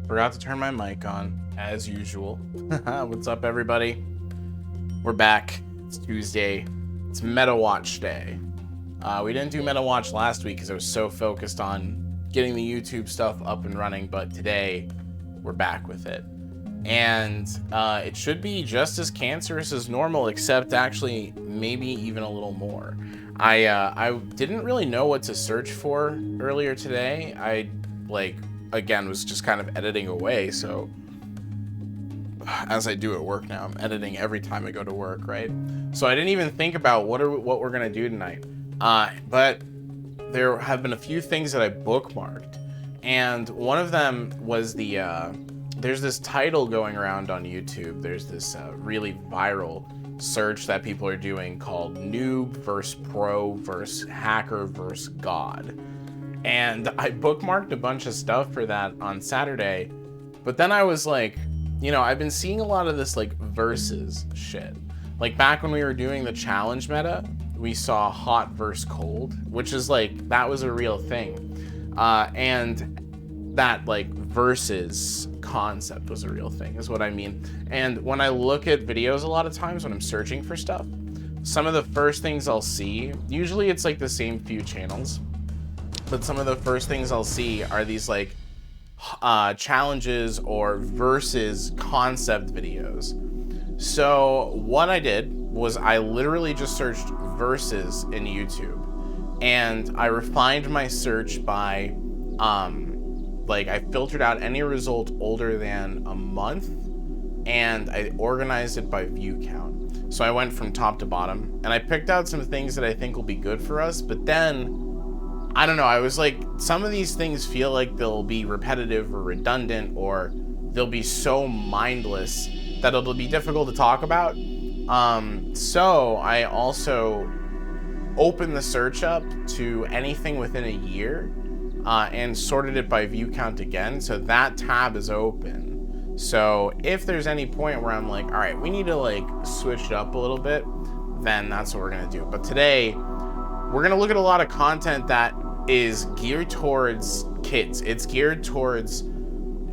Forgot to turn my mic on, as usual. What's up, everybody? We're back. It's Tuesday. It's Meta Watch Day. We didn't do Meta Watch last week because I was so focused on getting the YouTube stuff up and running, but today we're back with it. And it should be just as cancerous as normal, except actually maybe even a little more. I didn't really know what to search for earlier today. Again, was just kind of editing away, so as I do at work now, I'm editing every time I go to work, right? So I didn't even think about what we're gonna do tonight. But there have been a few things that I bookmarked, and one of them was there's this title going around on YouTube. There's this really viral search that people are doing called noob versus pro versus hacker versus god. And I bookmarked a bunch of stuff for that on Saturday, but then I was like, I've been seeing a lot of this like versus shit. Like back when we were doing the challenge meta, we saw hot versus cold, which is like, that was a real thing. And that like versus concept was a real thing, is what I mean. And when I look at videos a lot of times when I'm searching for stuff, some of the first things I'll see, usually it's like the same few channels, but some of the first things I'll see are these like challenges or versus concept videos. So what I did was I literally just searched versus in YouTube, and I refined my search by I filtered out any result older than a month, and I organized it by view count. So I went from top to bottom, and I picked out some things that I think will be good for us, but then I don't know, I was like, some of these things feel like they'll be repetitive or redundant, or they'll be so mindless that it'll be difficult to talk about. So I also opened the search up to anything within a year and sorted it by view count again. So that tab is open. So if there's any point where I'm like, all right, we need to like switch it up a little bit, then that's what we're gonna do. But today, we're gonna look at a lot of content that is geared towards kids. It's geared towards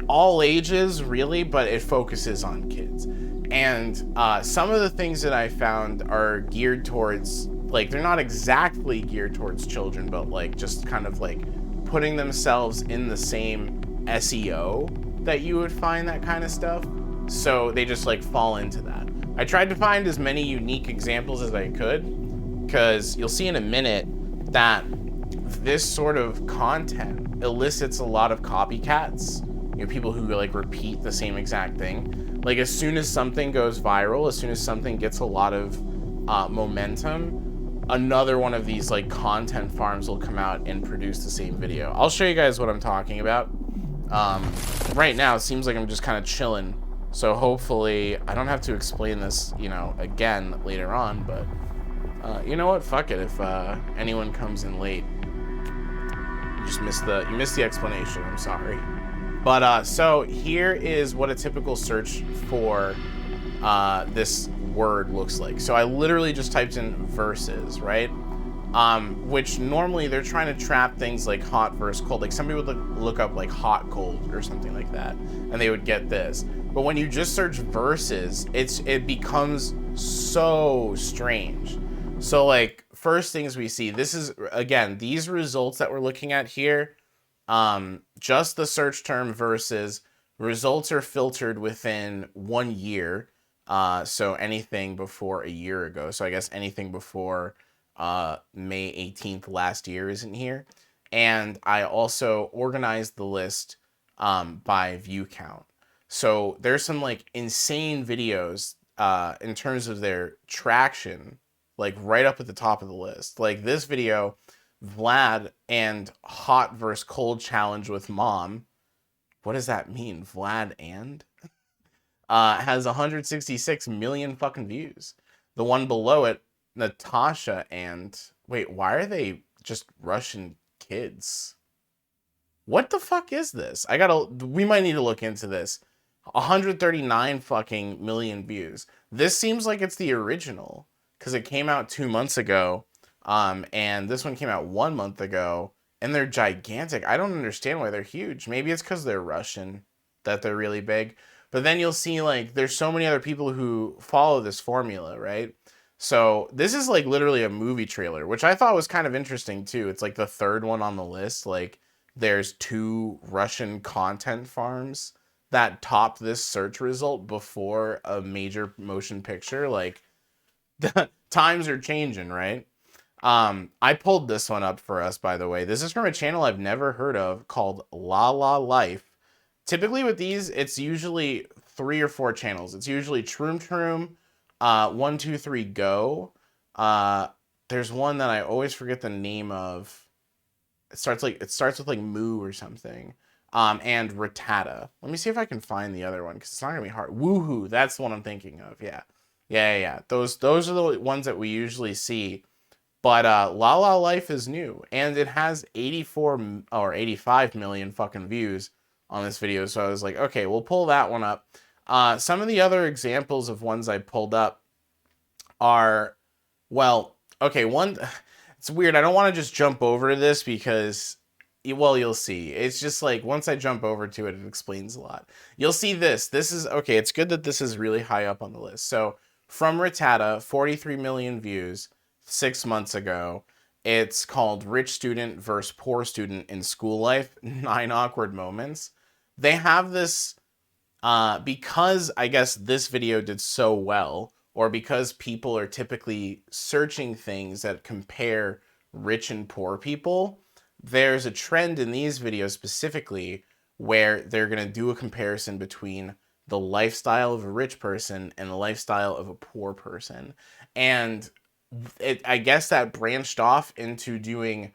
all ages, really, but it focuses on kids. And some of the things that I found are geared towards, like, they're not exactly geared towards children, but like just kind of like putting themselves in the same SEO that you would find that kind of stuff. So they just like fall into that. I tried to find as many unique examples as I could, because you'll see in a minute that this sort of content elicits a lot of copycats. People who like repeat the same exact thing. Like as soon as something goes viral, as soon as something gets a lot of momentum, another one of these like content farms will come out and produce the same video. I'll show you guys what I'm talking about. Right now, it seems like I'm just kind of chilling. So hopefully I don't have to explain this, again later on, but you know what? Fuck it. If anyone comes in late, you missed the explanation. I'm sorry. But so here is what a typical search for this word looks like. So I literally just typed in versus, right? Which normally they're trying to trap things like hot versus cold. Like somebody would look up like hot cold or something like that, and they would get this. But when you just search versus, it becomes so strange. So like first things we see, this is again, these results that we're looking at here, just the search term versus, results are filtered within 1 year. So anything before a year ago. So I guess anything before May 18th last year isn't here. And I also organized the list by view count. So there's some like insane videos in terms of their traction, like right up at the top of the list. Like this video, Vlad and hot versus cold challenge with mom. What does that mean? Vlad and? Has 166 million fucking views. The one below it, Natasha and... Wait, why are they just Russian kids? What the fuck is this? We might need to look into this. 139 fucking million views. This seems like it's the original, because it came out 2 months ago, and this one came out 1 month ago, and they're gigantic. I don't understand why they're huge. Maybe it's because they're Russian. that they're really big. But then you'll see like there's so many other people who follow this formula, right? So this is like literally a movie trailer, which I thought was kind of interesting too. It's like the third one on the list. Like there's 2 Russian content farms that top this search result before a major motion picture. Like the times are changing, right? I pulled this one up for us, by the way. This is from a channel I've never heard of called La La Life. Typically with these, it's usually 3 or 4 channels. It's usually Troom, 123 Go. There's one that I always forget the name of. It starts with like Moo or something. And Rattata. Let me see if I can find the other one because it's not gonna be hard. Woohoo, that's the one I'm thinking of. Yeah. Those are the ones that we usually see. But La La Life is new, and it has 84 or 85 million fucking views on this video. So I was like, okay, we'll pull that one up. Some of the other examples of ones I pulled up are, well, okay, one, it's weird. I don't want to just jump over to this because, well, you'll see. It's just like, once I jump over to it, it explains a lot. You'll see this. This is, okay, it's good that this is really high up on the list. So from Rattata, 43 million views. 6 months ago. It's called Rich Student versus Poor Student in School Life, 9 Awkward Moments. They have this, because I guess this video did so well, or because people are typically searching things that compare rich and poor people, there's a trend in these videos specifically where they're going to do a comparison between the lifestyle of a rich person and the lifestyle of a poor person. And I guess that branched off into doing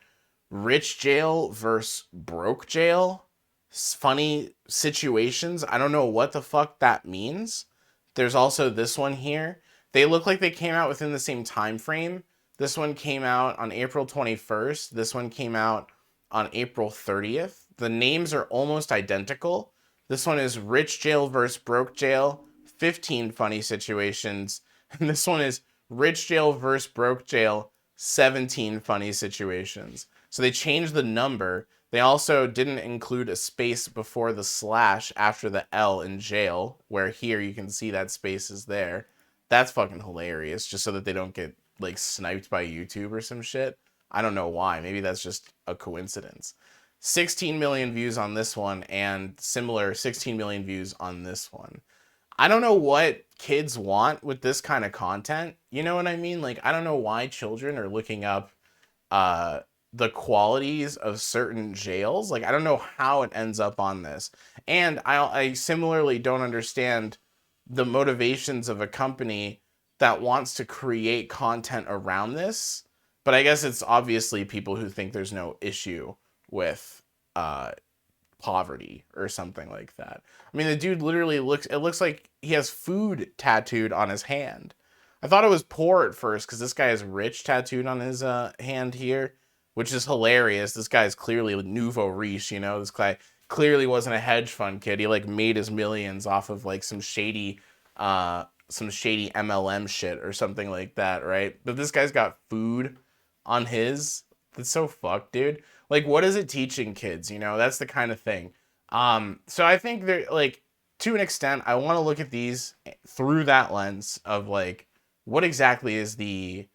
rich jail versus broke jail. Funny situations. I don't know what the fuck that means. There's also this one here. They look like they came out within the same time frame. This one came out on April 21st. This one came out on April 30th. The names are almost identical. This one is rich jail versus broke jail, 15 funny situations. And this one is rich jail versus broke jail, 17 funny situations. So they changed the number. They also didn't include a space before the slash after the L in jail, where here you can see that space is there. That's fucking hilarious, just so that they don't get like sniped by YouTube or some shit. I don't know why. Maybe that's just a coincidence. 16 million views on this one, and similar 16 million views on this one. I don't know what kids want with this kind of content. You know what I mean? Like, I don't know why children are looking up the qualities of certain jails. Like, I don't know how it ends up on this. And I similarly don't understand the motivations of a company that wants to create content around this. But I guess it's obviously people who think there's no issue with poverty or something like that. I mean, the dude literally it looks like he has food tattooed on his hand. I thought it was poor at first because this guy has rich tattooed on his hand here, which is hilarious. This guy is clearly nouveau riche, you know? This guy clearly wasn't a hedge fund kid. He like made his millions off of like some shady MLM shit or something like that, right? But this guy's got food on his. That's so fucked, dude. Like, what is it teaching kids? You know, that's the kind of thing. So I think they're like, to an extent, I want to look at these through that lens of like, what exactly is the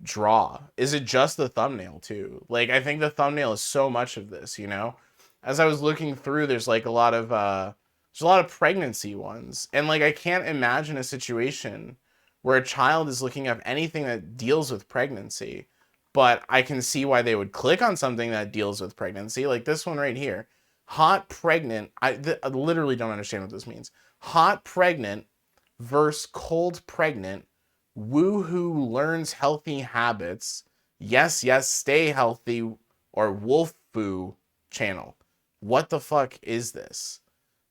draw? Is it just the thumbnail too? Like, I think the thumbnail is so much of this, you know? As I was looking through, there's like a lot of pregnancy ones. And like, I can't imagine a situation where a child is looking up anything that deals with pregnancy. But I can see why they would click on something that deals with pregnancy, like this one right here. Hot pregnant. I literally don't understand what this means. Hot pregnant versus cold pregnant. Woohoo learns healthy habits. Yes, stay healthy. Or Wolfoo channel. What the fuck is this?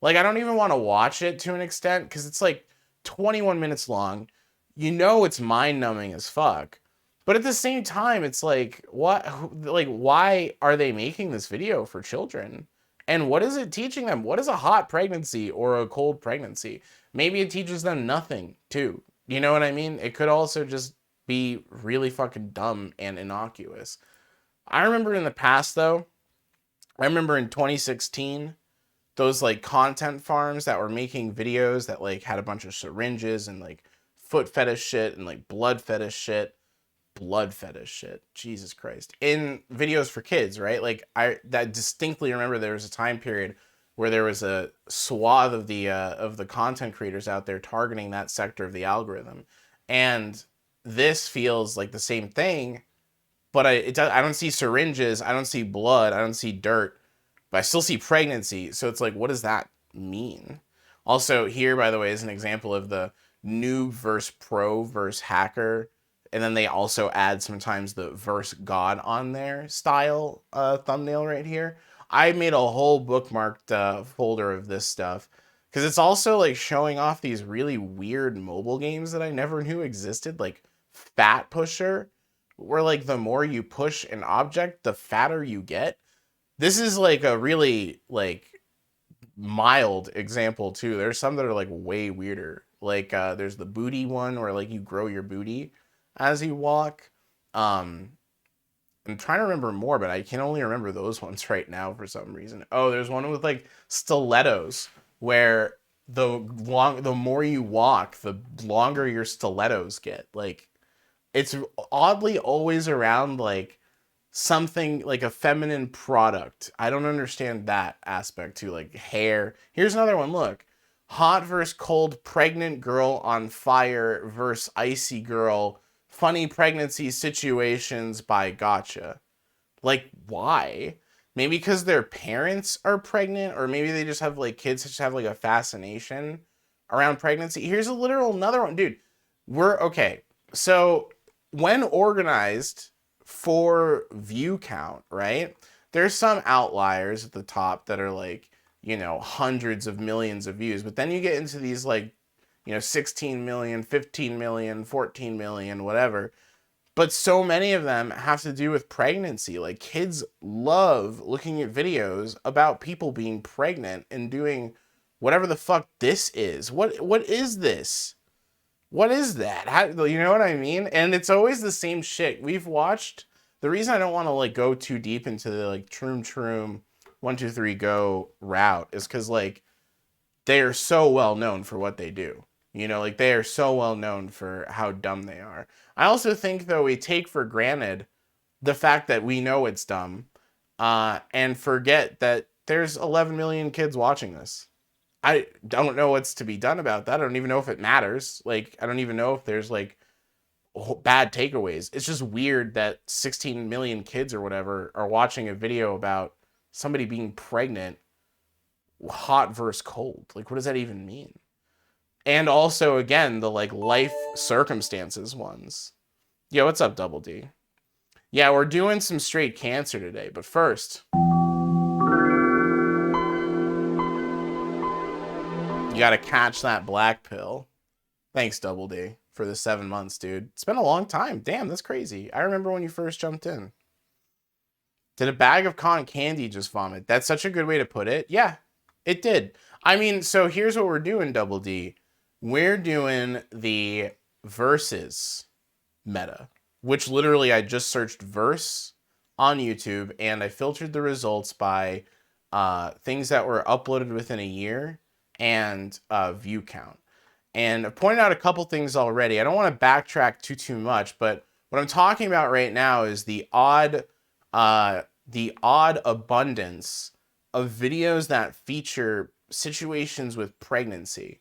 Like, I don't even want to watch it to an extent because it's like 21 minutes long. You know it's mind-numbing as fuck. But at the same time, it's like, why are they making this video for children? And what is it teaching them? What is a hot pregnancy or a cold pregnancy? Maybe it teaches them nothing, too. You know what I mean? It could also just be really fucking dumb and innocuous. I remember in the past, though, I remember in 2016, those like content farms that were making videos that like had a bunch of syringes and like foot fetish shit and like blood fetish shit. Jesus Christ. In videos for kids, right? Like I that distinctly remember there was a time period where there was a swath of the content creators out there targeting that sector of the algorithm. And this feels like the same thing, but I don't see syringes, I don't see blood, I don't see dirt, but I still see pregnancy. So it's like, what does that mean? Also, here, by the way, is an example of the noob versus pro versus hacker. And then they also add sometimes the verse God on there style thumbnail right here. I made a whole bookmarked folder of this stuff because it's also like showing off these really weird mobile games that I never knew existed, like Fat Pusher, where like the more you push an object, the fatter you get. This is like a really like mild example too. There's some that are like way weirder. Like there's the booty one where like you grow your booty as you walk. I'm trying to remember more, but I can only remember those ones right now for some reason. Oh, there's one with like stilettos where the more you walk, the longer your stilettos get. Like it's oddly always around like something like a feminine product. I don't understand that aspect too, like hair. Here's another one. Look, hot versus cold, pregnant girl on fire versus icy girl, funny pregnancy situations by Gotcha. Like, why? Maybe because their parents are pregnant, or maybe they just have like kids that just have like a fascination around pregnancy. Here's a literal another one, dude. We're okay. So when organized for view count, right? There's some outliers at the top that are like, you know, hundreds of millions of views, but then you get into these like, you know, 16 million, 15 million, 14 million, whatever. But so many of them have to do with pregnancy. Like kids love looking at videos about people being pregnant and doing whatever the fuck this is. What is this? What is that? How, you know what I mean? And it's always the same shit. We've watched. The reason I don't want to like go too deep into the like Troom 1 2 3 go route is because like they are so well known for what they do. You know, like they are so well known for how dumb they are. I also think though we take for granted the fact that we know it's dumb, and forget that there's 11 million kids watching this. I don't know what's to be done about that. I don't even know if it matters. Like, I don't even know if there's like bad takeaways. It's just weird that 16 million kids or whatever are watching a video about somebody being pregnant, hot versus cold. Like, what does that even mean? And also, again, the like life circumstances ones. Yo, what's up, Double D? Yeah, we're doing some straight cancer today, but first, you gotta catch that black pill. Thanks, Double D, for the 7 months, dude. It's been a long time. Damn, that's crazy. I remember when you first jumped in. Did a bag of cotton candy just vomit? That's such a good way to put it. Yeah, it did. I mean, so here's what we're doing, Double D. We're doing the verses meta, which literally I just searched verse on YouTube and I filtered the results by things that were uploaded within a year and view count. And I've pointed out a couple things already. I don't want to backtrack too much, but what I'm talking about right now is the odd abundance of videos that feature situations with pregnancy.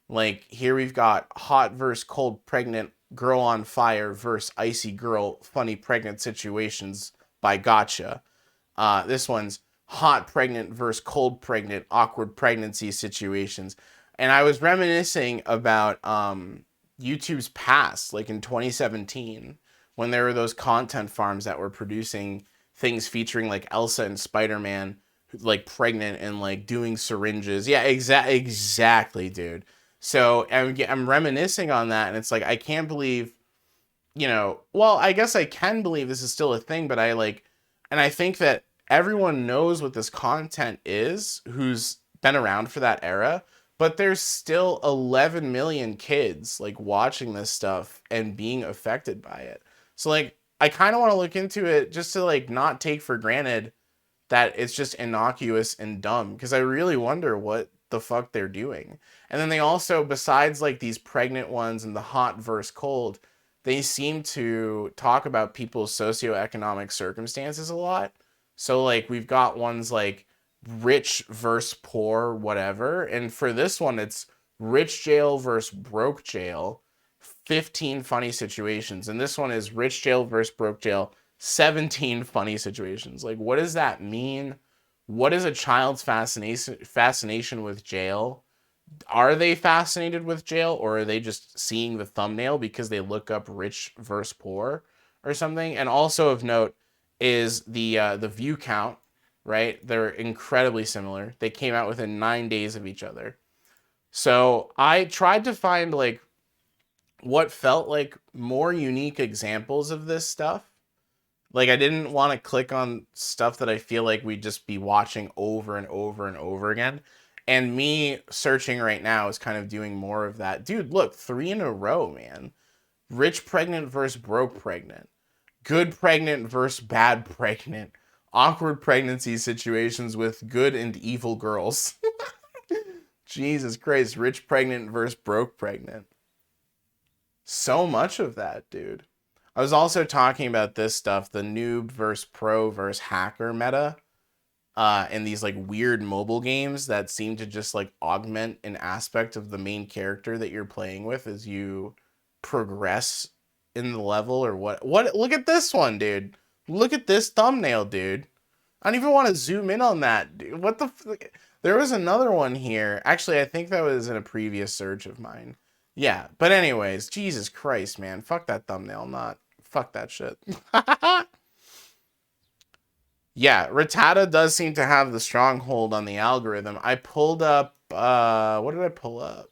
Like here we've got hot versus cold pregnant girl on fire versus icy girl funny pregnant situations by Gotcha. This one's hot pregnant versus cold pregnant awkward pregnancy situations. And I was reminiscing about YouTube's past, like in 2017, when there were those content farms that were producing things featuring like Elsa and Spider-Man, like pregnant and like doing syringes. Yeah, exactly, dude. So I'm reminiscing on that, and it's like I can't believe, you know. Well, I guess I can believe this is still a thing, but I think that everyone knows what this content is who's been around for that era. But there's still 11 million kids like watching this stuff and being affected by it. So like I kind of want to look into it just to like not take for granted that it's just innocuous and dumb, because I really wonder what the fuck they're doing. And then they also, besides like these pregnant ones and the hot versus cold, they seem to talk about people's socioeconomic circumstances a lot. So like we've got ones like rich versus poor, whatever. And for this one, it's rich jail versus broke jail, 15 funny situations. And this one is rich jail versus broke jail, 17 funny situations. Like, what does that mean? What is a child's fascination with jail? Are they fascinated with jail, or are they just seeing the thumbnail because they look up rich versus poor or something? And also of note is the view count, right? They're incredibly similar. They came out within 9 days of each other. So I tried to find like what felt like more unique examples of this stuff. Like, I didn't want to click on stuff that I feel like we'd just be watching over and over and over again. And me searching right now is kind of doing more of that. Dude, look, 3 in a row, man. Rich pregnant versus broke pregnant. Good pregnant versus bad pregnant. Awkward pregnancy situations with good and evil girls. Jesus Christ, rich pregnant versus broke pregnant. So much of that, dude. I was also talking about this stuff, the noob versus pro versus hacker meta, in these like weird mobile games that seem to just like augment an aspect of the main character that you're playing with as you progress in the level or what. Look at this one, dude. Look at this thumbnail, dude. I don't even want to zoom in on that, dude. What the there was another one here. Actually, I think that was in a previous search of mine. Yeah, but anyways, Jesus Christ, man. Fuck that thumbnail, not fuck that shit. Yeah, Rattata does seem to have the stronghold on the algorithm. I pulled up, what did I pull up?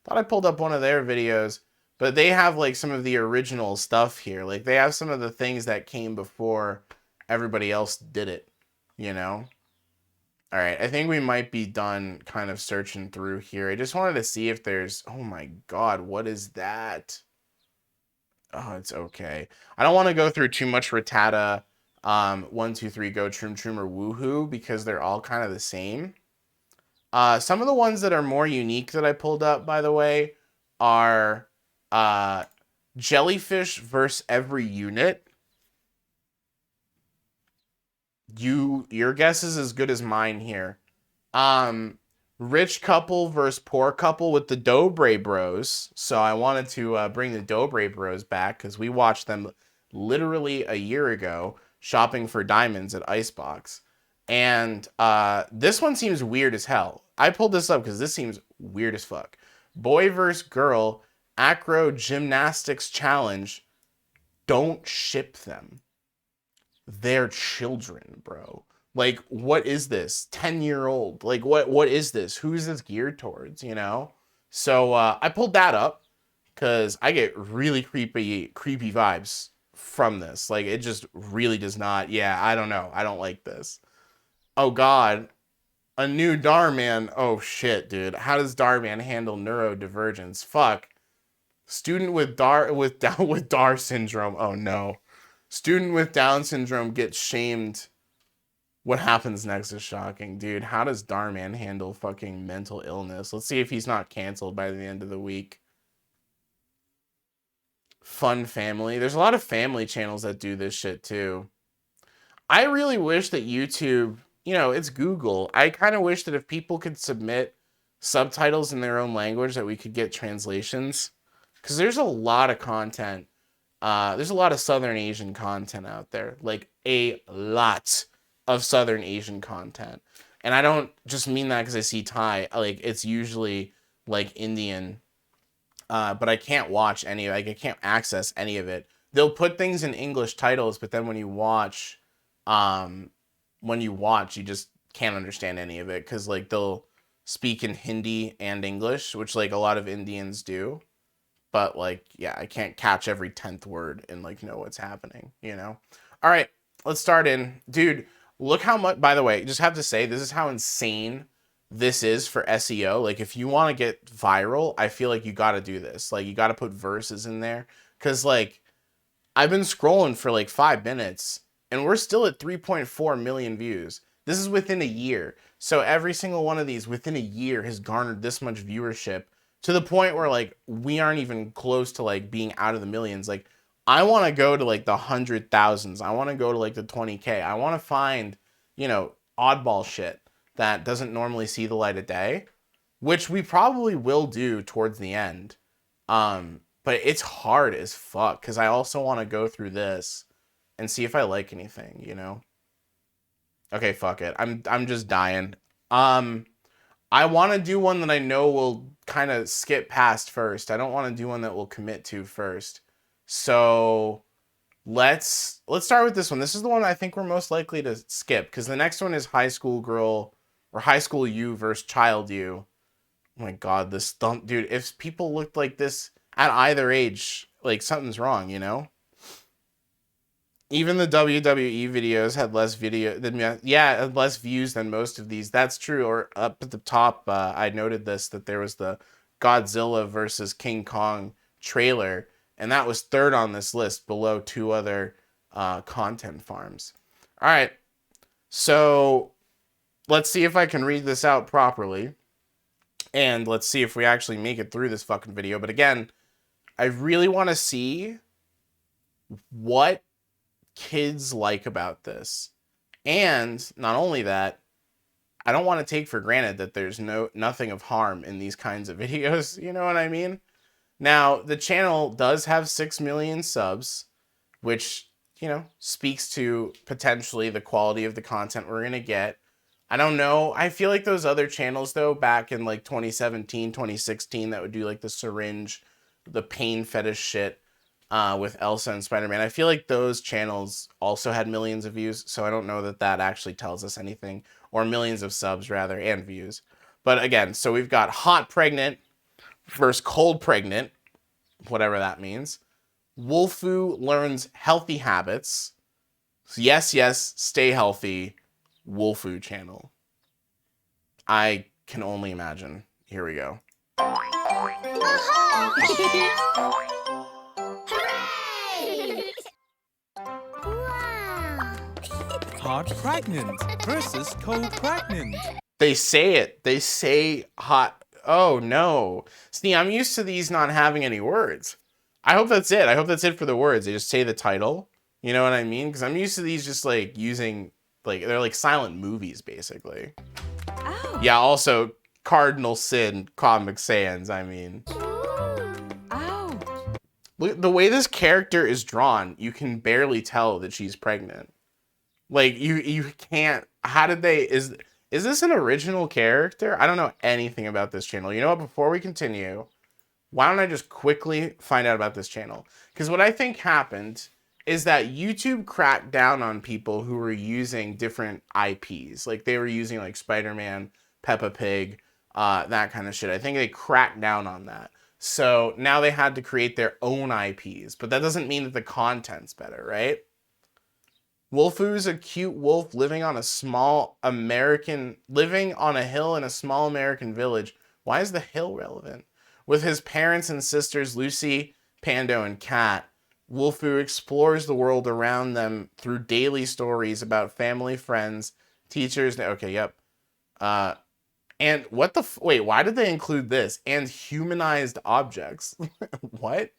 Thought I pulled up one of their videos, but they have like some of the original stuff here. Like they have some of the things that came before everybody else did it, you know? All right, I think we might be done kind of searching through here. I just wanted to see if there's, oh my God, what is that? Oh, it's okay. I don't want to go through too much Rattata, 1, 2, 3, go Troom Troom or Woohoo, because they're all kind of the same. Some of the ones that are more unique that I pulled up, by the way, are Jellyfish versus Every Unit. Your guess is as good as mine here. Rich couple versus poor couple with the Dobre Bros. So I wanted to bring the Dobre Bros back because we watched them literally a year ago shopping for diamonds at Icebox. And this one seems weird as hell. I pulled this up because this seems weird as fuck. Boy versus girl acro gymnastics challenge. Don't ship them. They're children, bro. Like, what is this? 10-year-old. Like, what is this? Who's this geared towards, you know? So I pulled that up because I get really creepy vibes from this. Like, it just really does not. Yeah, I don't know. I don't like this. Oh, God. A new Darman. Oh, shit, dude. How does Darman handle neurodivergence? Fuck. Student with Dar syndrome. Oh, no. Student with Down syndrome gets shamed. What happens next is shocking, dude. How does Darman handle fucking mental illness? Let's see if he's not canceled by the end of the week. Fun family. There's a lot of family channels that do this shit too. I really wish that YouTube, you know, it's Google. I kind of wish that if people could submit subtitles in their own language that we could get translations. Because there's a lot of content. There's a lot of Southern Asian content out there. Like, a lot of Southern Asian content. And I don't just mean that because I see Thai. Like, it's usually, like, Indian. But I can't watch any of it. Like, I can't access any of it. They'll put things in English titles, but then when you watch, you just can't understand any of it. Because, like, they'll speak in Hindi and English, which, like, a lot of Indians do. But, like, yeah, I can't catch every 10th word and, like, know what's happening, you know? All right, let's start in. Dude, look how much, by the way, just have to say, this is how insane this is for SEO. Like, if you want to get viral, I feel like you got to do this. Like, you got to put verses in there. Because, like, I've been scrolling for, like, 5 minutes, and we're still at 3.4 million views. This is within a year. So every single one of these within a year has garnered this much viewership to the point where like we aren't even close to like being out of the millions. Like I want to go to like the 100,000s. I want to go to like the 20K. I want to find, you know, oddball shit that doesn't normally see the light of day, which we probably will do towards the end. But it's hard as fuck because I also want to go through this and see if I like anything, you know? Okay, fuck it. I'm just dying. I want to do one that I know will kind of skip past first. I don't want to do one that we'll commit to first. So let's start with this one. This is the one I think we're most likely to skip because the next one is high school girl or high school you versus child you. Oh my god, this dump, dude. If people looked like this at either age, like something's wrong, you know? Even the WWE videos had less had less views than most of these. That's true. Or up at the top, I noted this, that there was the Godzilla versus King Kong trailer, and that was third on this list below two other content farms. All right, so let's see if I can read this out properly, and let's see if we actually make it through this fucking video. But again, I really want to see what kids like about this. And not only that, I don't want to take for granted that there's nothing of harm in these kinds of videos. You know what I mean? Now, the channel does have 6 million subs, which, you know, speaks to potentially the quality of the content we're going to get. I don't know. I feel like those other channels, though, back in like 2017, 2016, that would do like the syringe, the pain fetish shit with Elsa and Spider-Man. I feel like those channels also had millions of views, so I don't know that that actually tells us anything, or millions of subs, rather, and views. But again, so we've got hot pregnant versus cold pregnant, whatever that means. Wolfoo learns healthy habits. Yes, yes, stay healthy. Wolfoo channel. I can only imagine. Here we go. Hot pregnant versus cold pregnant. They say it. They say hot. Oh no. See, I'm used to these not having any words. I hope that's it. I hope that's it for the words. They just say the title. You know what I mean? Because I'm used to these just like using, like, they're like silent movies basically. Oh. Yeah, also Cardinal Sin, Comic Sans, I mean. Oh. Look, the way this character is drawn, you can barely tell that she's pregnant. Like, you can't, how did they, is this an original character? I don't know anything about this channel. You know what, before we continue, why don't I just quickly find out about this channel? Because what I think happened is that YouTube cracked down on people who were using different IPs. Like, they were using, like, Spider-Man, Peppa Pig, that kind of shit. I think they cracked down on that. So now they had to create their own IPs. But that doesn't mean that the content's better, right? Wolfoo's a cute wolf living on a hill in a small American village. Why is the hill relevant? With his parents and sisters, Lucy, Pando, and Cat, Wolfoo explores the world around them through daily stories about family, friends, teachers. Okay, yep. And what the... Wait, why did they include this? And humanized objects. What?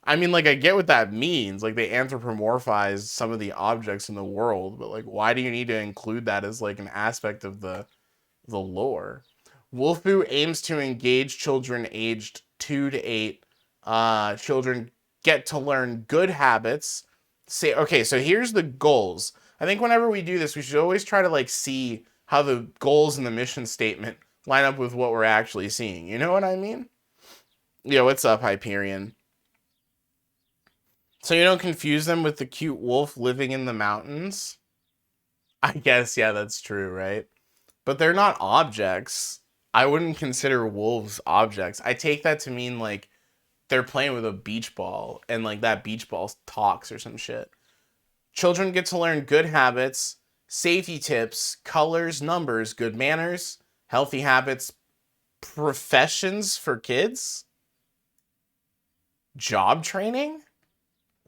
I mean, like, I get what that means. Like, they anthropomorphize some of the objects in the world, but, like, why do you need to include that as, like, an aspect of the lore? Wolfoo aims to engage children aged 2 to 8. Children get to learn good habits. Okay, so here's the goals. I think whenever we do this, we should always try to, like, see how the goals in the mission statement line up with what we're actually seeing. You know what I mean? Yo, what's up, Hyperion? So you don't confuse them with the cute wolf living in the mountains? I guess, yeah, that's true, right? But they're not objects. I wouldn't consider wolves objects. I take that to mean, like, they're playing with a beach ball, and, like, that beach ball talks or some shit. Children get to learn good habits, safety tips, colors, numbers, good manners, healthy habits, professions for kids, job training?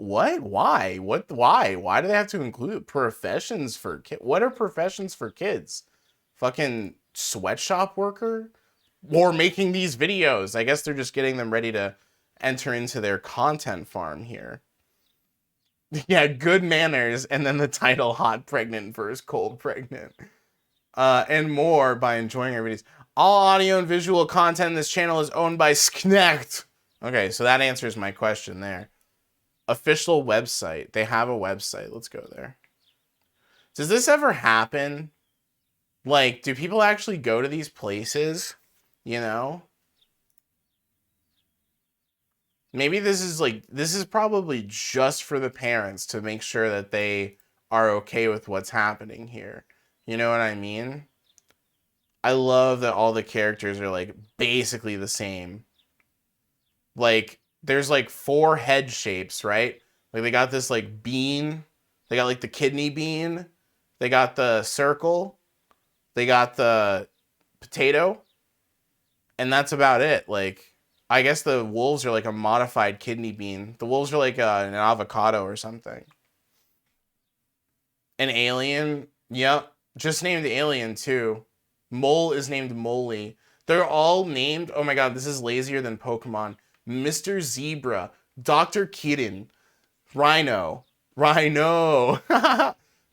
What? Why? What? Why? Why do they have to include professions for kids? What are professions for kids? Fucking sweatshop worker? Or making these videos? I guess they're just getting them ready to enter into their content farm here. Yeah, good manners, and then the title Hot Pregnant versus Cold Pregnant. And more by enjoying our videos. All audio and visual content in this channel is owned by Sknecht. Okay, so that answers my question there. Official website. They have a website. Let's go there. Does this ever happen? Like, do people actually go to these places? You know? Maybe this is probably just for the parents to make sure that they are okay with what's happening here. You know what I mean? I love that all the characters are like basically the same. Like, there's like 4 head shapes, right? Like, they got this like bean. They got like the kidney bean. They got the circle. They got the potato. And that's about it. Like, I guess the wolves are like a modified kidney bean. The wolves are like an avocado or something. An alien. Yep. Just named the alien too. Mole is named Moley. They're all named. Oh my god, this is lazier than Pokemon. Mr. Zebra. Dr. Kitten. Rhino.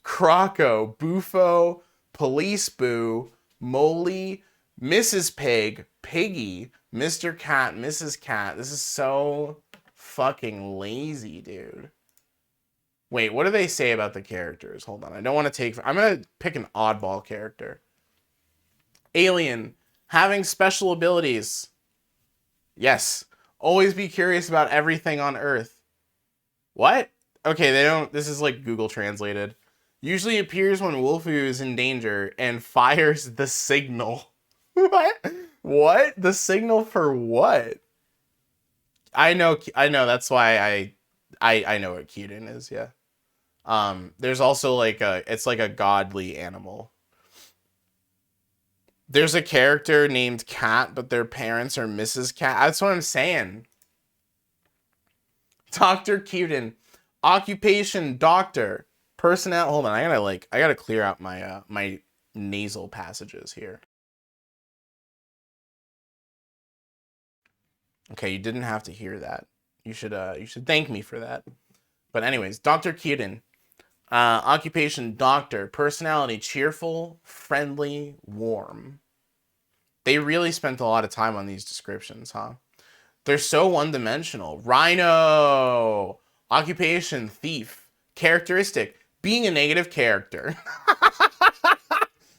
Croco. Bufo. Police Boo. Moley. Mrs. Pig. Piggy. Mr. Cat. Mrs. Cat. This is so fucking lazy, dude. Wait, what do they say about the characters? Hold on. I don't want to take... I'm going to pick an oddball character. Alien. Having special abilities. Yes. Always be curious about everything on Earth. What? Okay, they don't... This is like Google translated. Usually appears when Wolfoo is in danger and fires the signal. What? What? The signal for what? I know. That's why I know what Kyuden is. Yeah. There's also like it's like a godly animal. There's a character named Cat, but their parents are Mrs. Cat. That's what I'm saying. Dr. Kyuden, occupation doctor, personnel. Hold on, I gotta clear out my my nasal passages here. Okay, you didn't have to hear that. You should thank me for that. But anyways, Dr. Kyuden. Occupation, doctor. Personality, cheerful, friendly, warm. They really spent a lot of time on these descriptions, huh? They're so one-dimensional. Rhino. Occupation, thief. Characteristic, being a negative character.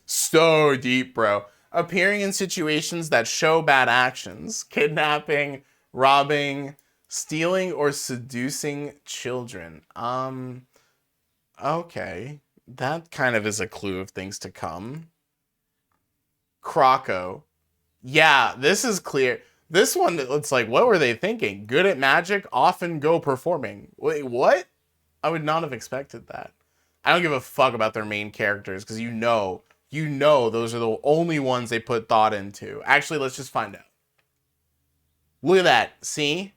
So deep, bro. Appearing in situations that show bad actions. Kidnapping, robbing, stealing, or seducing children. Okay. That kind of is a clue of things to come. Croco. Yeah, this is clear. This one, it's like, what were they thinking? Good at magic, often go performing. Wait, what? I would not have expected that. I don't give a fuck about their main characters, because you know those are the only ones they put thought into. Actually, let's just find out. Look at that. See?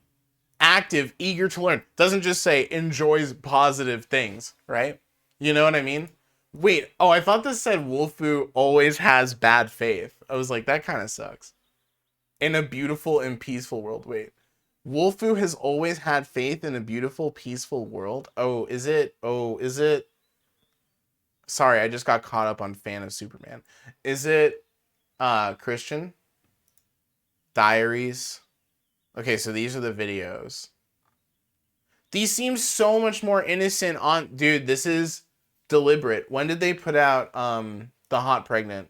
Active, eager to learn. Doesn't just say enjoys positive things, right? You know what I mean? Wait, oh, I thought this said Wolfoo always has bad faith. I was like, that kind of sucks. In a beautiful and peaceful world. Wait. Wolfoo has always had faith in a beautiful, peaceful world. Oh, is it? Sorry, I just got caught up on Fan of Superman. Is it Christian? Diaries? Okay, so these are the videos. These seem so much more innocent on... Dude, this is deliberate. When did they put out the Hot Pregnant?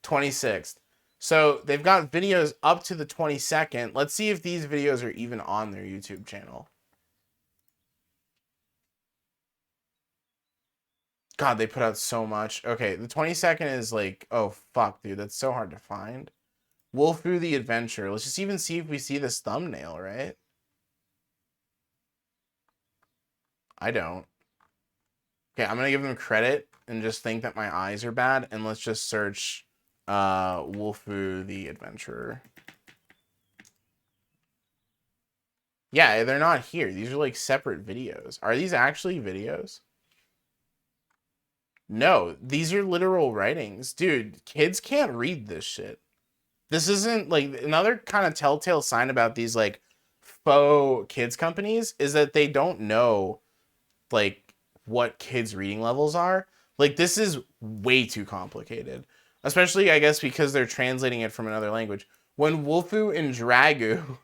26th. So they've got videos up to the 22nd. Let's see if these videos are even on their YouTube channel. God, they put out so much. Okay, the 22nd is like... Oh, fuck, dude. That's so hard to find. Wolfoo the Adventure. Let's just even see if we see this thumbnail, right? I don't. Okay, I'm gonna give them credit and just think that my eyes are bad, and let's just search Wolfoo the Adventurer. Yeah, they're not here. These are like separate videos. Are these actually videos? No, these are literal writings. Dude, kids can't read this shit. This isn't like another kind of telltale sign about these like faux kids companies is that they don't know like what kids reading levels are. Like this is way too complicated. Especially I guess because they're translating it from another language. When Wolfoo and Dragu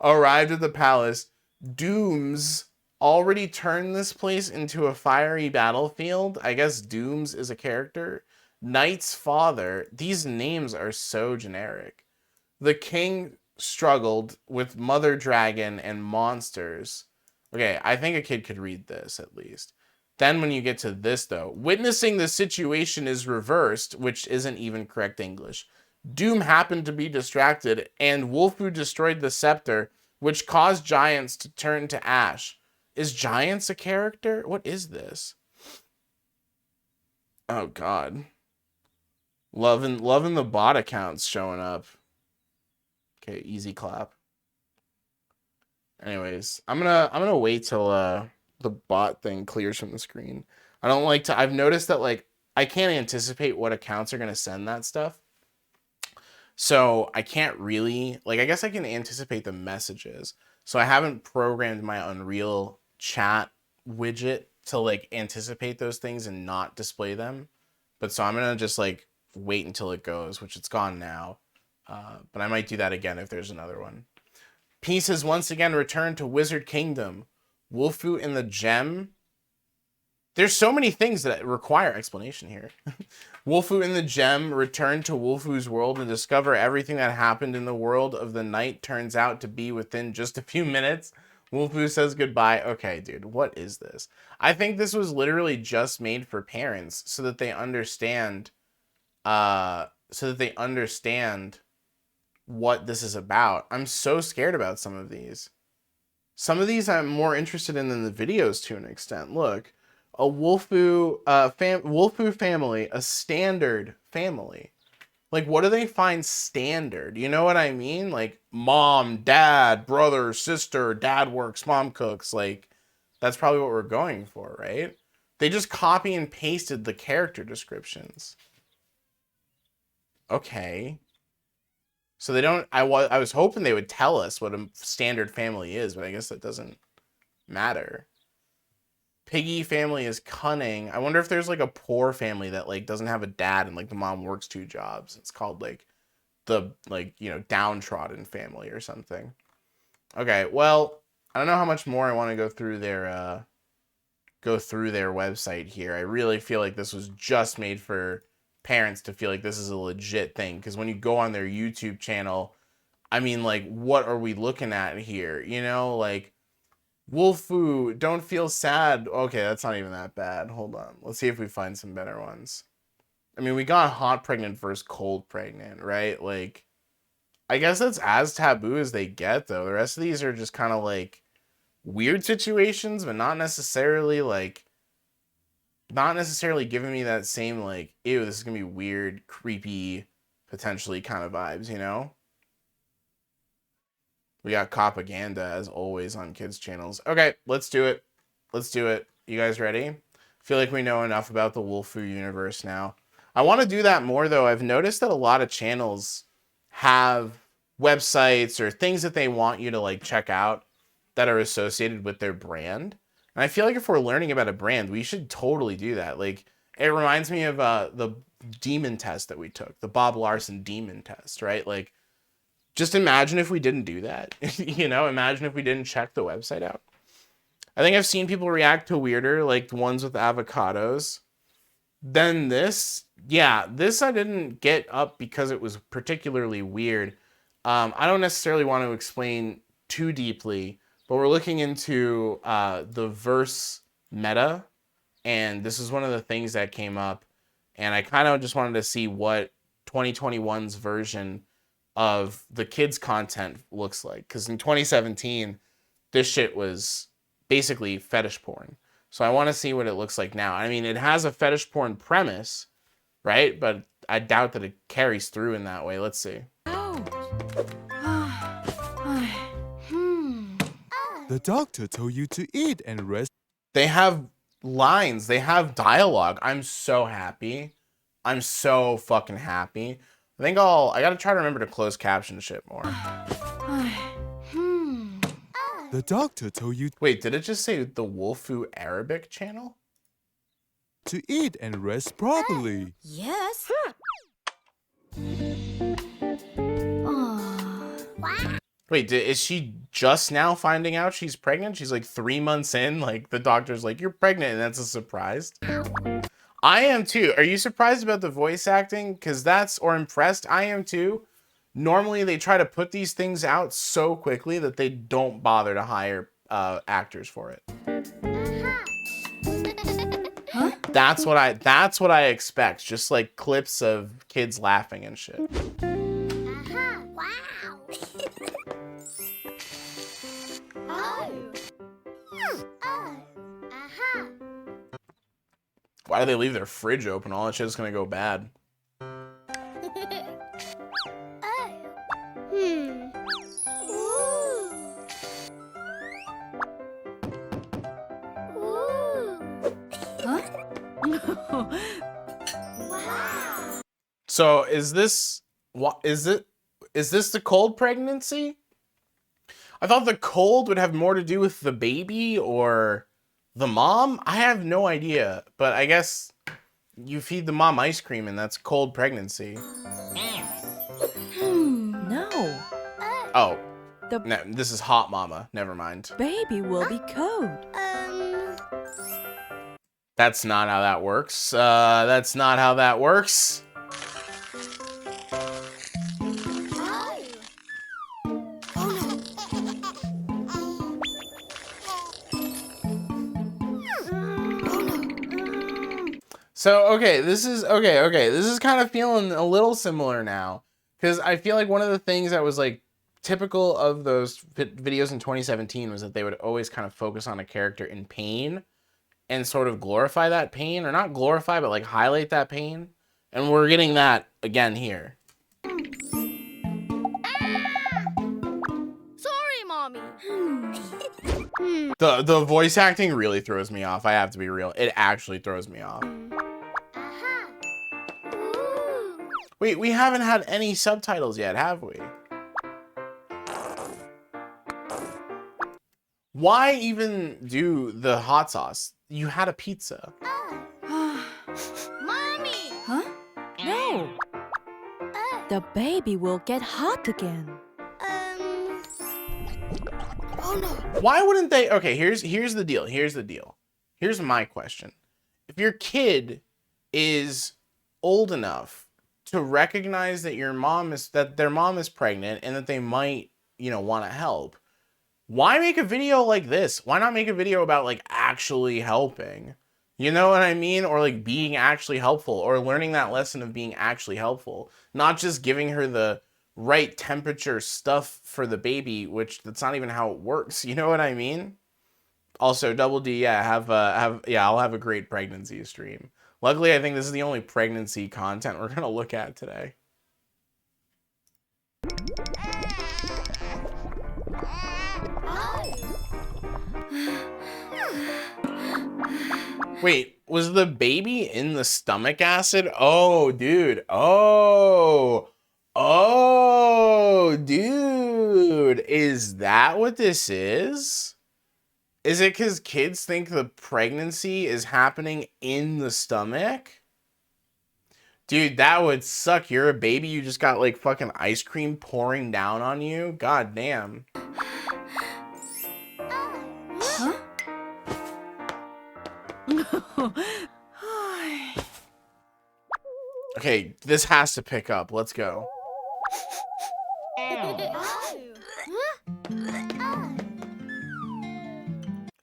arrived at the palace, Dooms already turned this place into a fiery battlefield. I guess Dooms is a character. Knight's father. These names are so generic. The king struggled with Mother Dragon and monsters. Okay, I think a kid could read this at least. Then when you get to this though, witnessing the situation is reversed, which isn't even correct English. Doom happened to be distracted, and Wolfoo destroyed the scepter, which caused giants to turn to ash. Is giants a character? What is this? Oh God. Loving the bot accounts showing up. Okay, easy clap. Anyways, I'm gonna wait till the bot thing clears from the screen. I don't like to. I've noticed that like I can't anticipate what accounts are gonna send that stuff. So I can't really, like, I guess I can anticipate the messages. So I haven't programmed my Unreal chat widget to like anticipate those things and not display them. But so I'm gonna just like wait until it goes, which it's gone now. But I might do that again if there's another one. Peace has once again returned to Wizard Kingdom. Wolfoo and the Gem. There's so many things that require explanation here. Wolfoo and the Gem return to Wolfoo's world and discover everything that happened in the world of the night turns out to be within just a few minutes. Wolfoo says goodbye. Okay, dude, what is this? I think this was literally just made for parents so that they understand what this is about. I'm so scared about some of these. Some of these I'm more interested in than the videos to an extent. Look. A Wolfoo family, a standard family. Like, what do they find standard? You know what I mean? Like, mom, dad, brother, sister, dad works, mom cooks. Like, that's probably what we're going for, right? They just copy and pasted the character descriptions. Okay. So they don't, I was hoping they would tell us what a standard family is, but I guess that doesn't matter. Piggy family is cunning. I wonder if there's like a poor family that like doesn't have a dad and like the mom works 2 jobs. It's called like the like, you know, downtrodden family or something. Okay, well, I don't know how much more I want to go through their website here. I really feel like this was just made for parents to feel like this is a legit thing, because when you go on their YouTube channel, I mean, like, what are we looking at here? You know, like, Wolfoo, don't feel sad. Okay, that's not even that bad. Hold on. Let's see if we find some better ones. I mean, we got hot pregnant versus cold pregnant, right? Like, I guess that's as taboo as they get, though. The rest of these are just kind of like weird situations, but not necessarily giving me that same like, ew, this is gonna be weird, creepy, potentially kind of vibes, you know? We got propaganda as always on kids channels. Okay, let's do it. Let's do it. You guys ready? I feel like we know enough about the Wolfoo universe now. I want to do that more though. I've noticed that a lot of channels have websites or things that they want you to like check out that are associated with their brand. And I feel like if we're learning about a brand, we should totally do that. Like, it reminds me of the demon test that we took, the Bob Larson demon test, right? Like, just imagine if we didn't do that. You know, imagine if we didn't check the website out. I think I've seen people react to weirder, like the ones with avocados. Then this, yeah, this I didn't get up because it was particularly weird. I don't necessarily want to explain too deeply, but we're looking into the verse meta, and this is one of the things that came up, and I kind of just wanted to see what 2021's version of the kids content looks like, because in 2017 this shit was basically fetish porn. So I want to see what it looks like now. I mean, it has a fetish porn premise, right? But I doubt that it carries through in that way. Let's see. The doctor told you to eat and rest. They have lines. They have dialogue. I'm so happy. I'm so fucking happy. I gotta try to remember to close caption shit more. The doctor told you Wait, did it just say the Wolfoo Arabic channel? to eat and rest properly. Yes. Wait, is she just now finding out she's pregnant? She's like 3 months in. Like the doctor's like, you're pregnant, and that's a surprise. I am too. Are you surprised about the voice acting? Or impressed? I am too. Normally they try to put these things out so quickly that they don't bother to hire actors for it. Huh? That's what I expect. Just like clips of kids laughing and shit. Why do they leave their fridge open? All that shit's gonna go bad. So is this the cold pregnancy? I thought the cold would have more to do with the baby or the mom. I have no idea, but I guess you feed the mom ice cream and that's cold pregnancy. No. Oh, The no, this is hot mama. Never mind. baby will be cold. That's not how that works. That's not how that works. So, okay, this is kind of feeling a little similar now. Because I feel like one of the things that was like typical of those videos in 2017 was that they would always kind of focus on a character in pain and sort of glorify that pain, or not glorify, but like highlight that pain. And we're getting that again here. Sorry, Mommy. The voice acting really throws me off. I have to be real. It actually throws me off. Wait, we haven't had any subtitles yet, have we? Why even do the hot sauce? You had a pizza. Mommy! Huh? No. The baby will get hot again. Oh no. Why wouldn't they? Okay, here's the deal. Here's the deal. Here's my question. If your kid is old enough to recognize that their mom is pregnant and that they might, want to help, why make a video like this? Why not make a video about like actually helping? You know what I mean? Or like being actually helpful, or learning that lesson of being actually helpful, not just giving her the right temperature stuff for the baby, which that's not even how it works. You know what I mean? Also, Double D, yeah, I'll have a great pregnancy stream. Luckily, I think this is the only pregnancy content we're gonna look at today. Wait, was the baby in the stomach acid? Oh, dude. Oh, dude. Is that what this is? Is it because kids think the pregnancy is happening in the stomach? Dude, that would suck. You're a baby. You just got like fucking ice cream pouring down on you. God damn. Huh? Okay, this has to pick up. Let's go.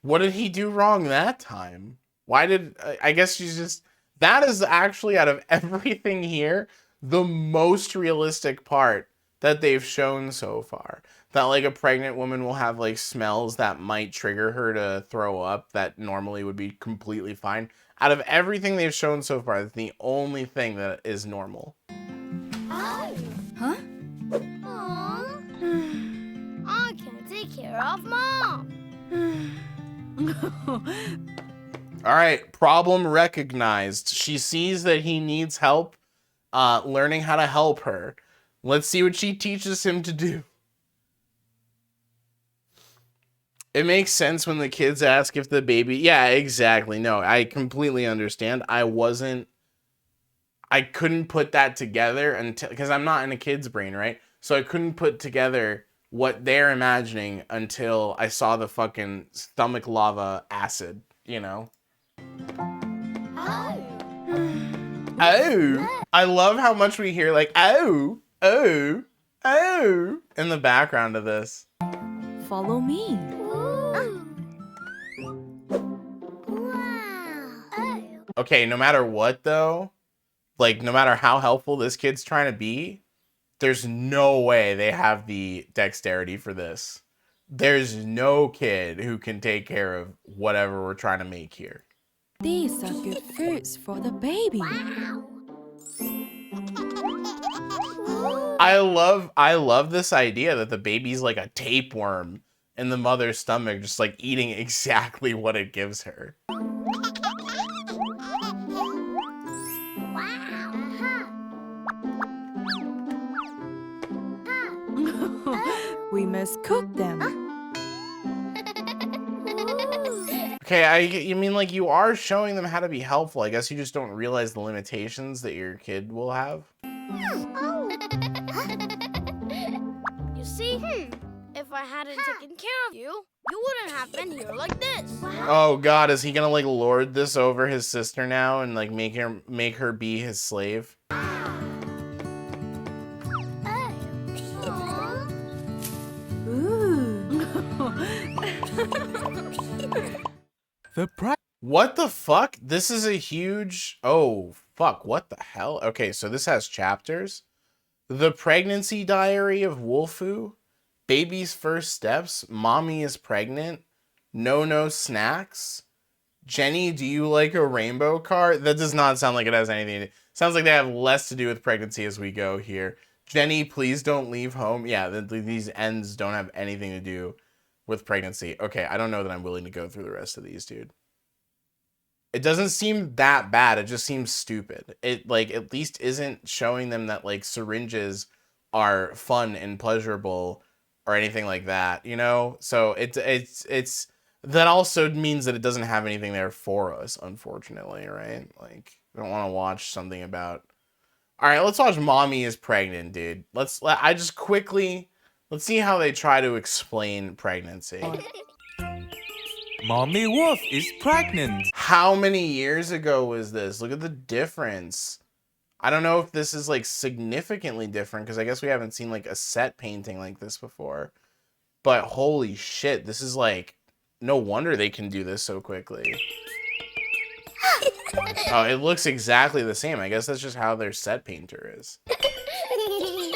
What did he do wrong that time? Why did... I guess she's just... That is actually, out of everything here, the most realistic part that they've shown so far. That, like, a pregnant woman will have, like, smells that might trigger her to throw up that normally would be completely fine. Out of everything they've shown so far, that's the only thing that is normal. Huh? Aww. I can't take care of Mom. All right, problem recognized. She sees that he needs help learning how to help her. Let's see what she teaches him to do. It makes sense when the kids ask if the baby... Yeah, exactly. No, I completely understand. I couldn't put that together until... Because I'm not in a kid's brain, right? So I couldn't put together what they're imagining until I saw the fucking stomach lava acid, you know? Oh. I love how much we hear like, oh, oh, oh, in the background of this. Follow me. Okay, no matter what though, like no matter how helpful this kid's trying to be, there's no way they have the dexterity for this. There's no kid who can take care of whatever we're trying to make here. These are good foods for the baby. I love this idea that the baby's like a tapeworm in the mother's stomach, just like eating exactly what it gives her. We must cook them. Okay, you mean like you are showing them how to be helpful. I guess you just don't realize the limitations that your kid will have. You see, if I hadn't taken care of you, you wouldn't have been here like this. Oh God, is he gonna like lord this over his sister now and like make her be his slave? What the fuck? This is a huge... Oh, fuck. What the hell? Okay, so this has chapters. The Pregnancy Diary of Wolfoo. Baby's First Steps. Mommy is Pregnant. No Snacks. Jenny, do you like a rainbow car? That does not sound like it has anything to do. Sounds like they have less to do with pregnancy as we go here. Jenny, please don't leave home. Yeah, these ends don't have anything to do with pregnancy. Okay, I don't know that I'm willing to go through the rest of these, dude. It doesn't seem that bad. It just seems stupid. It like at least isn't showing them that like syringes are fun and pleasurable or anything like that, you know? So it's that also means that it doesn't have anything there for us, unfortunately, right? Like I don't want to watch something about... All right, let's watch Mommy is Pregnant, dude. Let's see how they try to explain pregnancy. Mommy Wolf is pregnant. How many years ago was this? Look at the difference. I don't know if this is like significantly different because I guess we haven't seen like a set painting like this before. But holy shit, this is like, no wonder they can do this so quickly. Oh, it looks exactly the same. I guess that's just how their set painter is.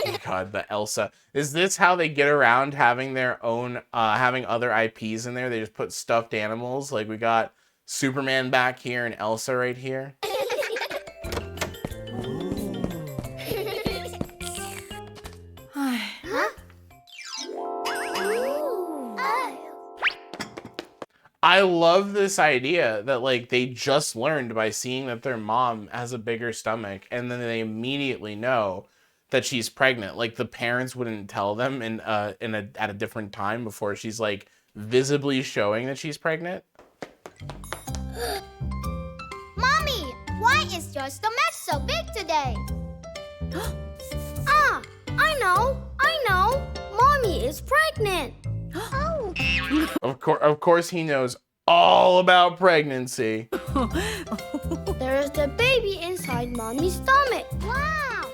Oh God, the Elsa. Is this how they get around having their own, having other IPs in there? They just put stuffed animals. Like we got Superman back here and Elsa right here. I love this idea that like they just learned by seeing that their mom has a bigger stomach and then they immediately know that she's pregnant. Like the parents wouldn't tell them at a different time before she's like visibly showing that she's pregnant. Mommy, why is your stomach so big today? I know. Mommy is pregnant. Oh. Of course he knows all about pregnancy. There is the baby inside Mommy's stomach. Wow.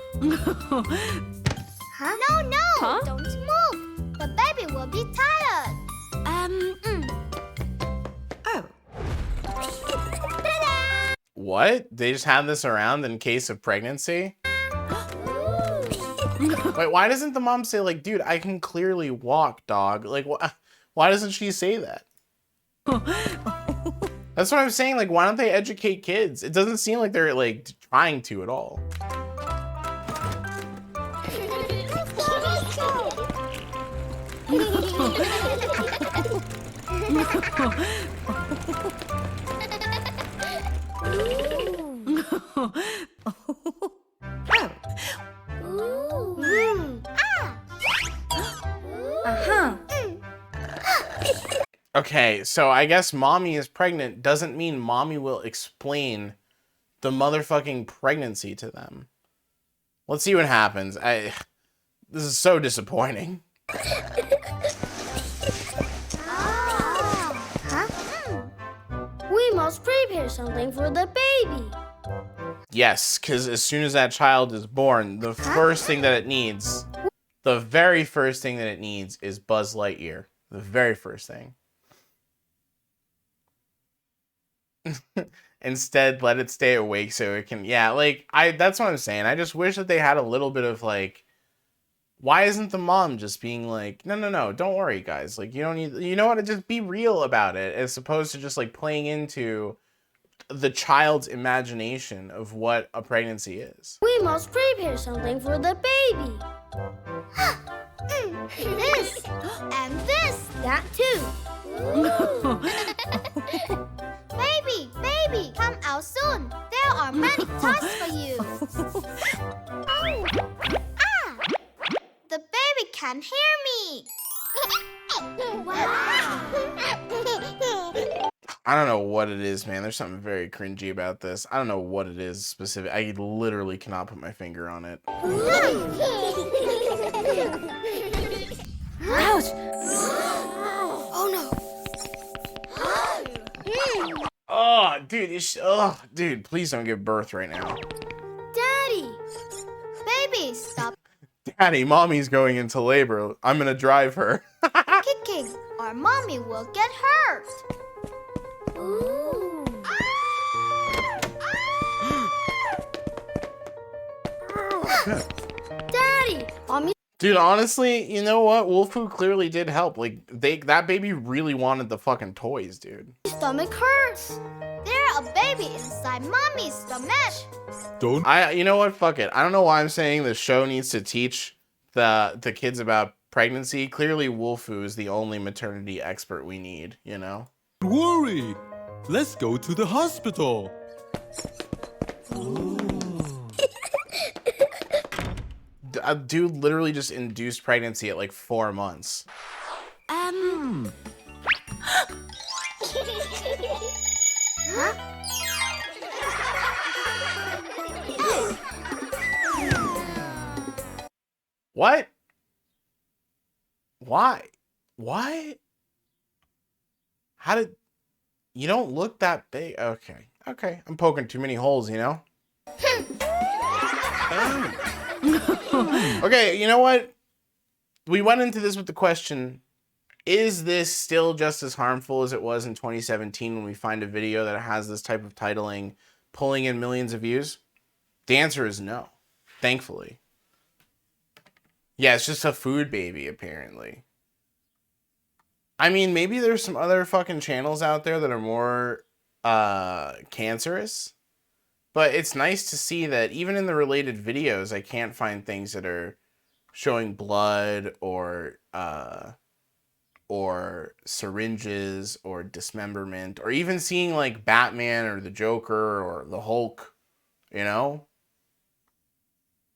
Huh? No. Huh? Don't move. The baby will be tired. Oh. Ta-da! What? They just have this around in case of pregnancy? Wait, why doesn't the mom say like, dude, I can clearly walk, dog? Like, why doesn't she say that? That's what I'm saying. Like, why don't they educate kids? It doesn't seem like they're like trying to at all. Okay, so I guess mommy is pregnant doesn't mean mommy will explain the motherfucking pregnancy to them. Let's see what happens. This is so disappointing. We must prepare something for the baby. Yes, because as soon as that child is born, the first thing that it needs, the very first thing that it needs is Buzz Lightyear. The very first thing. Instead, let it stay awake so it can, yeah, like, that's what I'm saying. I just wish that they had a little bit of, like, why isn't the mom just being like, no, don't worry, guys. Like, you don't need, you know what, to just be real about it, as opposed to just, like, playing into the child's imagination of what a pregnancy is. We must prepare something for the baby. This and this. That too. Baby, come out soon. There are many toys for you. The baby can hear me. Wow. I don't know what it is, man. There's something very cringy about this. I don't know what it is specific. I literally cannot put my finger on it. Ouch! Oh no. Oh, dude, dude, please don't give birth right now. Daddy. Baby, stop Daddy, mommy's going into labor. I'm gonna drive her. kicking or mommy will get hurt. Ooh. Daddy. Mommy. Dude, honestly, you know what? Wolfoo clearly did help. Like, that baby really wanted the fucking toys, dude. Stomach hurts. There's a baby inside mommy's stomach. Don't. You know what? Fuck it. I don't know why I'm saying the show needs to teach the kids about pregnancy. Clearly, Wolfoo is the only maternity expert we need, you know? Worry. Let's go to the hospital. A dude literally just induced pregnancy at like 4 months. What? Why? Why? How did... You don't look that big. Okay. Okay. I'm poking too many holes, you know? Okay, you know what? We went into this with the question, is this still just as harmful as it was in 2017 when we find a video that has this type of titling pulling in millions of views? The answer is no, thankfully. Yeah, it's just a food baby, apparently. I mean, maybe there's some other fucking channels out there that are more cancerous. But it's nice to see that even in the related videos, I can't find things that are showing blood or syringes or dismemberment, or even seeing like Batman or the Joker or the Hulk, you know?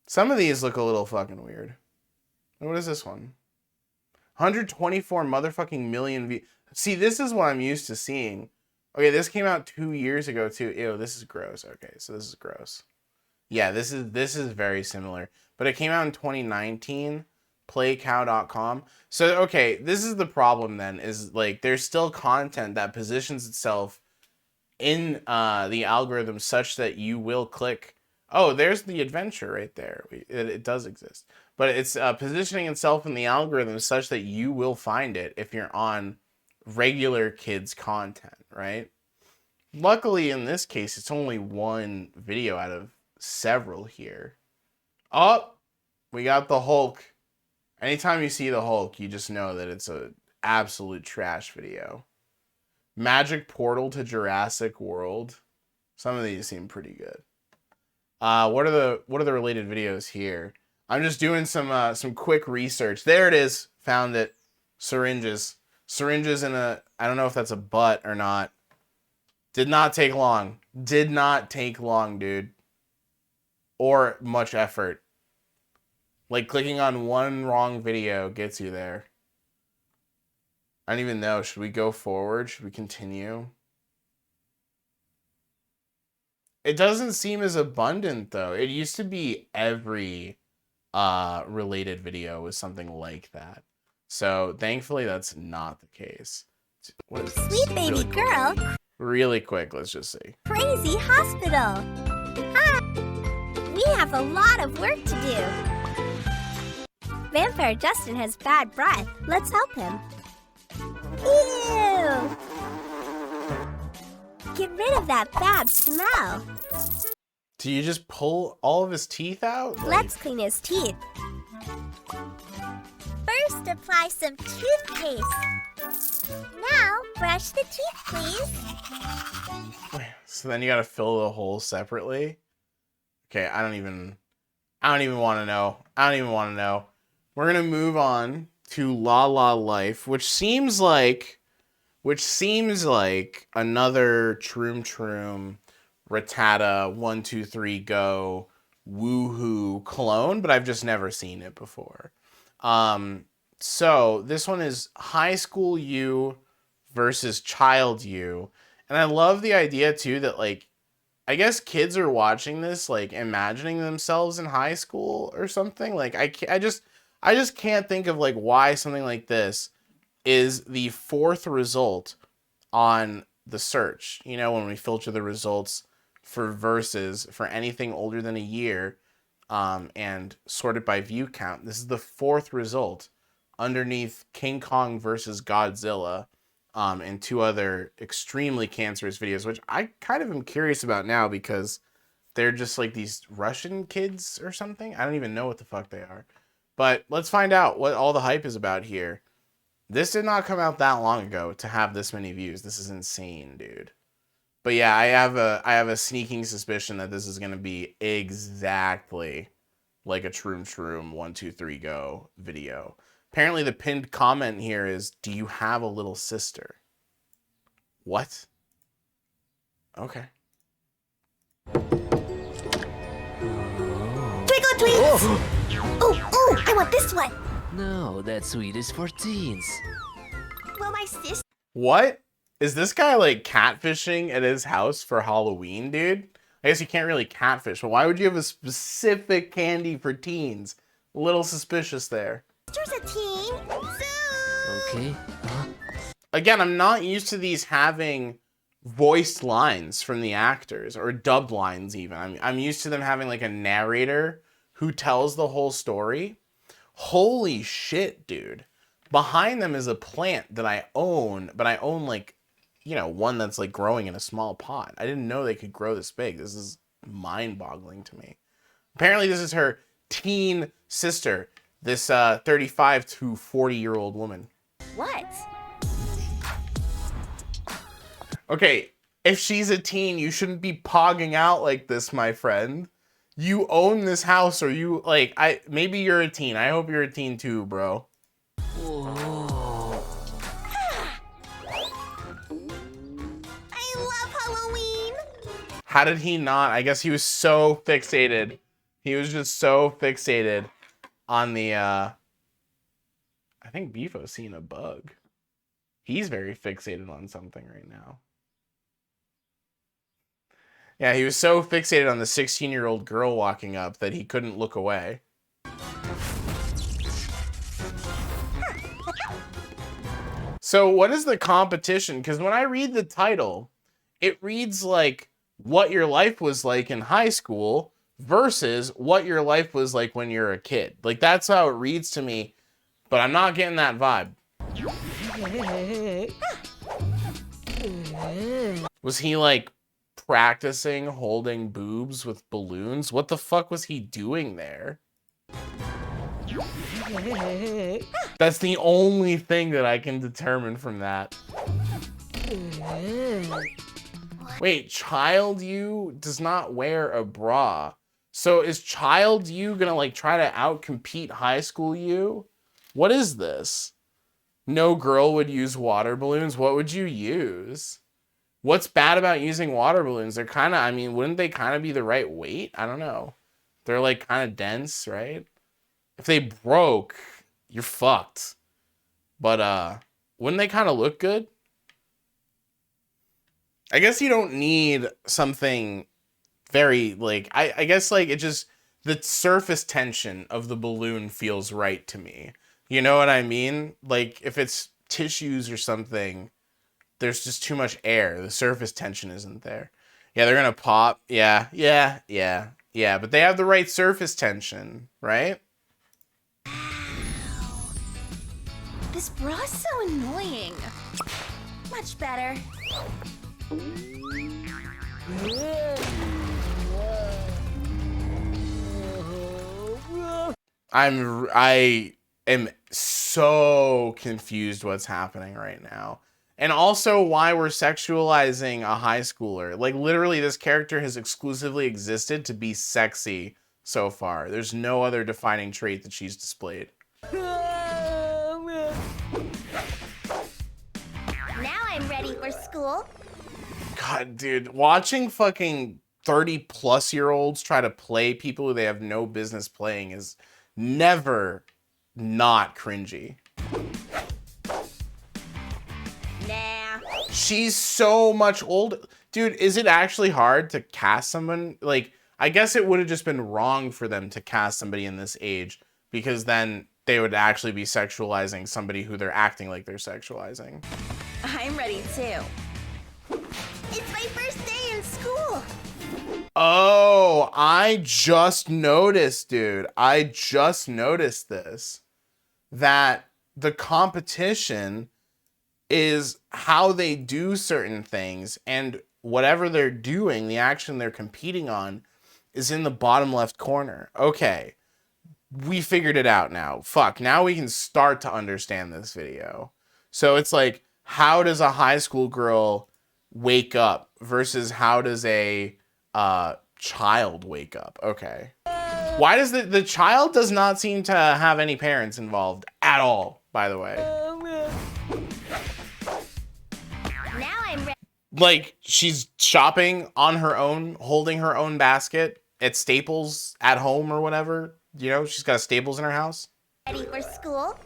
Some of these look a little fucking weird. What is this one? 124 motherfucking million views. See, this is what I'm used to seeing. Okay, this came out 2 years ago too. Ew, this is gross. Okay, so this is gross. Yeah, this is very similar. But it came out in 2019, playcow.com. So, okay, this is the problem then, is like there's still content that positions itself in the algorithm such that you will click, oh, there's the adventure right there. It does exist. But it's positioning itself in the algorithm such that you will find it if you're on regular kids content, right? Luckily, in this case, it's only one video out of several here. Oh, we got the Hulk. Anytime you see the Hulk, you just know that it's a absolute trash video. Magic Portal to Jurassic World. Some of these seem pretty good. What are the related videos here? I'm just doing some quick research. There it is. Found it. Syringes. Syringes in a, I don't know if that's a butt or not. Did not take long. Did not take long, dude. Or much effort. Like clicking on one wrong video gets you there. I don't even know. Should we go forward? Should we continue? It doesn't seem as abundant though. It used to be every related video was something like that. So thankfully that's not the case. What is this? Sweet baby Really quick. girl, Really quick, let's just see. crazy hospital. Hi. We have a lot of work to do. Vampire Justin has bad breath. Let's help him. Ew! Get rid of that bad smell. Do you just pull all of his teeth out? Like, Let's clean his teeth. First, apply some toothpaste. Now, brush the teeth, please. so then you gotta fill the hole separately? Okay, I don't even want to know. I don't even want to know. We're gonna move on to La La Life, which seems like another Troom Rattata 1 2 3 Go Woohoo clone, but I've just never seen it before. So this one is high school you versus child you, and I love the idea too that like I guess kids are watching this like imagining themselves in high school or something. Like I just can't think of like why something like this is the fourth result on the search. You know, when we filter the results for verses for anything older than a year and sort it by view count, this is the fourth result underneath King Kong versus Godzilla and two other extremely cancerous videos, which I kind of am curious about now because they're just like these Russian kids or something. I don't even know what the fuck they are. But let's find out what all the hype is about here. This did not come out that long ago to have this many views. This is insane, dude. But yeah, I have a sneaking suspicion that this is going to be exactly like a Troom 1 2 3 Go video. Apparently the pinned comment here is, "Do you have a little sister?" What? Okay. Twinkle tweets! Oh, I want this one. No, that sweet is for teens. Well, my sister. What? Is this guy like catfishing at his house for Halloween, dude? I guess you can't really catfish, but why would you have a specific candy for teens? A little suspicious there. Sister's a teen. So... Okay. Huh? Again, I'm not used to these having voiced lines from the actors or dubbed lines even. I'm used to them having like a narrator who tells the whole story. Holy shit, dude. Behind them is a plant that I own, but I own like, you know, one that's like growing in a small pot. I didn't know they could grow this big. This is mind-boggling to me. Apparently this is her teen sister, this 35 to 40-year-old woman. What? Okay, if she's a teen, you shouldn't be pogging out like this, my friend. You own this house, or you, like, maybe you're a teen. I hope you're a teen too, bro. Whoa. I love Halloween. How did he not? I guess he was so fixated. He was just so fixated on the, I think Beefo's seeing a bug. He's very fixated on something right now. Yeah, he was so fixated on the 16-year-old girl walking up that he couldn't look away. So what is the competition? Because when I read the title, it reads like what your life was like in high school versus what your life was like when you're a kid. Like, that's how it reads to me, but I'm not getting that vibe. Was he like practicing holding boobs with balloons? What the fuck was he doing there? That's the only thing that I can determine from that. Wait, child you does not wear a bra. So is child you gonna like try to outcompete high school you? What is this? No girl would use water balloons. What would you use? What's bad about using water balloons? They're kind of, I mean, wouldn't they kind of be the right weight? I don't know. They're like kind of dense, right? If they broke, you're fucked. But wouldn't they kind of look good? I guess you don't need something very like I guess like it just the surface tension of the balloon feels right to me. You know what I mean? Like if it's tissues or something, there's just too much air. The surface tension isn't there. Yeah, they're gonna pop. Yeah. But they have the right surface tension, right? This bra's so annoying. Much better. I am so confused what's happening right now. And also why we're sexualizing a high schooler. Like literally this character has exclusively existed to be sexy so far. There's no other defining trait that she's displayed. Now I'm ready for school. God, dude, watching fucking 30-plus-year-olds try to play people who they have no business playing is never not cringy. Nah. She's so much older. Dude, is it actually hard to cast someone? Like, I guess it would have just been wrong for them to cast somebody in this age because then they would actually be sexualizing somebody who they're acting like they're sexualizing. I'm ready too. It's my first day in school. Oh, I just noticed, dude. I just noticed this. That the competition is how they do certain things, and whatever they're doing, the action they're competing on, is in the bottom left corner. Okay, we figured it out now. Fuck, now we can start to understand this video. So it's like, how does a high school girl wake up versus how does a child wake up? Okay. Why does the child does not seem to have any parents involved at all, by the way. Now I'm ready. Like, she's shopping on her own, holding her own basket at Staples at home or whatever. You know, she's got Staples in her house. Ready for school?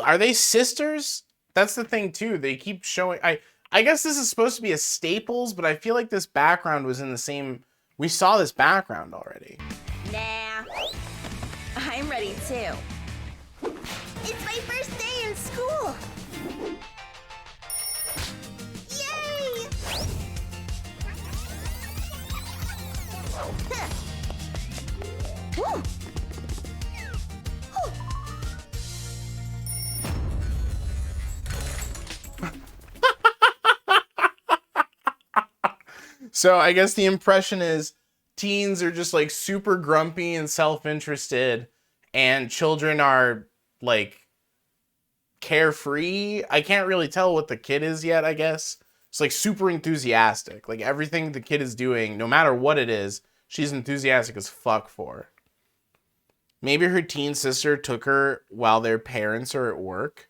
Are they sisters? That's the thing too. They keep showing I guess this is supposed to be a Staples, but I feel like this background was in the same. We saw this background already. Nah. I'm ready too. It's my first day in school. Yay! Huh. Woo. So I guess the impression is teens are just like super grumpy and self-interested, and children are like carefree. I can't really tell what the kid is yet, I guess. It's like super enthusiastic. Like everything the kid is doing, no matter what it is, she's enthusiastic as fuck for. Maybe her teen sister took her while their parents are at work.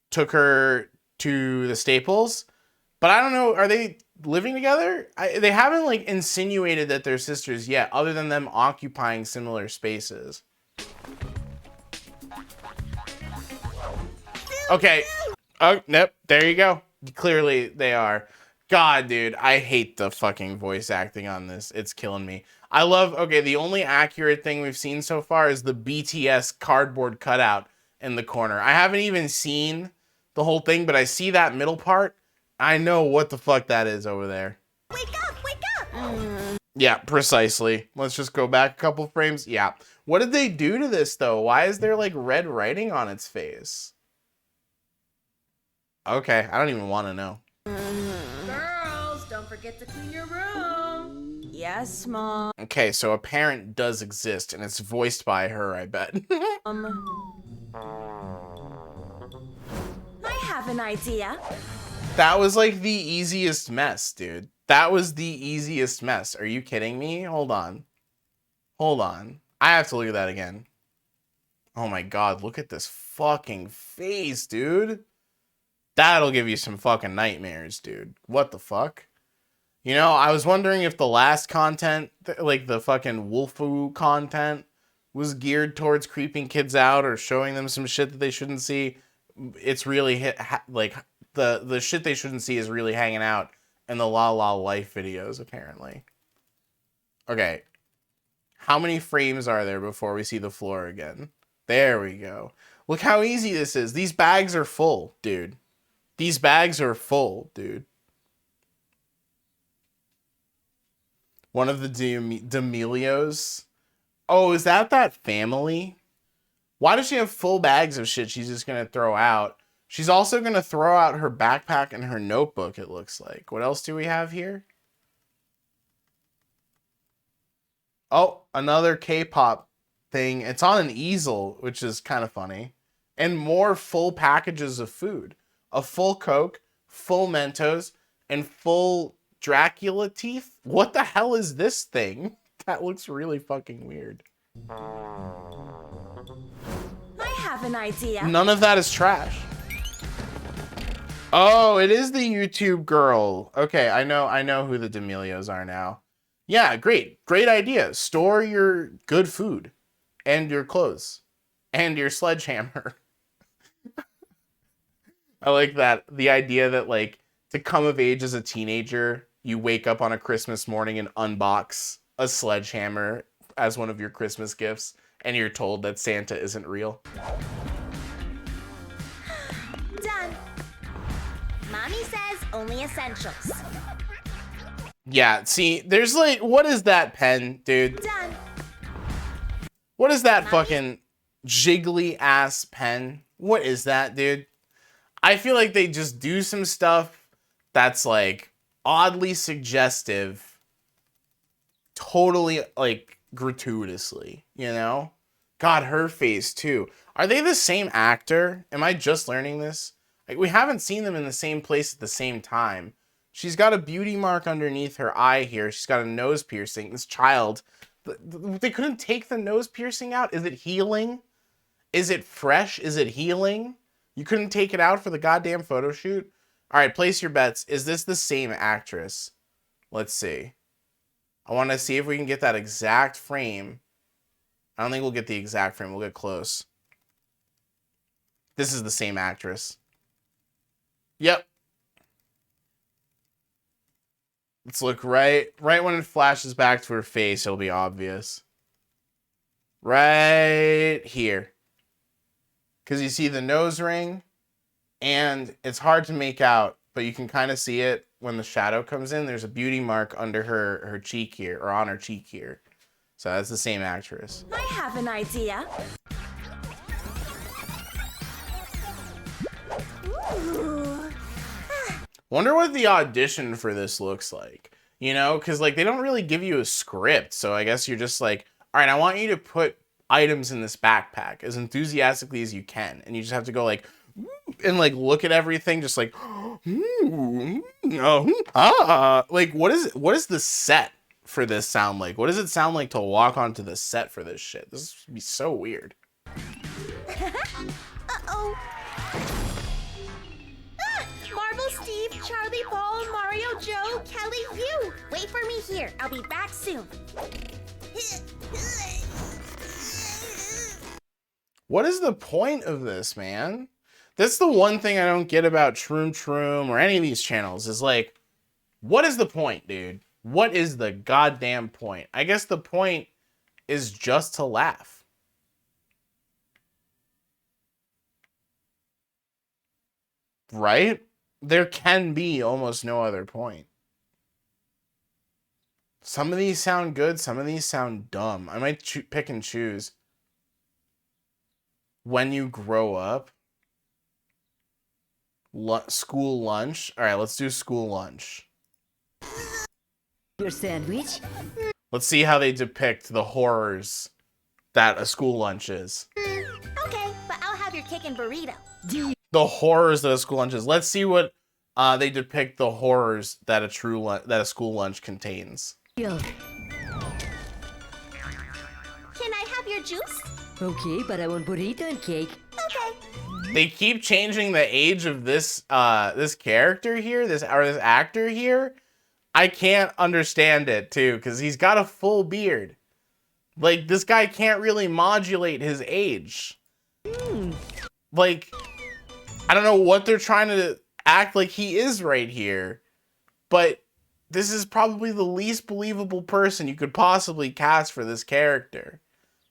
Took her to the Staples. But I don't know, are they living together? They haven't like insinuated that they're sisters yet, other than them occupying similar spaces. Okay. Oh, nope. There you go. Clearly they are. God, dude, I hate the fucking voice acting on this. It's killing me. I love, okay, the only accurate thing we've seen so far is the BTS cardboard cutout in the corner. I haven't even seen the whole thing, but I see that middle part. I know what the fuck that is over there. Wake up! Wake up! Yeah, precisely. Let's just go back a couple frames. Yeah. What did they do to this, though? Why is there, like, red writing on its face? Okay, I don't even want to know. Girls, don't forget to clean your room. Yes, Mom. Okay, so a parent does exist, and it's voiced by her, I bet. I have an idea. That was, like, the easiest mess, dude. That was the easiest mess. Are you kidding me? Hold on. Hold on. I have to look at that again. Oh my god, look at this fucking face, dude. That'll give you some fucking nightmares, dude. What the fuck? You know, I was wondering if the last content, like the fucking Wolfoo content, was geared towards creeping kids out or showing them some shit that they shouldn't see. It's really like the shit they shouldn't see is really hanging out in the La La Life videos, apparently. Okay. How many frames are there before we see the floor again? There we go. Look how easy this is. These bags are full, dude. These bags are full, dude. One of the D'Amelios. Oh, is that family? Why does she have full bags of shit she's just going to throw out? She's also going to throw out her backpack and her notebook, it looks like. What else do we have here? Oh, another K-pop thing. It's on an easel, which is kind of funny. And more full packages of food. A full Coke, full Mentos, and full Dracula teeth? What the hell is this thing? That looks really fucking weird. I have an idea. None of that is trash. Oh, it is the YouTube girl. Okay, I know who the D'Amelios are now. Yeah, great idea. Store your good food and your clothes and your sledgehammer. I like that. The idea that, like, to come of age as a teenager, you wake up on a Christmas morning and unbox a sledgehammer as one of your Christmas gifts, and you're told that Santa isn't real. Done. Mommy says only essentials. Yeah, see, there's like, what is that pen, dude? Done. What is that fucking jiggly ass pen? What is that, dude? I feel like they just do some stuff that's like oddly suggestive, totally like gratuitously, you know? God, her face too. Are they the same actor? Am I just learning this? Like, we haven't seen them in the same place at the same time. She's got a beauty mark underneath her eye here. She's got a nose piercing. This child, they couldn't take the nose piercing out. Is it healing? Is it fresh? Is it healing? You couldn't take it out for the goddamn photo shoot? All right, place your bets. Is this the same actress? Let's see. I want to see if we can get that exact frame. I don't think we'll get the exact frame. We'll get close. This is the same actress. Yep. Let's look right when it flashes back to her face, it'll be obvious. Right here. Because you see the nose ring, and it's hard to make out, but you can kind of see it when the shadow comes in. There's a beauty mark under her cheek here, or on her cheek here. So that's the same actress. I have an idea. Ooh. Wonder what the audition for this looks like. You know, because like they don't really give you a script. So I guess you're just like, all right, I want you to put items in this backpack as enthusiastically as you can. And you just have to go like, and like look at everything just like, like what is the set for this sound like? What does it sound like to walk onto the set for this shit? This would be so weird. Uh-oh. Marvel, Steve, Charlie, Paul, Mario, Joe, Kelly, you. Wait for me here. I'll be back soon. What is the point of this, man? That's the one thing I don't get about Troom or any of these channels is like, what is the point, dude? What is the goddamn point? I guess the point is just to laugh. Right? There can be almost no other point. Some of these sound good, some of these sound dumb. I might pick and choose. When you grow up. School lunch. All right, let's do school lunch. Your sandwich? Let's see how they depict the horrors that a school lunch is. Okay, but I'll have your chicken burrito. The horrors that a school lunch is. Let's see what they depict the horrors that a school lunch contains. Yo. Can I have your juice? Okay, but I want burrito and cake. They keep changing the age of this this character here, this actor here. I can't understand it too, because he's got a full beard. Like, this guy can't really modulate his age. Like, I don't know what they're trying to act like he is right here, but this is probably the least believable person you could possibly cast for this character.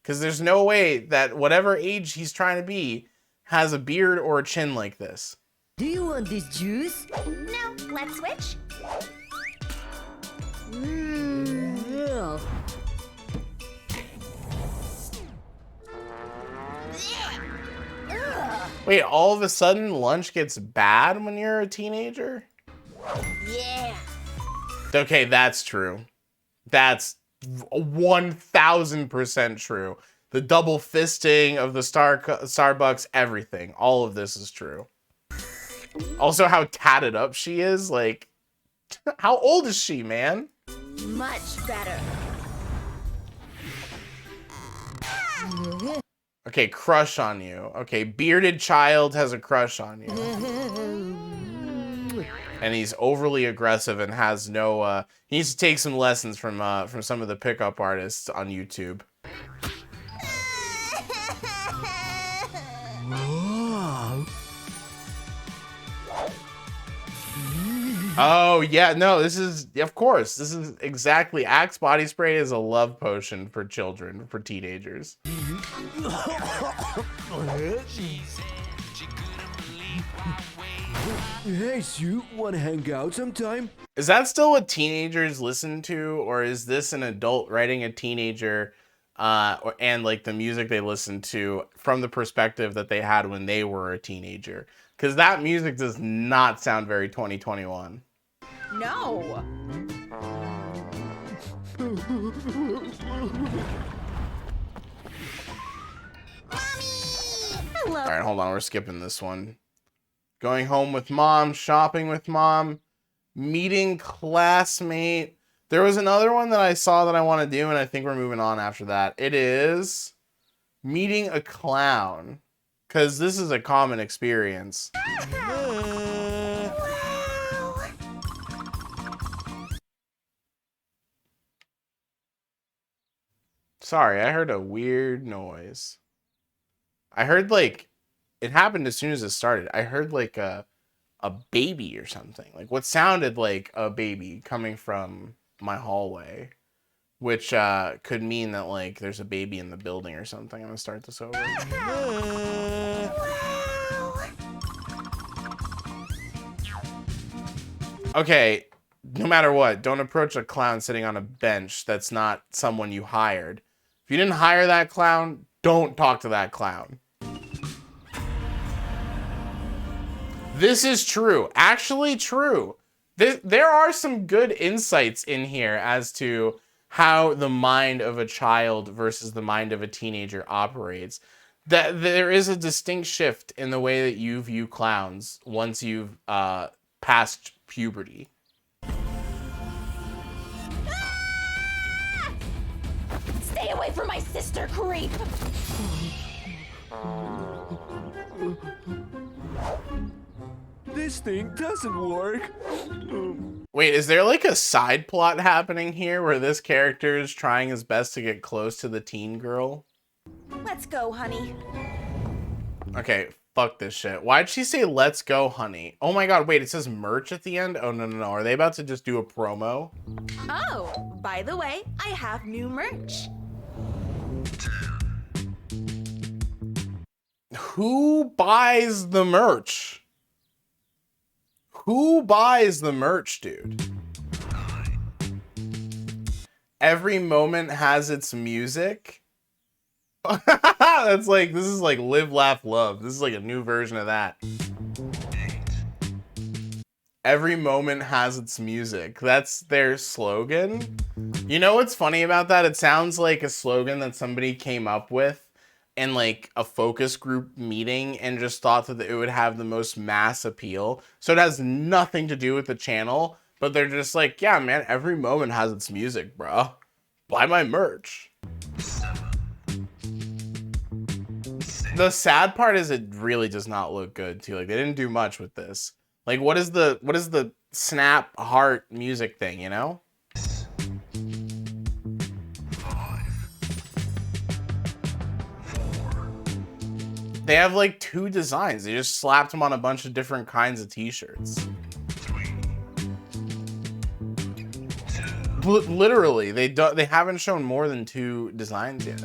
Because there's no way that whatever age he's trying to be has a beard or a chin like this. Do you want this juice? No, let's switch. Yeah. Wait, all of a sudden lunch gets bad when you're a teenager? Yeah. Okay, that's true. That's 1000% true. The double fisting of the Starbucks, everything. All of this is true. Also, how tatted up she is. Like, how old is she, man? Much better. Okay, crush on you. Okay, bearded child has a crush on you. And he's overly aggressive and has no, he needs to take some lessons from some of the pickup artists on YouTube. Oh, yeah, no, this is, of course, this is exactly, Axe body spray is a love potion for children, for teenagers. Hey, Sue, wanna hang out sometime? Is that still what teenagers listen to, or is this an adult writing a teenager, and like the music they listen to from the perspective that they had when they were a teenager? Because that music does not sound very 2021. No. Hello. All right, hold on, we're skipping this one. Going home with mom, shopping with mom, meeting classmate. There was another one that I saw that I want to do, and I think we're moving on after that. It is meeting a clown, because this is a common experience. Sorry, I heard a weird noise. I heard like, it happened as soon as it started. I heard like a baby or something. Like what sounded like a baby coming from my hallway. Which could mean that like there's a baby in the building or something. I'm gonna start this over. Okay, no matter what, don't approach a clown sitting on a bench that's not someone you hired. If you didn't hire that clown, don't talk to that clown. This is true. Actually true. There are some good insights in here as to how the mind of a child versus the mind of a teenager operates. That there is a distinct shift in the way that you view clowns once you've passed puberty. Stay away from my sister, creep. This thing doesn't work. Wait, is there like a side plot happening here where this character is trying his best to get close to the teen girl? Let's go, honey. Okay, fuck this shit. Why'd she say let's go, honey? Oh my god, wait, it says merch at the end? Oh, no, no, no. Are they about to just do a promo? Oh, by the way, I have new merch. Who buys the merch? Who buys the merch, dude? Every moment has its music. That's like, this is like Live, Laugh, Love. This is like a new version of that. Every moment has its music. That's their slogan. You know what's funny about that? It sounds like a slogan that somebody came up with in like a focus group meeting and just thought that it would have the most mass appeal. So it has nothing to do with the channel, but they're just like, yeah, man, every moment has its music, bro. Buy my merch. The sad part is it really does not look good too. Like they didn't do much with this. Like what is the snap heart music thing, you know? They have like 2 designs. They just slapped them on a bunch of different kinds of t-shirts. Literally, they haven't shown more than 2 designs yet.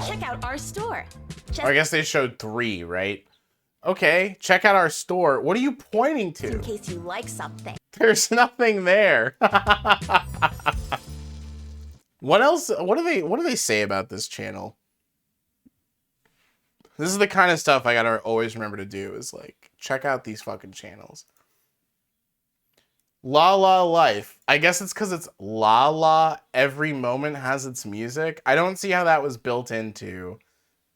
Check out our store. Or I guess they showed 3, right? Okay, check out our store. What are you pointing to? In case you like something. There's nothing there. What else? What do they say about this channel? This is the kind of stuff I gotta always remember to do is like, check out these fucking channels. La La Life. I guess it's because it's La La. Every moment has its music. I don't see how that was built into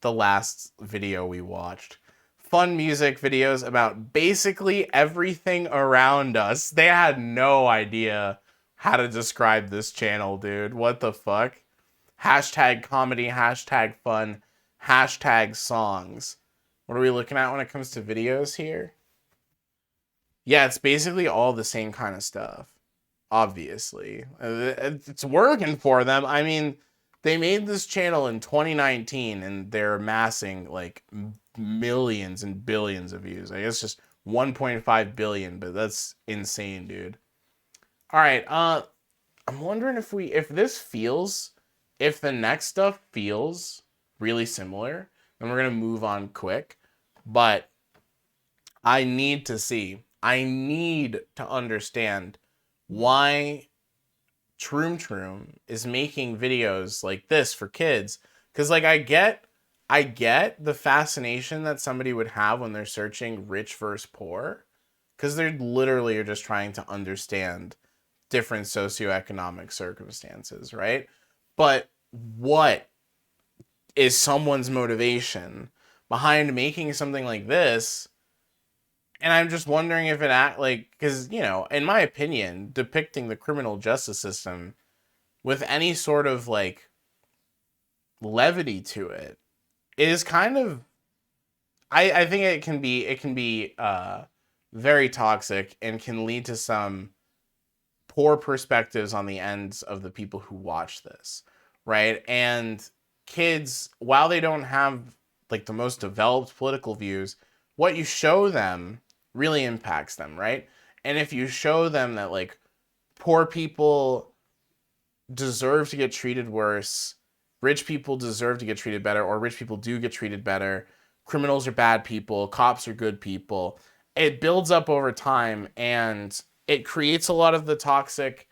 the last video we watched. Fun music videos about basically everything around us. They had no idea how to describe this channel, dude. What the fuck? Hashtag comedy, hashtag fun, hashtag songs. What are we looking at when it comes to videos here? Yeah, it's basically all the same kind of stuff. Obviously. It's working for them. I mean, they made this channel in 2019 and they're amassing like millions and billions of views. I guess just 1.5 billion, but that's insane, dude. All right, I'm wondering if the next stuff feels really similar, then we're gonna move on quick. But I need to understand why Troom is making videos like this for kids. Because like I get the fascination that somebody would have when they're searching rich versus poor. Because they're literally are just trying to understand different socioeconomic circumstances, right? But what is someone's motivation behind making something like this? And I'm just wondering if because, you know, in my opinion, depicting the criminal justice system with any sort of like levity to it is kind of, I think it can be very toxic and can lead to some poor perspectives on the ends of the people who watch this, right? And kids, while they don't have like the most developed political views, what you show them really impacts them, right? And if you show them that like poor people deserve to get treated worse, rich people deserve to get treated better, or rich people do get treated better, criminals are bad people, cops are good people, it builds up over time and it creates a lot of the toxic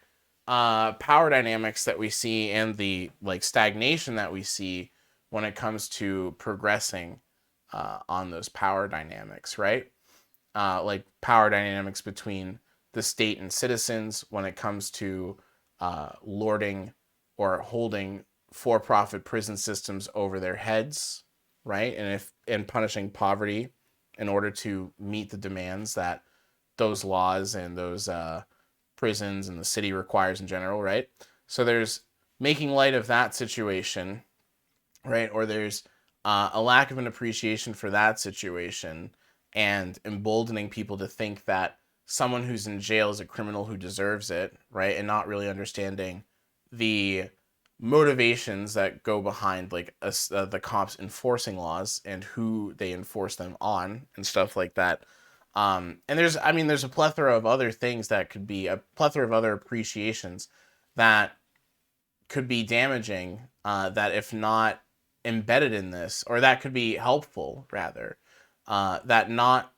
power dynamics that we see and the like stagnation that we see when it comes to progressing on those power dynamics, right? Like power dynamics between the state and citizens when it comes to lording or holding for-profit prison systems over their heads, right? And punishing poverty in order to meet the demands that those laws and those prisons and the city requires in general, right? So there's making light of that situation, right? Or there's a lack of an appreciation for that situation and emboldening people to think that someone who's in jail is a criminal who deserves it, right? And not really understanding the motivations that go behind like the cops enforcing laws and who they enforce them on and stuff like that. And there's a plethora of other things that could be a plethora of other appreciations that could be damaging, that if not embedded in this, or that could be helpful rather, that not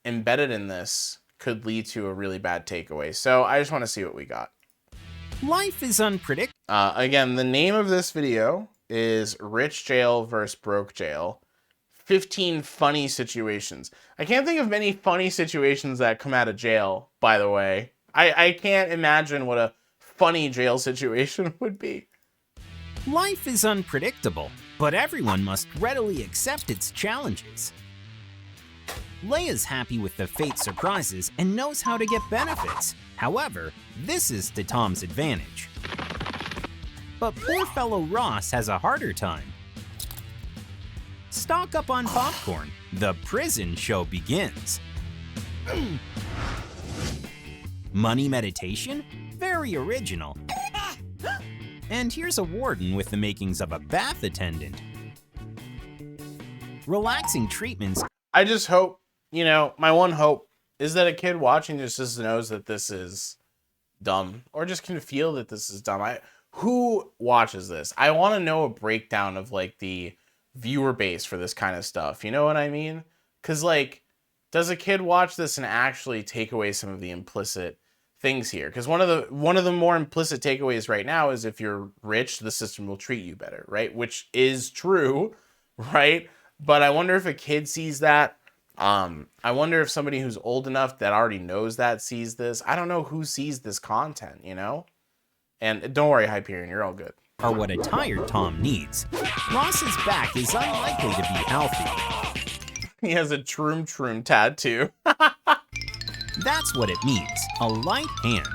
embedded in this could lead to a really bad takeaway. So I just want to see what we got. Life is unpredictable. Again, the name of this video is Rich Jail versus Broke Jail. 15 funny situations. I can't think of many funny situations that come out of jail, by the way. I can't imagine what a funny jail situation would be. Life is unpredictable, but everyone must readily accept its challenges. Leia's happy with the fate surprises and knows how to get benefits. However, this is to Tom's advantage. But poor fellow Ross has a harder time. Stock up on popcorn. The prison show begins. Money meditation? Very original. And here's a warden with the makings of a bath attendant. Relaxing treatments. I just hope, you know, my one hope is that a kid watching this just knows that this is dumb, or just can feel that this is dumb. Who watches this? I want to know a breakdown of like the viewer base for this kind of stuff. You know what I mean? Because like, does a kid watch this and actually take away some of the implicit things here? Because one of the more implicit takeaways right now is if you're rich, the system will treat you better, right? Which is true, right? But I wonder if a kid sees that. I wonder if somebody who's old enough that already knows that sees this. I don't know who sees this content, you know? And don't worry, Hyperion, you're all good. Are what a tired Tom needs. Ross's back is unlikely to be healthy. He has a Troom tattoo. That's what it means, a light hand.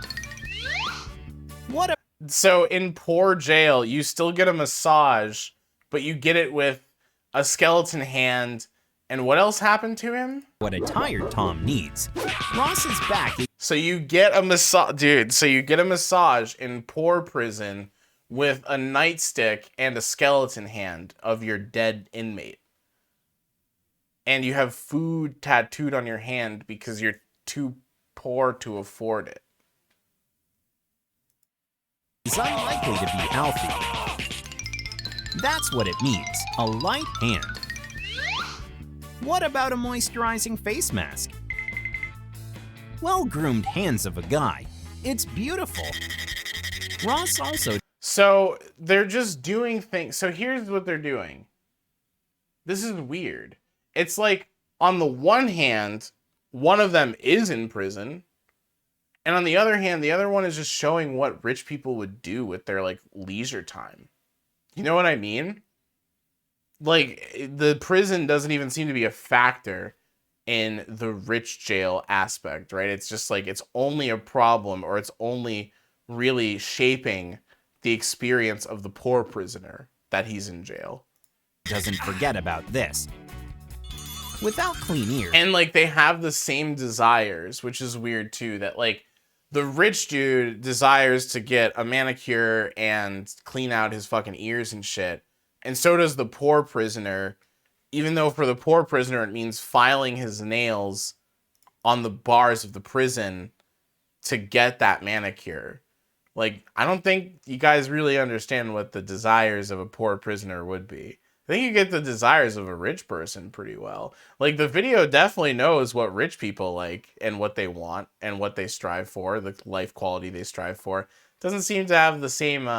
So in poor jail, you still get a massage, but you get it with a skeleton hand. And what else happened to him? What a tired Tom needs. Ross's back is... So you get a massage, dude. So you get a massage in poor prison with a nightstick and a skeleton hand of your dead inmate. And you have food tattooed on your hand because you're too poor to afford it. Is unlikely to be healthy. That's what it means, a light hand. What about a moisturizing face mask? Well-groomed hands of a guy. It's beautiful. Ross also... So they're just doing things. So here's what they're doing. This is weird. It's like, on the one hand, one of them is in prison. And on the other hand, the other one is just showing what rich people would do with their, like, leisure time. You know what I mean? Like, the prison doesn't even seem to be a factor in the rich jail aspect, right? It's just like, it's only a problem, or it's only really shaping the experience of the poor prisoner that he's in jail. Doesn't forget about this. Without clean ears. And like, they have the same desires, which is weird too, that like, the rich dude desires to get a manicure and clean out his fucking ears and shit. And so does the poor prisoner, even though for the poor prisoner it means filing his nails on the bars of the prison to get that manicure. Like, I don't think you guys really understand what the desires of a poor prisoner would be. I think you get the desires of a rich person pretty well. Like, the video definitely knows what rich people like and what they want and what they strive for, the life quality they strive for. Doesn't seem to have the same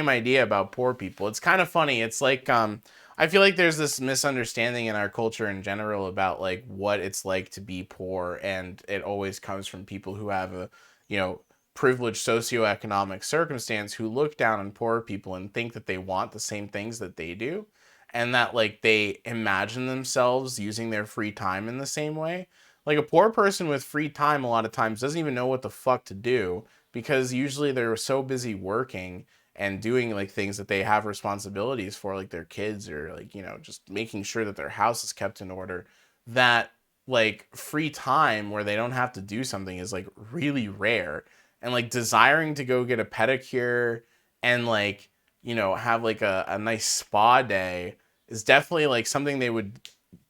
idea about poor people. It's kind of funny. It's like, I feel like there's this misunderstanding in our culture in general about like what it's like to be poor, and it always comes from people who have a, you know, privileged socioeconomic circumstance who look down on poor people and think that they want the same things that they do, and that like they imagine themselves using their free time in the same way. Like, a poor person with free time a lot of times doesn't even know what the fuck to do, because usually they're so busy working and doing like things that they have responsibilities for, like their kids, or like, you know, just making sure that their house is kept in order, that like free time where they don't have to do something is like really rare. And like desiring to go get a pedicure and like, you know, have like a nice spa day is definitely like something they would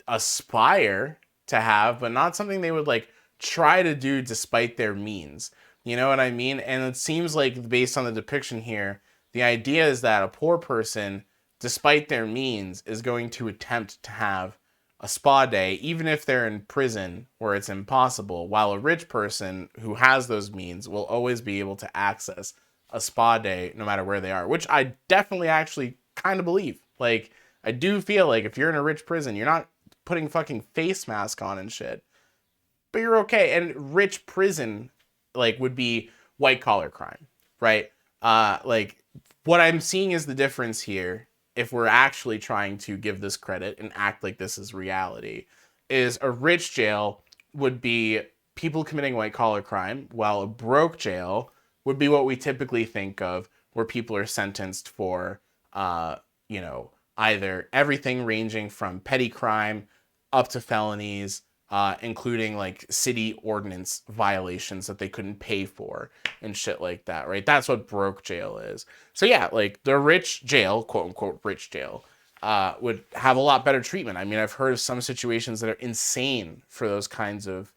aspire to have, but not something they would like try to do despite their means. You know what I mean? And it seems like, based on the depiction here, the idea is that a poor person, despite their means, is going to attempt to have a spa day, even if they're in prison where it's impossible, while a rich person who has those means will always be able to access a spa day no matter where they are, which I definitely actually kind of believe. Like, I do feel like if you're in a rich prison, you're not putting fucking face mask on and shit, but you're okay. And rich prison, like, would be white collar crime, right? Like, what I'm seeing is the difference here, if we're actually trying to give this credit and act like this is reality, is a rich jail would be people committing white collar crime, while a broke jail would be what we typically think of where people are sentenced for, you know, either everything ranging from petty crime up to felonies, including like city ordinance violations that they couldn't pay for and shit like that, right? That's what broke jail is. So yeah, like the rich jail, quote unquote rich jail, would have a lot better treatment. I mean, I've heard of some situations that are insane for those kinds of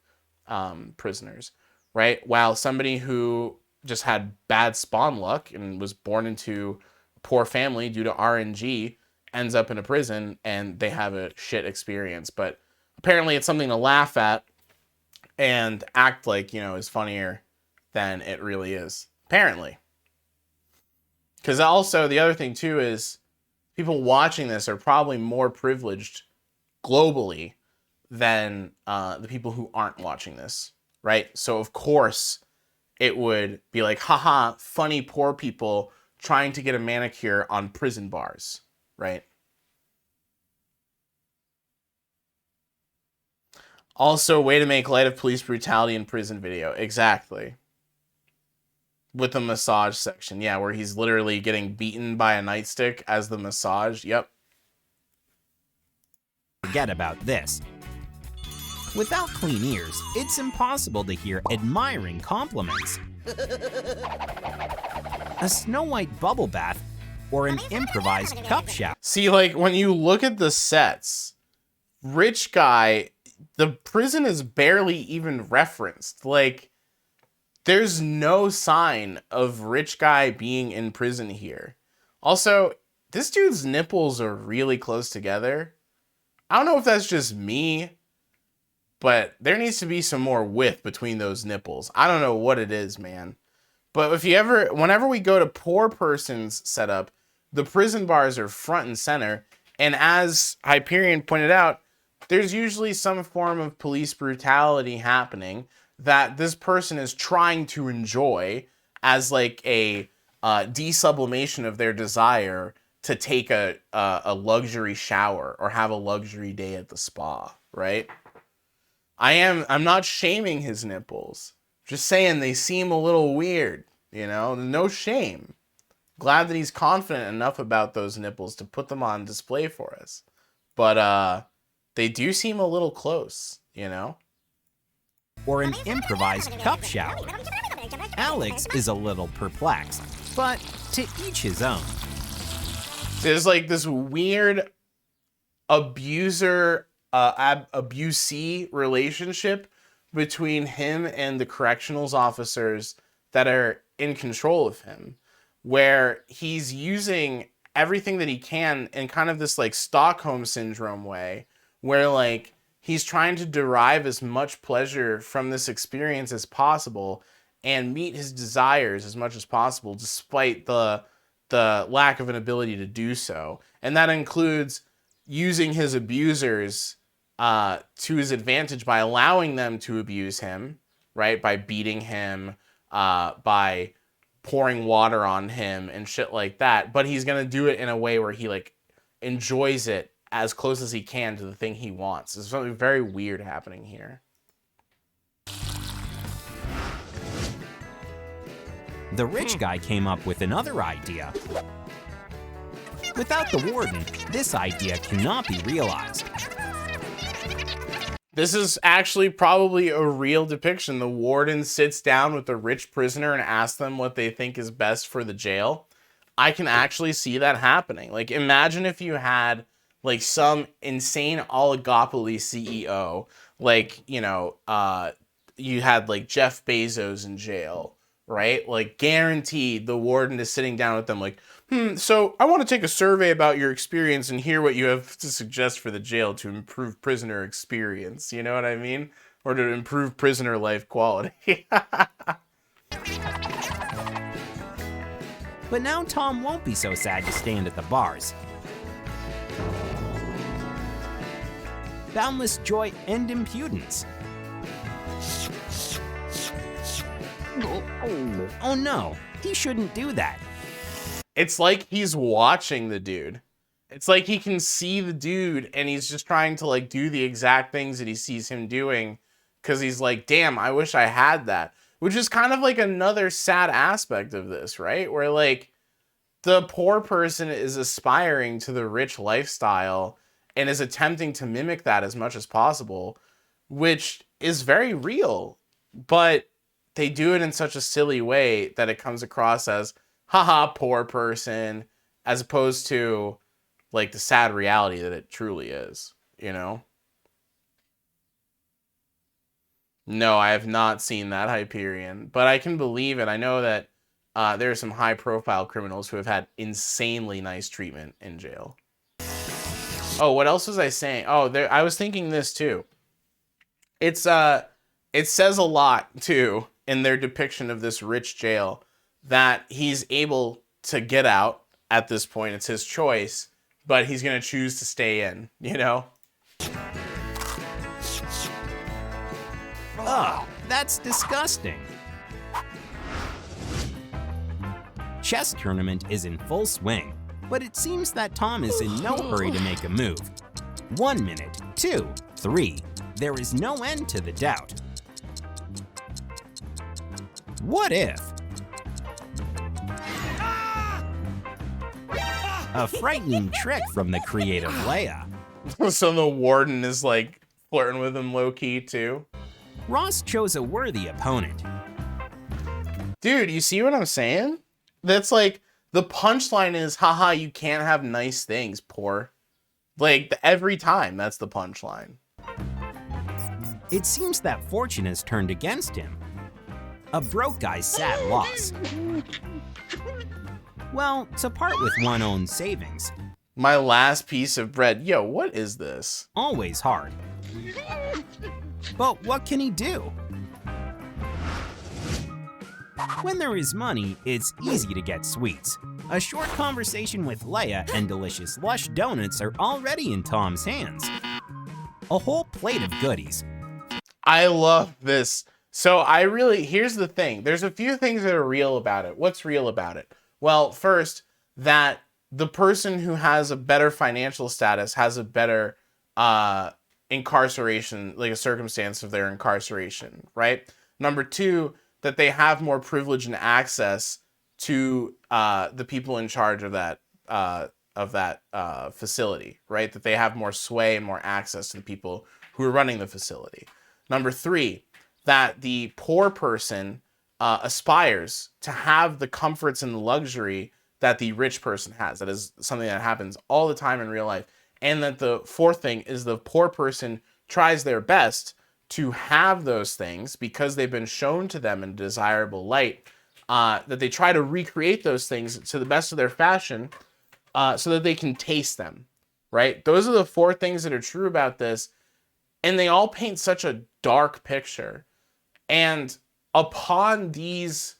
prisoners, right? While somebody who just had bad spawn luck and was born into a poor family due to RNG ends up in a prison and they have a shit experience. But apparently it's something to laugh at and act like, you know, is funnier than it really is. Apparently. Because also the other thing too is people watching this are probably more privileged globally than the people who aren't watching this, right? So of course it would be like, haha, funny poor people trying to get a manicure on prison bars, right? Also, way to make light of police brutality in prison video. Exactly. With the massage section. Yeah, where he's literally getting beaten by a nightstick as the massage. Yep. Forget about this. Without clean ears, it's impossible to hear admiring compliments. A Snow White bubble bath or an improvised cup shower. See, like, when you look at the sets, rich guy, the prison is barely even referenced. Like, there's no sign of rich guy being in prison here. Also, this dude's nipples are really close together. I don't know if that's just me, but there needs to be some more width between those nipples. I don't know what it is, man. But if you ever, whenever we go to poor person's setup, the prison bars are front and center. And as Hyperion pointed out, there's usually some form of police brutality happening that this person is trying to enjoy as like a desublimation of their desire to take a luxury shower or have a luxury day at the spa, right? I'm not shaming his nipples. Just saying they seem a little weird, you know? No shame. Glad that he's confident enough about those nipples to put them on display for us. But they do seem a little close, you know? Or an improvised cup shower. Alex is a little perplexed, but to each his own. There's like this weird abusee relationship between him and the correctionals officers that are in control of him, where he's using everything that he can in kind of this like Stockholm syndrome way, where like he's trying to derive as much pleasure from this experience as possible and meet his desires as much as possible, despite the lack of an ability to do so. And that includes using his abusers to his advantage by allowing them to abuse him, right? By beating him, by pouring water on him and shit like that. But he's going to do it in a way where he like enjoys it as close as he can to the thing he wants. There's something very weird happening here. The rich guy came up with another idea. Without the warden, this idea cannot be realized. This is actually probably a real depiction. The warden sits down with the rich prisoner and asks them what they think is best for the jail. I can actually see that happening. Like, imagine if you had like some insane oligopoly CEO, like, you know, you had like Jeff Bezos in jail, right? Like, guaranteed the warden is sitting down with them like, so I want to take a survey about your experience and hear what you have to suggest for the jail to improve prisoner experience. You know what I mean? Or to improve prisoner life quality. But now Tom won't be so sad to stand at the bars. Boundless joy and impudence. Oh no, he shouldn't do that. It's like he's watching the dude. It's like he can see the dude and he's just trying to like do the exact things that he sees him doing because he's like, damn, I wish I had that. Which is kind of like another sad aspect of this, right? Where like the poor person is aspiring to the rich lifestyle and is attempting to mimic that as much as possible, which is very real, but they do it in such a silly way that it comes across as, haha, poor person, as opposed to like the sad reality that it truly is, you know? No, I have not seen that, Hyperion, but I can believe it. I know that there are some high-profile criminals who have had insanely nice treatment in jail. Oh, what else was I saying? Oh, I was thinking this too. It says a lot too in their depiction of this rich jail that he's able to get out at this point. It's his choice, but he's gonna choose to stay in, you know? Ugh, that's disgusting. Chess tournament is in full swing, but it seems that Tom is in no hurry to make a move. 1 minute, 2, 3. There is no end to the doubt. What if? A frightening trick from the creative Leia. So the warden is like flirting with him low-key too. Ross chose a worthy opponent. Dude, you see what I'm saying? That's like, the punchline is, haha, you can't have nice things, poor. Like, every time, that's the punchline. It seems that fortune has turned against him. A broke guy's sad loss. Well, to part with one's own savings. My last piece of bread. Yo, what is this? Always hard. But what can he do? When there is money, it's easy to get sweets. A short conversation with Leia and delicious Lush donuts are already in Tom's hands. A whole plate of goodies. I love this. So here's the thing. There's a few things that are real about it. What's real about it? Well, first, that the person who has a better financial status has a better incarceration, like a circumstance of their incarceration, right? Number two, that they have more privilege and access to the people in charge of that facility, right? That they have more sway and more access to the people who are running the facility. Number three, that the poor person aspires to have the comforts and the luxury that the rich person has. That is something that happens all the time in real life. And that the fourth thing is the poor person tries their best to have those things because they've been shown to them in a desirable light, that they try to recreate those things to the best of their fashion so that they can taste them, right? Those are the four things that are true about this, and they all paint such a dark picture. And upon these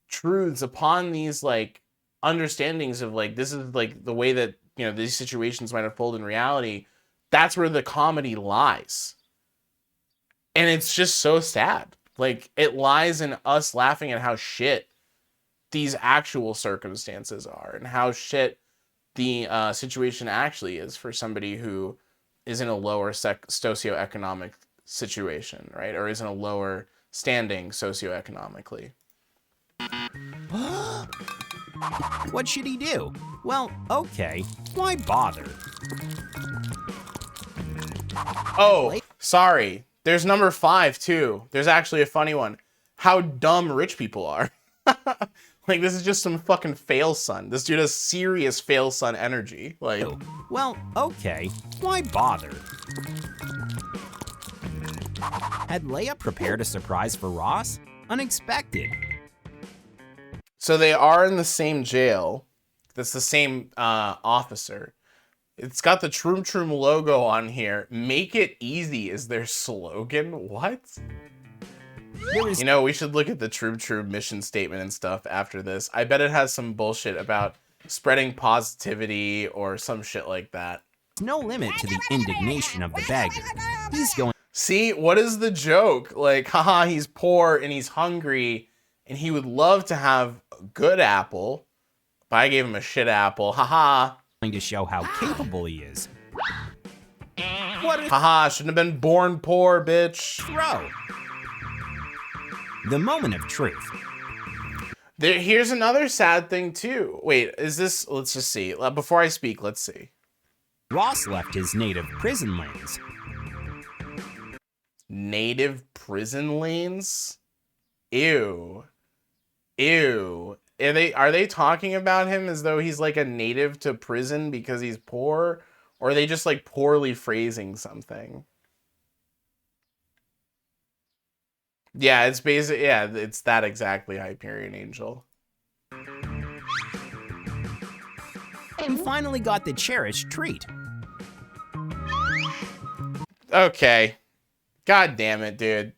truths, upon these like understandings of like, this is like the way that, you know, these situations might unfold in reality, that's where the comedy lies. And it's just so sad. Like, it lies in us laughing at how shit these actual circumstances are and how shit the situation actually is for somebody who is in a lower socioeconomic situation, right? Or is in a lower standing socioeconomically. What should he do? Well, okay, why bother? Oh, sorry. There's number 5 too. There's actually a funny one. How dumb rich people are. Like, this is just some fucking fail son. This dude has serious fail son energy. Like, well, okay, why bother? Had Leia prepared a surprise for Ross? Unexpected. So they are in the same jail. That's the same officer. It's got the Troom logo on here. Make it easy is their slogan. What? You know, we should look at the Troom mission statement and stuff after this. I bet it has some bullshit about spreading positivity or some shit like that. No limit to the indignation of the beggar. He's going. See, what is the joke? Like, haha, he's poor and he's hungry and he would love to have a good apple, but I gave him a shit apple. Haha. To show how capable he is. What a haha, shouldn't have been born poor, bitch. throw. The moment of truth. Here's another sad thing too. Wait, is this? Let's just see. Before I speak, let's see. Ross left his native prison lanes. Native prison lanes? Ew. Ew. Are they talking about him as though he's like a native to prison because he's poor? Or are they just like poorly phrasing something? Yeah, it's basically, yeah, it's that exactly, Hyperion Angel. And finally got the cherished treat. Okay. God damn it, dude.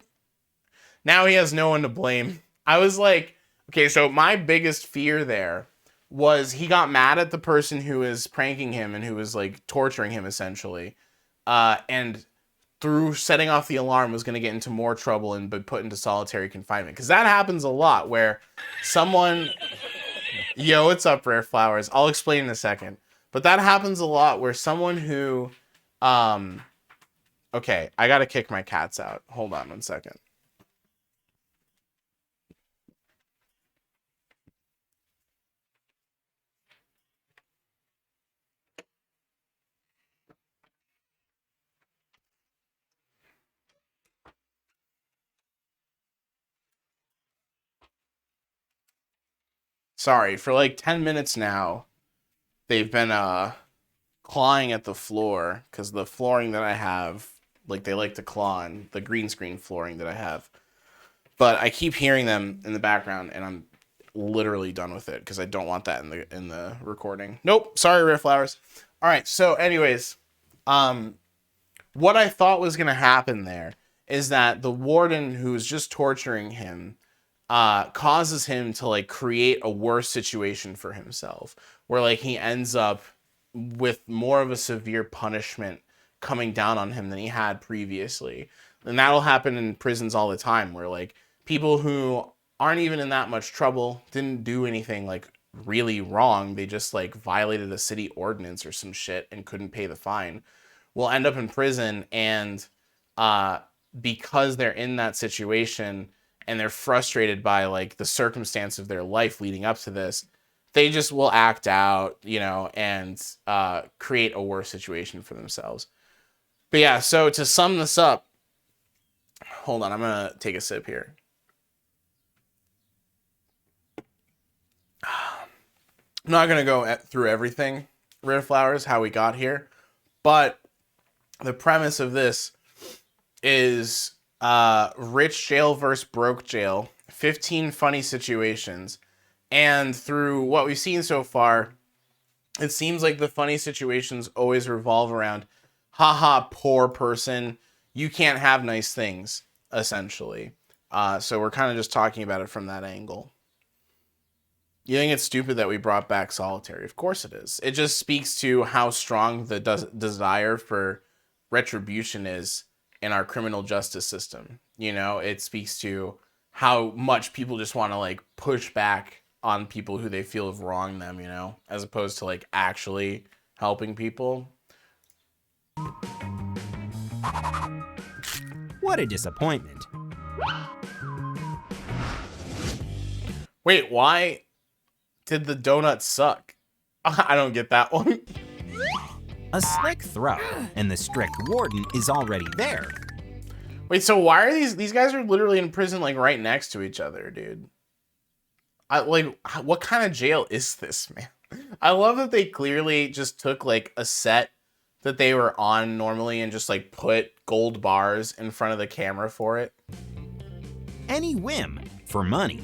Now he has no one to blame. I was like, okay, so my biggest fear there was he got mad at the person who was pranking him and who was like torturing him essentially. And through setting off the alarm was going to get into more trouble and be put into solitary confinement. Because that happens a lot where someone... Yo, what's up, Rare Flowers? I'll explain in a second. But that happens a lot where someone who... Okay, I got to kick my cats out. Hold on 1 second. Sorry, for like 10 minutes now, they've been clawing at the floor because the flooring that I have, like they like to claw on the green screen flooring that I have. But I keep hearing them in the background and I'm literally done with it because I don't want that in the recording. Nope, sorry, Rare Flowers. All right, so anyways, what I thought was going to happen there is that the warden who's just torturing him causes him to like create a worse situation for himself where like he ends up with more of a severe punishment coming down on him than he had previously. And that'll happen in prisons all the time where like people who aren't even in that much trouble, didn't do anything like really wrong, they just like violated a city ordinance or some shit and couldn't pay the fine, will end up in prison. And because they're in that situation and they're frustrated by like the circumstance of their life leading up to this, they just will act out, you know, and create a worse situation for themselves. But yeah, so to sum this up, hold on, I'm gonna take a sip here. I'm not gonna go through everything, Rare Flowers, how we got here, but the premise of this is rich jail versus broke jail, 15 funny situations. And through what we've seen so far, it seems like the funny situations always revolve around, haha, poor person, you can't have nice things, essentially. So we're kind of just talking about it from that angle. You think it's stupid that we brought back solitary? Of course it is. It just speaks to how strong the desire for retribution is in our criminal justice system. You know, it speaks to how much people just want to like push back on people who they feel have wronged them, you know, as opposed to like actually helping people. What a disappointment. Wait, why did the donut suck? I don't get that one. A slick throw, and the strict warden is already there. Wait, so why are these guys are literally in prison like right next to each other, dude? Like, what kind of jail is this, man? I love that they clearly just took like a set that they were on normally and just like put gold bars in front of the camera for it. Any whim for money.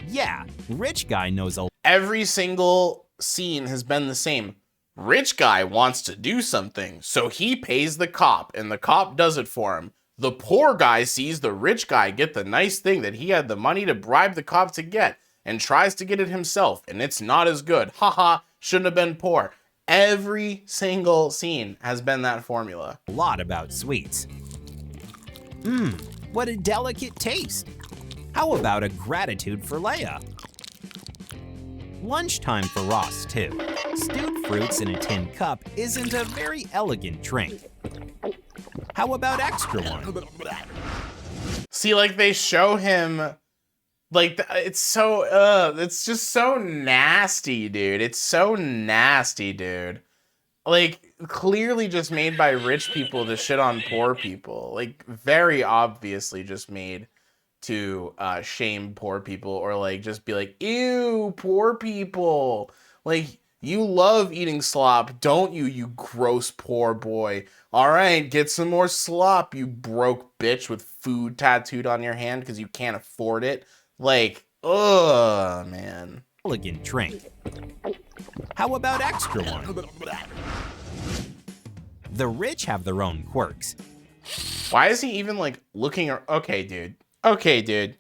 Yeah, rich guy knows a... Every single scene has been the same. Rich guy wants to do something, so he pays the cop, and the cop does it for him. The poor guy sees the rich guy get the nice thing that he had the money to bribe the cop to get, and tries to get it himself, and it's not as good. Haha, shouldn't have been poor. Every single scene has been that formula. A lot about sweets. What a delicate taste. How about a gratitude for Leia? Lunchtime for Ross, too. Stewed fruits in a tin cup isn't a very elegant drink. How about extra one? See, like, they show him, like, it's just so nasty, dude. It's so nasty, dude. Like, clearly just made by rich people to shit on poor people. Like, very obviously just made to shame poor people, or like just be like, ew, poor people. Like, you love eating slop, don't you, you gross poor boy? All right, get some more slop, you broke bitch with food tattooed on your hand because you can't afford it. Like, ugh, man. Elegant drink. How about extra one? The rich have their own quirks. Why is he even like looking? Okay, dude. Okay, dude.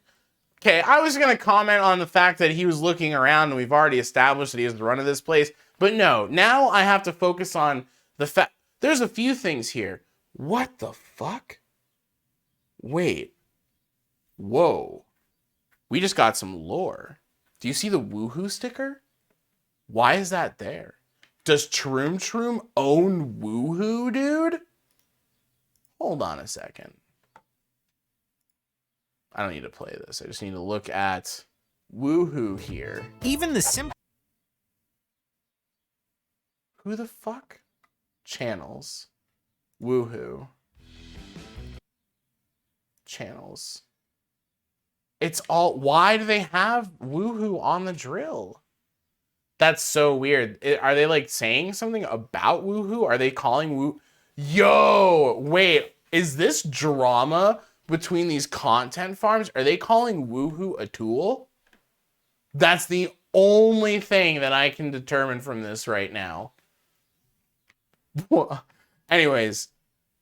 Okay, I was gonna comment on the fact that he was looking around, and we've already established that he has the run of this place. But no, now I have to focus on the fact. There's a few things here. What the fuck? Wait. Whoa. We just got some lore. Do you see the Woohoo sticker? Why is that there? Does Troom own Woohoo, dude? Hold on a second. I don't need to play this. I just need to look at Woohoo here. Even the simple. Who the fuck? Channels. Woohoo. Channels. It's all. Why do they have Woohoo on the drill? That's so weird. Are they like saying something about Woohoo? Are they calling Woo? Yo, wait. Is this drama between these content farms? Are they calling Woohoo a tool? That's the only thing that I can determine from this right now. Anyways,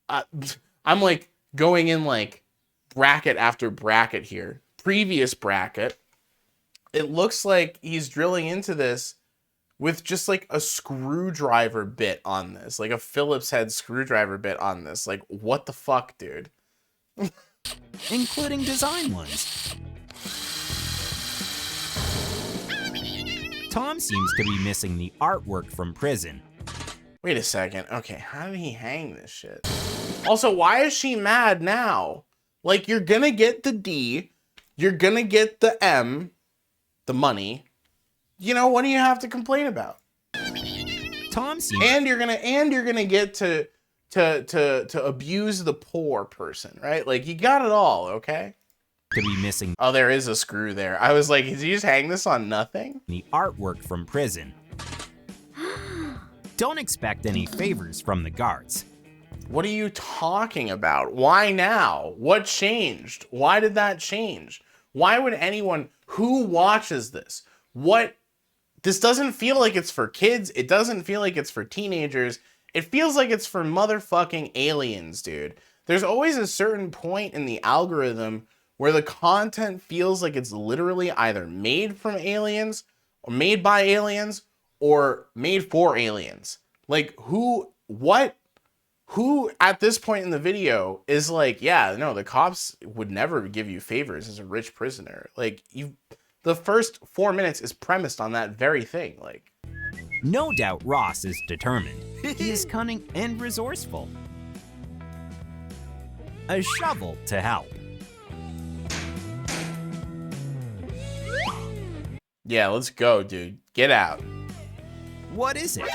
I'm like going in like bracket after bracket here. Previous bracket. It looks like he's drilling into this with just like a screwdriver bit on this, like a Phillips head screwdriver bit on this. Like, what the fuck, dude? Including design ones. Tom seems to be missing the artwork from prison. Wait a second. Okay, how did he hang this shit? Also, why is she mad now? Like, you're gonna get the D, you're gonna get the M, the money. You know, what do you have to complain about? Tom seems and you're gonna get to abuse the poor person, right? Like, you got it all, okay? to be missing. Oh, there is a screw there. I was like, did you just hang this on nothing? The artwork from prison. Don't expect any favors from the guards. What are you talking about? Why now? What changed? Why did that change? Why would anyone who watches this? This doesn't feel like it's for kids. It doesn't feel like it's for teenagers. It feels like it's for motherfucking aliens, dude. There's always a certain point in the algorithm where the content feels like it's literally either made from aliens or made by aliens or made for aliens. Like, who at this point in the video is like, yeah, no, the cops would never give you favors as a rich prisoner. Like, the first 4 minutes is premised on that very thing. Like, no doubt Ross is determined. He is cunning and resourceful. A shovel to help. yeah, let's go, dude. Get out. What is it?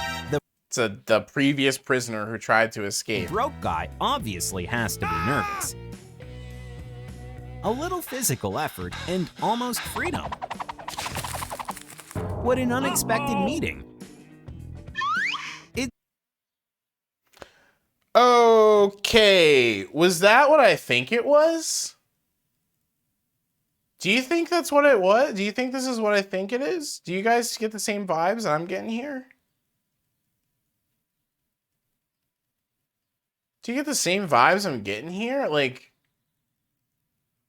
It's the previous prisoner who tried to escape. Broke guy obviously has to be nervous. A little physical effort and almost freedom. What an unexpected meeting. Okay, was that what I think it was? Do you think that's what it was? Do you think this is what I think it is? Do you guys get the same vibes that I'm getting here? Do you get the same vibes I'm getting here? Like,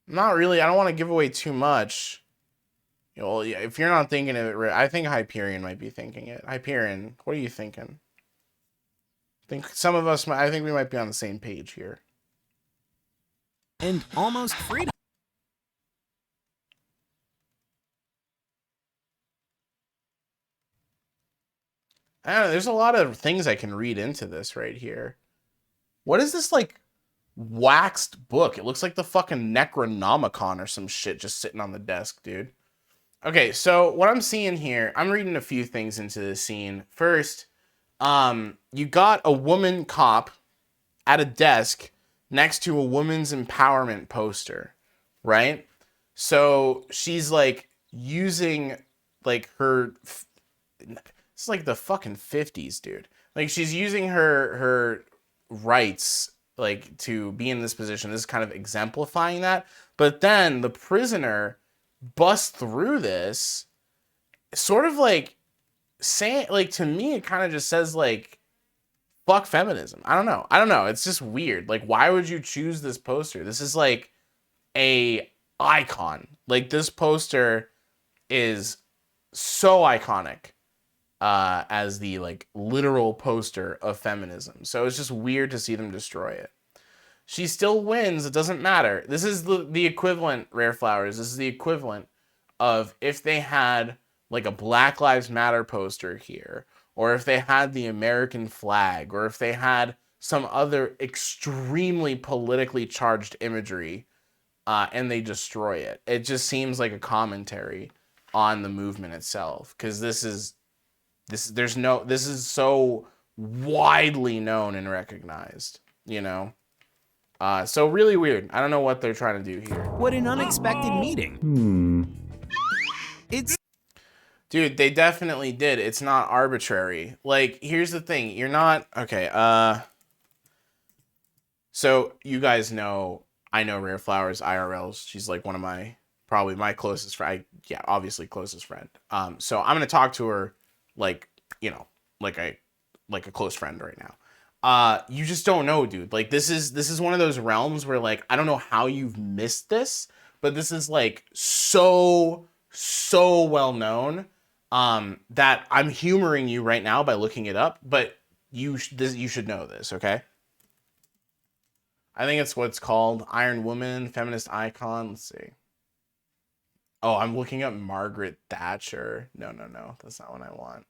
not really. I don't want to give away too much. You know, if you're not thinking of it, I think Hyperion might be thinking it. Hyperion, what are you thinking? I think we might be on the same page here. And almost freedom. I don't know, there's a lot of things I can read into this right here. What is this, like, waxed book. It looks like the fucking Necronomicon or some shit just sitting on the desk, dude. Okay, so what I'm seeing here, I'm reading a few things into this scene. First, you got a woman cop at a desk next to a woman's empowerment poster, right? So she's like using like her, it's like the fucking 50s, dude. Like she's using her rights like to be in this position. This is kind of exemplifying that. But then the prisoner busts through this, sort of like saying, like, to me it kind of just says like fuck feminism. I don't know, it's just weird. Like, why would you choose this poster? This is like a icon. Like, this poster is so iconic as the like literal poster of feminism. So it's just weird to see them destroy it. She still wins. It doesn't matter. This is the equivalent, Rare Flowers. This is the equivalent of if they had like a Black Lives Matter poster here, or if they had the American flag, or if they had some other extremely politically charged imagery, and they destroy it. It just seems like a commentary on the movement itself, because this is so widely known and recognized, you know. So really weird. I don't know what they're trying to do here. What an unexpected meeting. It's... Dude, they definitely did. It's not arbitrary. Like, here's the thing. You're not... Okay, so, you guys know... I know Rare Flowers IRL. She's, like, one of my... Probably my closest friend. Yeah, obviously closest friend. So, I'm going to talk to her, like, you know, like a close friend right now. You just don't know, dude. Like, this is one of those realms where, like, I don't know how you've missed this, but this is like so well known that I'm humoring you right now by looking it up, but you should know this, okay? I think it's what's called Iron Woman, feminist icon. Let's see. Oh, I'm looking up Margaret Thatcher. No, that's not what I want.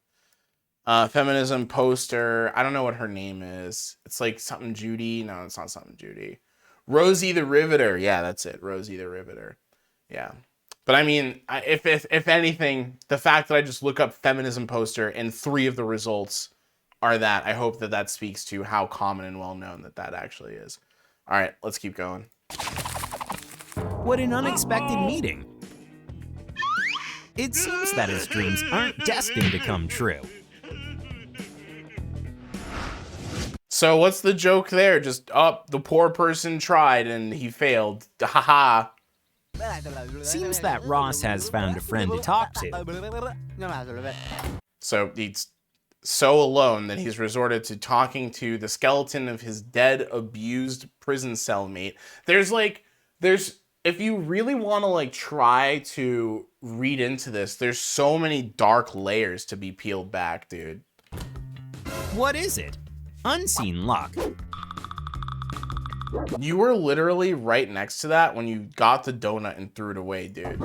Feminism poster. I don't know what her name is. It's like something Judy. No, it's not something Judy. Rosie the Riveter. Yeah, that's it. Rosie the Riveter. Yeah. But I mean, if anything, the fact that I just look up feminism poster and 3 of the results are that, I hope that speaks to how common and well known that actually is. All right, let's keep going. What an unexpected meeting. It seems that his dreams aren't destined to come true. So what's the joke there? Just, the poor person tried and he failed. Haha. Seems that Ross has found a friend to talk to. So he's so alone that he's resorted to talking to the skeleton of his dead, abused prison cellmate. If you really want to like try to read into this, there's so many dark layers to be peeled back, dude. What is it? Unseen luck. You were literally right next to that when you got the donut and threw it away, dude.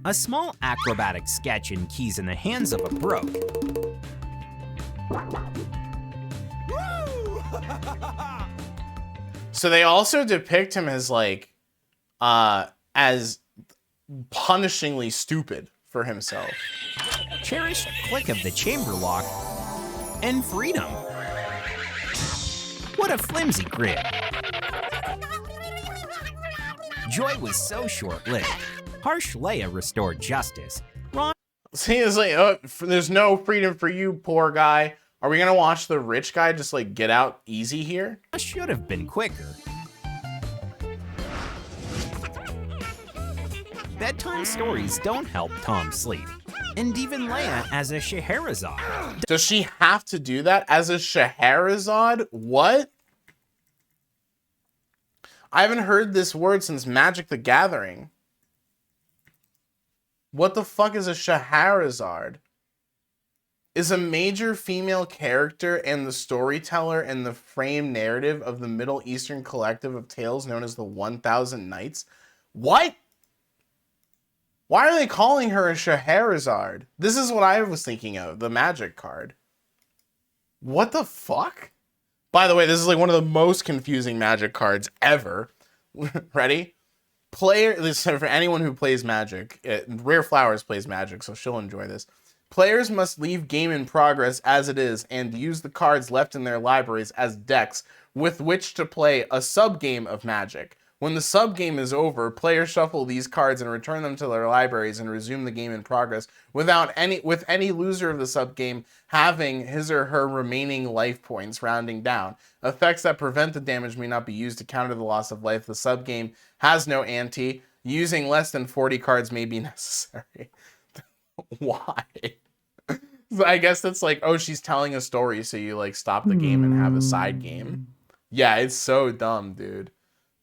A small acrobatic sketch in keys in the hands of a broke. So they also depict him as like, as punishingly stupid for himself. Cherished click of the chamber lock and freedom. What a flimsy grid. Joy was so short-lived. Harsh Leia restored justice. Ron... See, it's like, oh, there's no freedom for you, poor guy. Are we gonna watch the rich guy just like get out easy here? Should have been quicker. Bedtime stories don't help Tom sleep. And even Leia as a Scheherazade. Does she have to do that as a Scheherazade? What? I haven't heard this word since Magic the Gathering. What the fuck is a Scheherazade? Is a major female character and the storyteller and the frame narrative of the Middle Eastern collective of tales known as the 1000 Nights. What? Why are they calling her a Scheherazade? This is what I was thinking of, the magic card. What the fuck? By the way, this is like one of the most confusing Magic cards ever. Ready? This is for anyone who plays Magic. Rare Flowers plays Magic, so she'll enjoy this. Players must leave game in progress as it is and use the cards left in their libraries as decks with which to play a sub-game of Magic. When the sub-game is over, players shuffle these cards and return them to their libraries and resume the game in progress with any loser of the sub-game having his or her remaining life points rounding down. Effects that prevent the damage may not be used to counter the loss of life. The sub-game has no ante. Using less than 40 cards may be necessary. Why? So I guess that's like, oh, she's telling a story, so you like stop the game and have a side game. Yeah, it's so dumb, dude.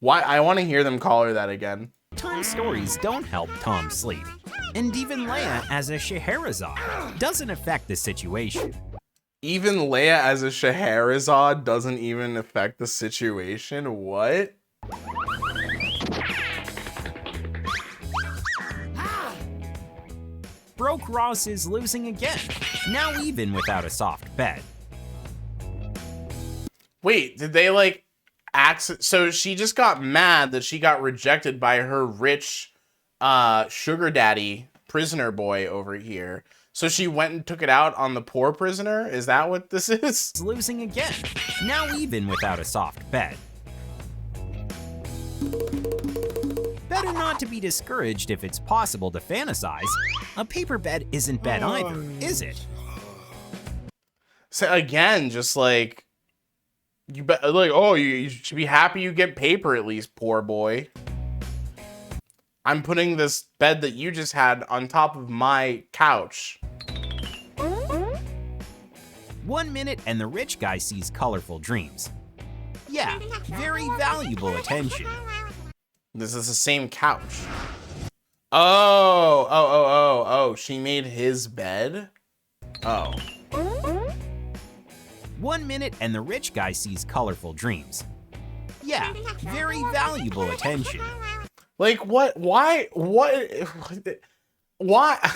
Why? I want to hear them call her that again. Tom's stories don't help Tom sleep. And even Leia as a Scheherazade doesn't affect the situation. Even Leia as a Scheherazade doesn't even affect the situation? What? Broke Ross is losing again, now even without a soft bed. Wait, did they like so she just got mad that she got rejected by her rich sugar daddy prisoner boy over here. So she went and took it out on the poor prisoner? Is that what this is? Losing again, now even without a soft bed. Better not to be discouraged if it's possible to fantasize. A paper bed isn't bed either, is it? So again, just like, you should be happy you get paper at least, poor boy. I'm putting this bed that you just had on top of my couch. 1 minute and the rich guy sees colorful dreams. Yeah, very valuable attention. This is the same couch. Oh, she made his bed? Oh. 1 minute and the rich guy sees colorful dreams. Yeah, very valuable attention. Like, what? Why?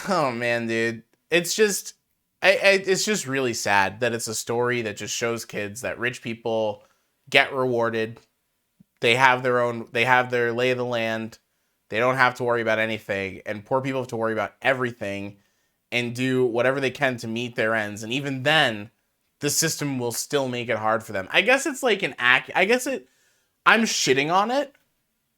Oh, man, dude. It's just, it's just really sad that it's a story that just shows kids that rich people get rewarded. They have their lay of the land. They don't have to worry about anything. And poor people have to worry about everything and do whatever they can to meet their ends. And even then, the system will still make it hard for them. I guess it's like I'm shitting on it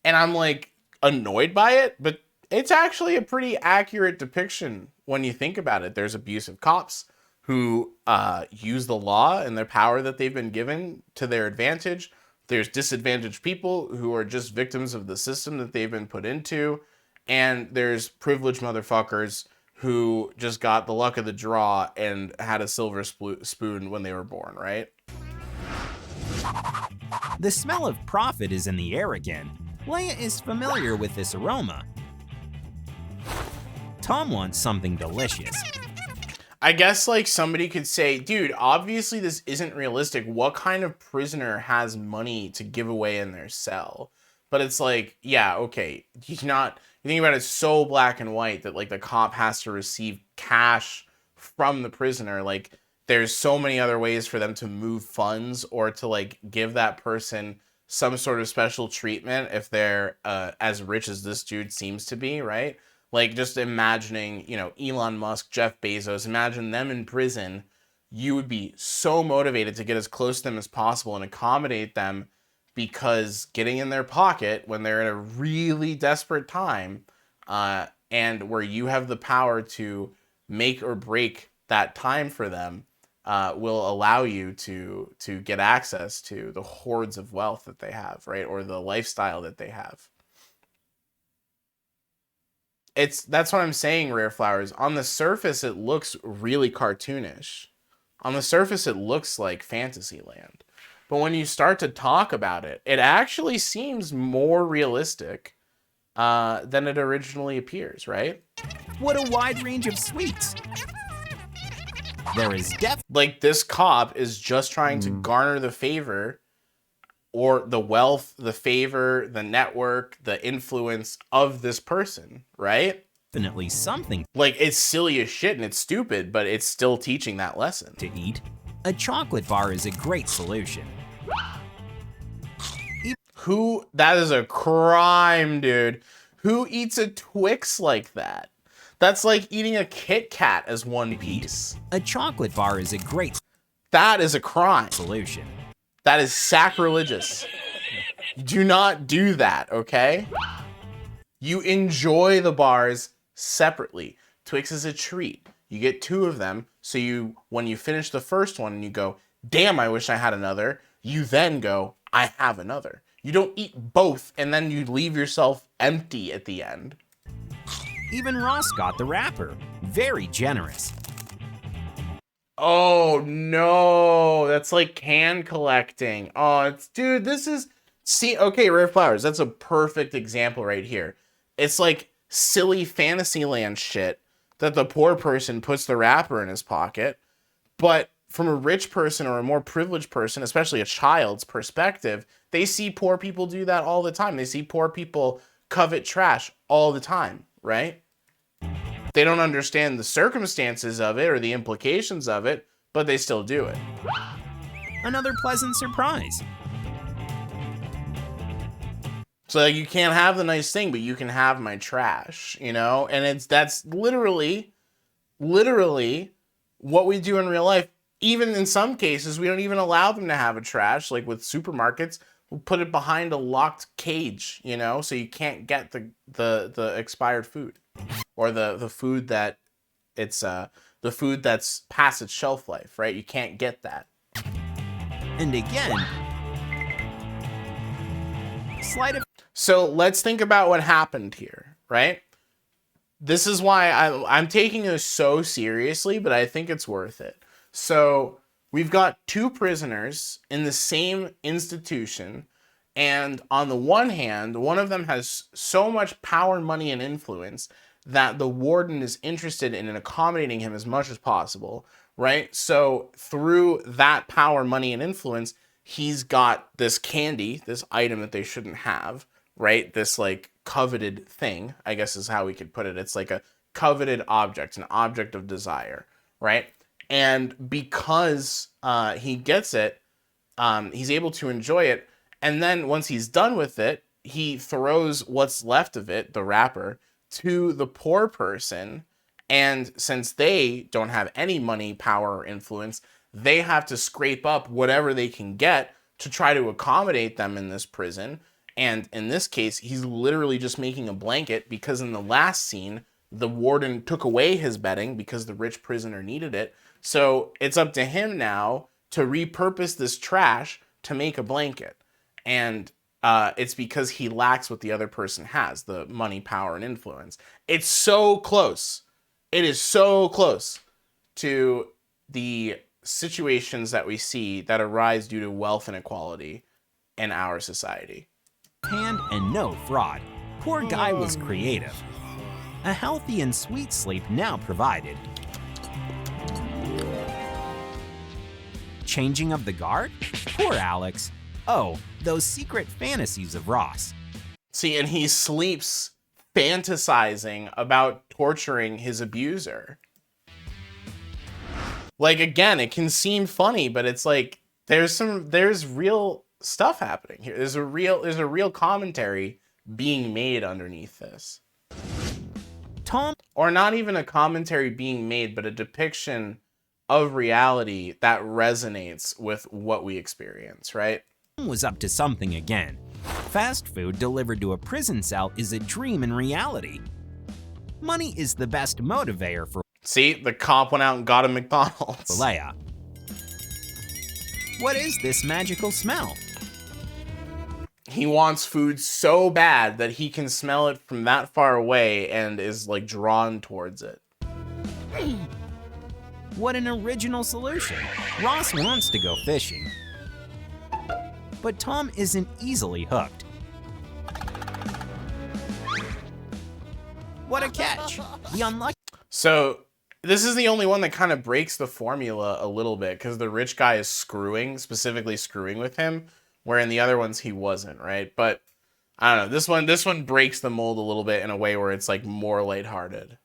and I'm like annoyed by it, but it's actually a pretty accurate depiction when you think about it. There's abusive cops who use the law and their power that they've been given to their advantage. There's disadvantaged people who are just victims of the system that they've been put into. And there's privileged motherfuckers who just got the luck of the draw and had a silver spoon when they were born, right? The smell of profit is in the air again. Leia is familiar with this aroma. Tom wants something delicious. I guess like somebody could say, dude, obviously this isn't realistic. What kind of prisoner has money to give away in their cell? But it's like, yeah, okay. You think about it so black and white that like the cop has to receive cash from the prisoner. Like there's so many other ways for them to move funds or to like give that person some sort of special treatment if they're as rich as this dude seems to be, right? Like just imagining, Elon Musk, Jeff Bezos, imagine them in prison. You would be so motivated to get as close to them as possible and accommodate them, because getting in their pocket when they're in a really desperate time and where you have the power to make or break that time for them will allow you to get access to the hordes of wealth that they have, right? Or the lifestyle that they have. That's what I'm saying, Rare Flowers. On the surface, it looks really cartoonish. On the surface, it looks like Fantasyland. But when you start to talk about it, it actually seems more realistic than it originally appears, right? What a wide range of sweets. There is like this cop is just trying to garner the favor or the wealth, the favor, the network, the influence of this person, right? Definitely something. Like, it's silly as shit and it's stupid, but it's still teaching that lesson. To eat. A chocolate bar is a great solution. That is a crime, dude. Who eats a Twix like that? That's like eating a Kit Kat as one piece. A chocolate bar is a great That is a crime. solution. That is sacrilegious. Do not do that, okay? You enjoy the bars separately. Twix is a treat. You get 2 of them, so when you finish the first one and you go, damn, I wish I had another, you then go, I have another. You don't eat both and then you leave yourself empty at the end. Even Ross got the wrapper. Very generous. Oh no, that's like can collecting. Oh, dude, okay, Rare Flowers, that's a perfect example right here. It's like silly Fantasyland shit that the poor person puts the wrapper in his pocket, but from a rich person or a more privileged person, especially a child's perspective, they see poor people do that all the time. They see poor people covet trash all the time, right? They don't understand the circumstances of it or the implications of it, but they still do it. Another pleasant surprise. So like, you can't have the nice thing, but you can have my trash, you know? And that's literally what we do in real life. Even in some cases, we don't even allow them to have a trash. Like with supermarkets, we'll put it behind a locked cage, you know, so you can't get the expired food or the food that the food that's past its shelf life, right? You can't get that. And again, So let's think about what happened here, right? This is why I'm taking this so seriously, but I think it's worth it. So we've got 2 prisoners in the same institution, and on the one hand, one of them has so much power, money, and influence that the warden is interested in accommodating him as much as possible, right? So through that power, money, and influence, he's got this candy, this item that they shouldn't have, right? This like coveted thing, I guess is how we could put it. It's like a coveted object, an object of desire, right? And because he gets it, he's able to enjoy it. And then once he's done with it, he throws what's left of it, the wrapper, to the poor person. And since they don't have any money, power, or influence, they have to scrape up whatever they can get to try to accommodate them in this prison. And in this case, he's literally just making a blanket because in the last scene, the warden took away his bedding because the rich prisoner needed it. So it's up to him now to repurpose this trash to make a blanket. And it's because he lacks what the other person has, the money, power, and influence. It's so close. It is so close to the situations that we see that arise due to wealth inequality in our society. Hand and no fraud. Poor guy was creative. A healthy and sweet sleep now provided. Changing of the guard? Poor Alex. Oh, those secret fantasies of Ross. See, and he sleeps fantasizing about torturing his abuser. Like, again, it can seem funny, but it's like there's real stuff happening here. There's a real commentary being made underneath this. Tom, or not even a commentary being made, but a depiction of reality that resonates with what we experience, right? Was up to something again. Fast food delivered to a prison cell is a dream in reality. Money is the best motivator for See, the cop went out and got a McDonald's. Leia. What is this magical smell? He wants food so bad that he can smell it from that far away and is like drawn towards it. What an original solution. Ross wants to go fishing, but Tom isn't easily hooked. What a catch. The unlucky. So this is the only one that kind of breaks the formula a little bit because the rich guy is specifically screwing with him, where in the other ones he wasn't, right? But I don't know, this one breaks the mold a little bit in a way where it's like more lighthearted.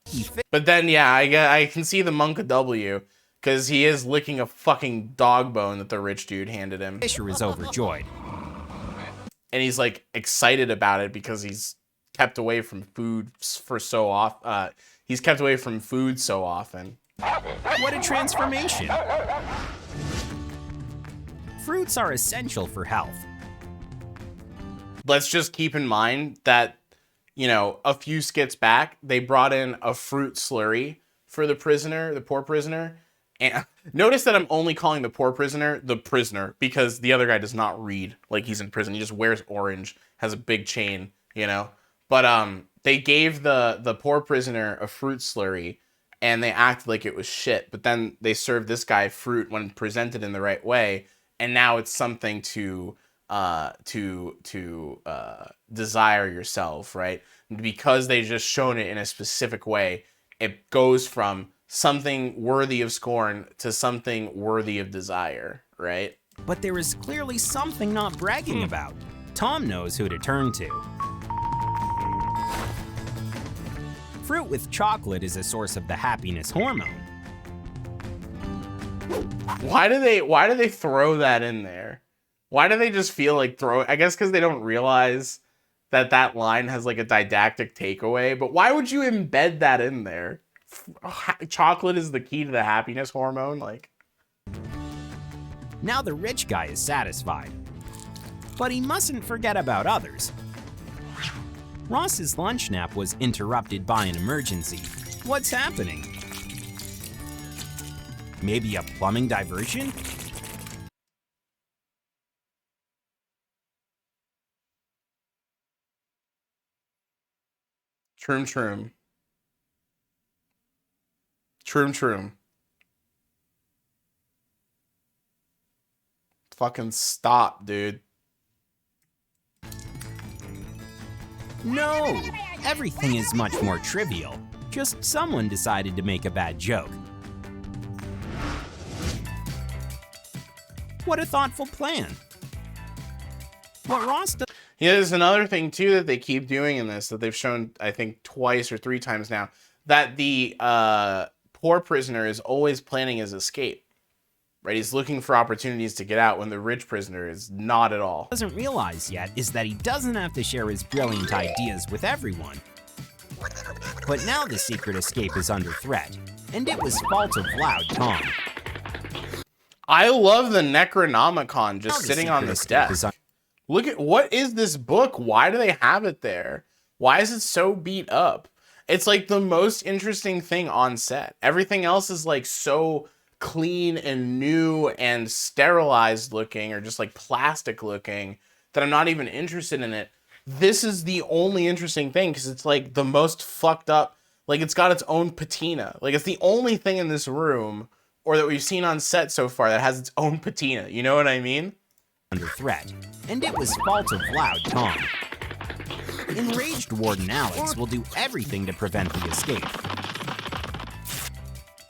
But then yeah, I can see the Monk W Because he is licking a fucking dog bone that the rich dude handed him. Fisher is overjoyed. And he's like excited about it because he's kept away from food for so often. He's kept away from food so often. What a transformation! Fruits are essential for health. Let's just keep in mind that, you know, a few skits back, they brought in a fruit slurry for the prisoner, the poor prisoner. And notice that I'm only calling the poor prisoner the prisoner because the other guy does not read like he's in prison. He just wears orange, has a big chain, you know. But they gave the poor prisoner a fruit slurry and they acted like it was shit. But then they served this guy fruit when presented in the right way, and now it's something to desire yourself, right? Because they just shown it in a specific way, it goes from something worthy of scorn to something worthy of desire, right? But there is clearly something not bragging about. Tom knows who to turn to. Fruit with chocolate is a source of the happiness hormone. Why do they throw that in there? Why do they just feel like throw it? I guess because they don't realize that that line has like a didactic takeaway, but why would you embed that in there? Chocolate is the key to the happiness hormone, like. Now the rich guy is satisfied. But he mustn't forget about others. Ross's lunch nap was interrupted by an emergency. What's happening? Maybe a plumbing diversion? Troom. Troom. Fucking stop, dude. No! Everything is much more trivial. Just someone decided to make a bad joke. What a thoughtful plan. What Ross does. Yeah, there's another thing too that they keep doing in this that they've shown, I think, twice or three times now, that the poor prisoner is always planning his escape, right? He's looking for opportunities to get out when the rich prisoner is not at all. Doesn't realize yet is that he doesn't have to share his brilliant ideas with everyone. But now the secret escape is under threat, and it was fault of Loud Tom. I love the Necronomicon just sitting on this desk. Look at, what is this book? Why do they have it there? Why is it so beat up? It's like the most interesting thing on set. Everything else is like so clean and new and sterilized looking, or just like plastic looking, that I'm not even interested in it. This is the only interesting thing because it's like the most fucked up, like it's got its own patina. Like it's the only thing in this room or that we've seen on set so far that has its own patina. You know what I mean? Under threat, and it was fault of Loud Tom. Enraged Warden Alex will do everything to prevent the escape.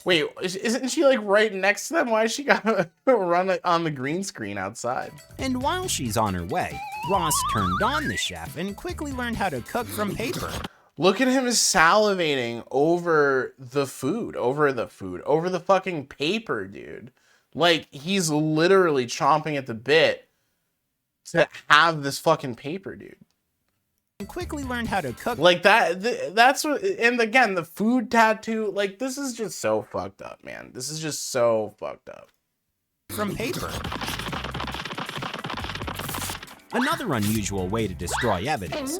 Wait, isn't she like right next to them? Why is she gotta run on the green screen outside? And while she's on her way, Ross turned on the chef and quickly learned how to cook from paper. Look at him salivating over the fucking paper, dude. Like, he's literally chomping at the bit to have this fucking paper, dude. And quickly learned how to cook. Like that's what, and again, the food tattoo, like this is just so fucked up, man. This is just so fucked up. From paper. Another unusual way to destroy evidence.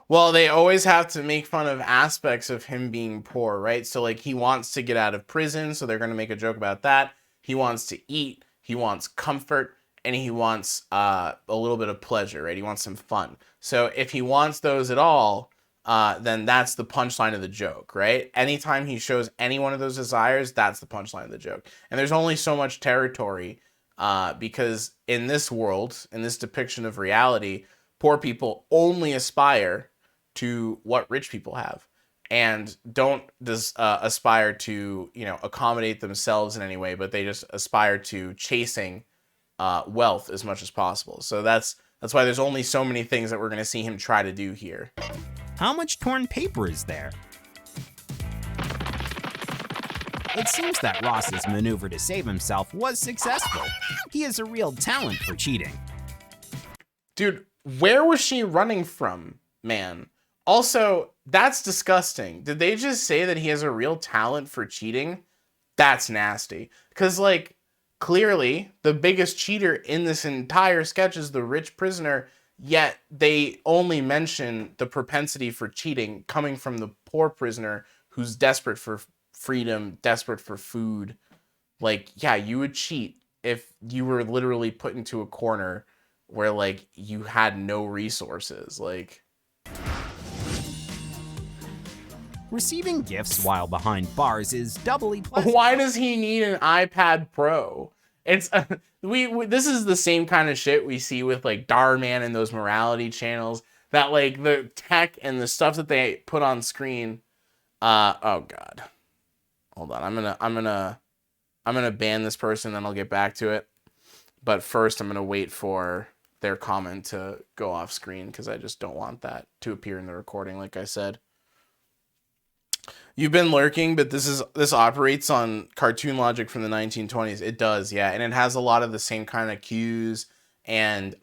Well, they always have to make fun of aspects of him being poor, right? So like he wants to get out of prison, so they're going to make a joke about that. He wants to eat, he wants comfort, and he wants a little bit of pleasure, right? He wants some fun. So if he wants those at all, then that's the punchline of the joke, right? Anytime he shows any one of those desires, that's the punchline of the joke. And there's only so much territory because in this world, in this depiction of reality, poor people only aspire to what rich people have and don't aspire to, you know, accommodate themselves in any way, but they just aspire to chasing wealth as much as possible. So that's why there's only so many things that we're going to see him try to do here. How much torn paper is there? it seems that Ross's maneuver to save himself was successful. He is a real talent for cheating. Dude, where was she running from, man? Also, that's disgusting. Did they just say that he has a real talent for cheating? That's nasty. Because, like, clearly, the biggest cheater in this entire sketch is the rich prisoner, yet they only mention the propensity for cheating coming from the poor prisoner who's desperate for freedom, desperate for food. Like, yeah, you would cheat if you were literally put into a corner where, like, you had no resources. Like, Receiving gifts while behind bars is doubly pleasant. why does he need an iPad Pro? It's we this is the same kind of shit we see with like Darman and those morality channels, that like the tech and the stuff that they put on screen. Oh god. Hold on. I'm gonna ban this person, then I'll get back to it. But first I'm gonna wait for their comment to go off screen because I just don't want that to appear in the recording, like I said. You've been lurking, but this operates on cartoon logic from the 1920s. It does, yeah, and it has a lot of the same kind of cues and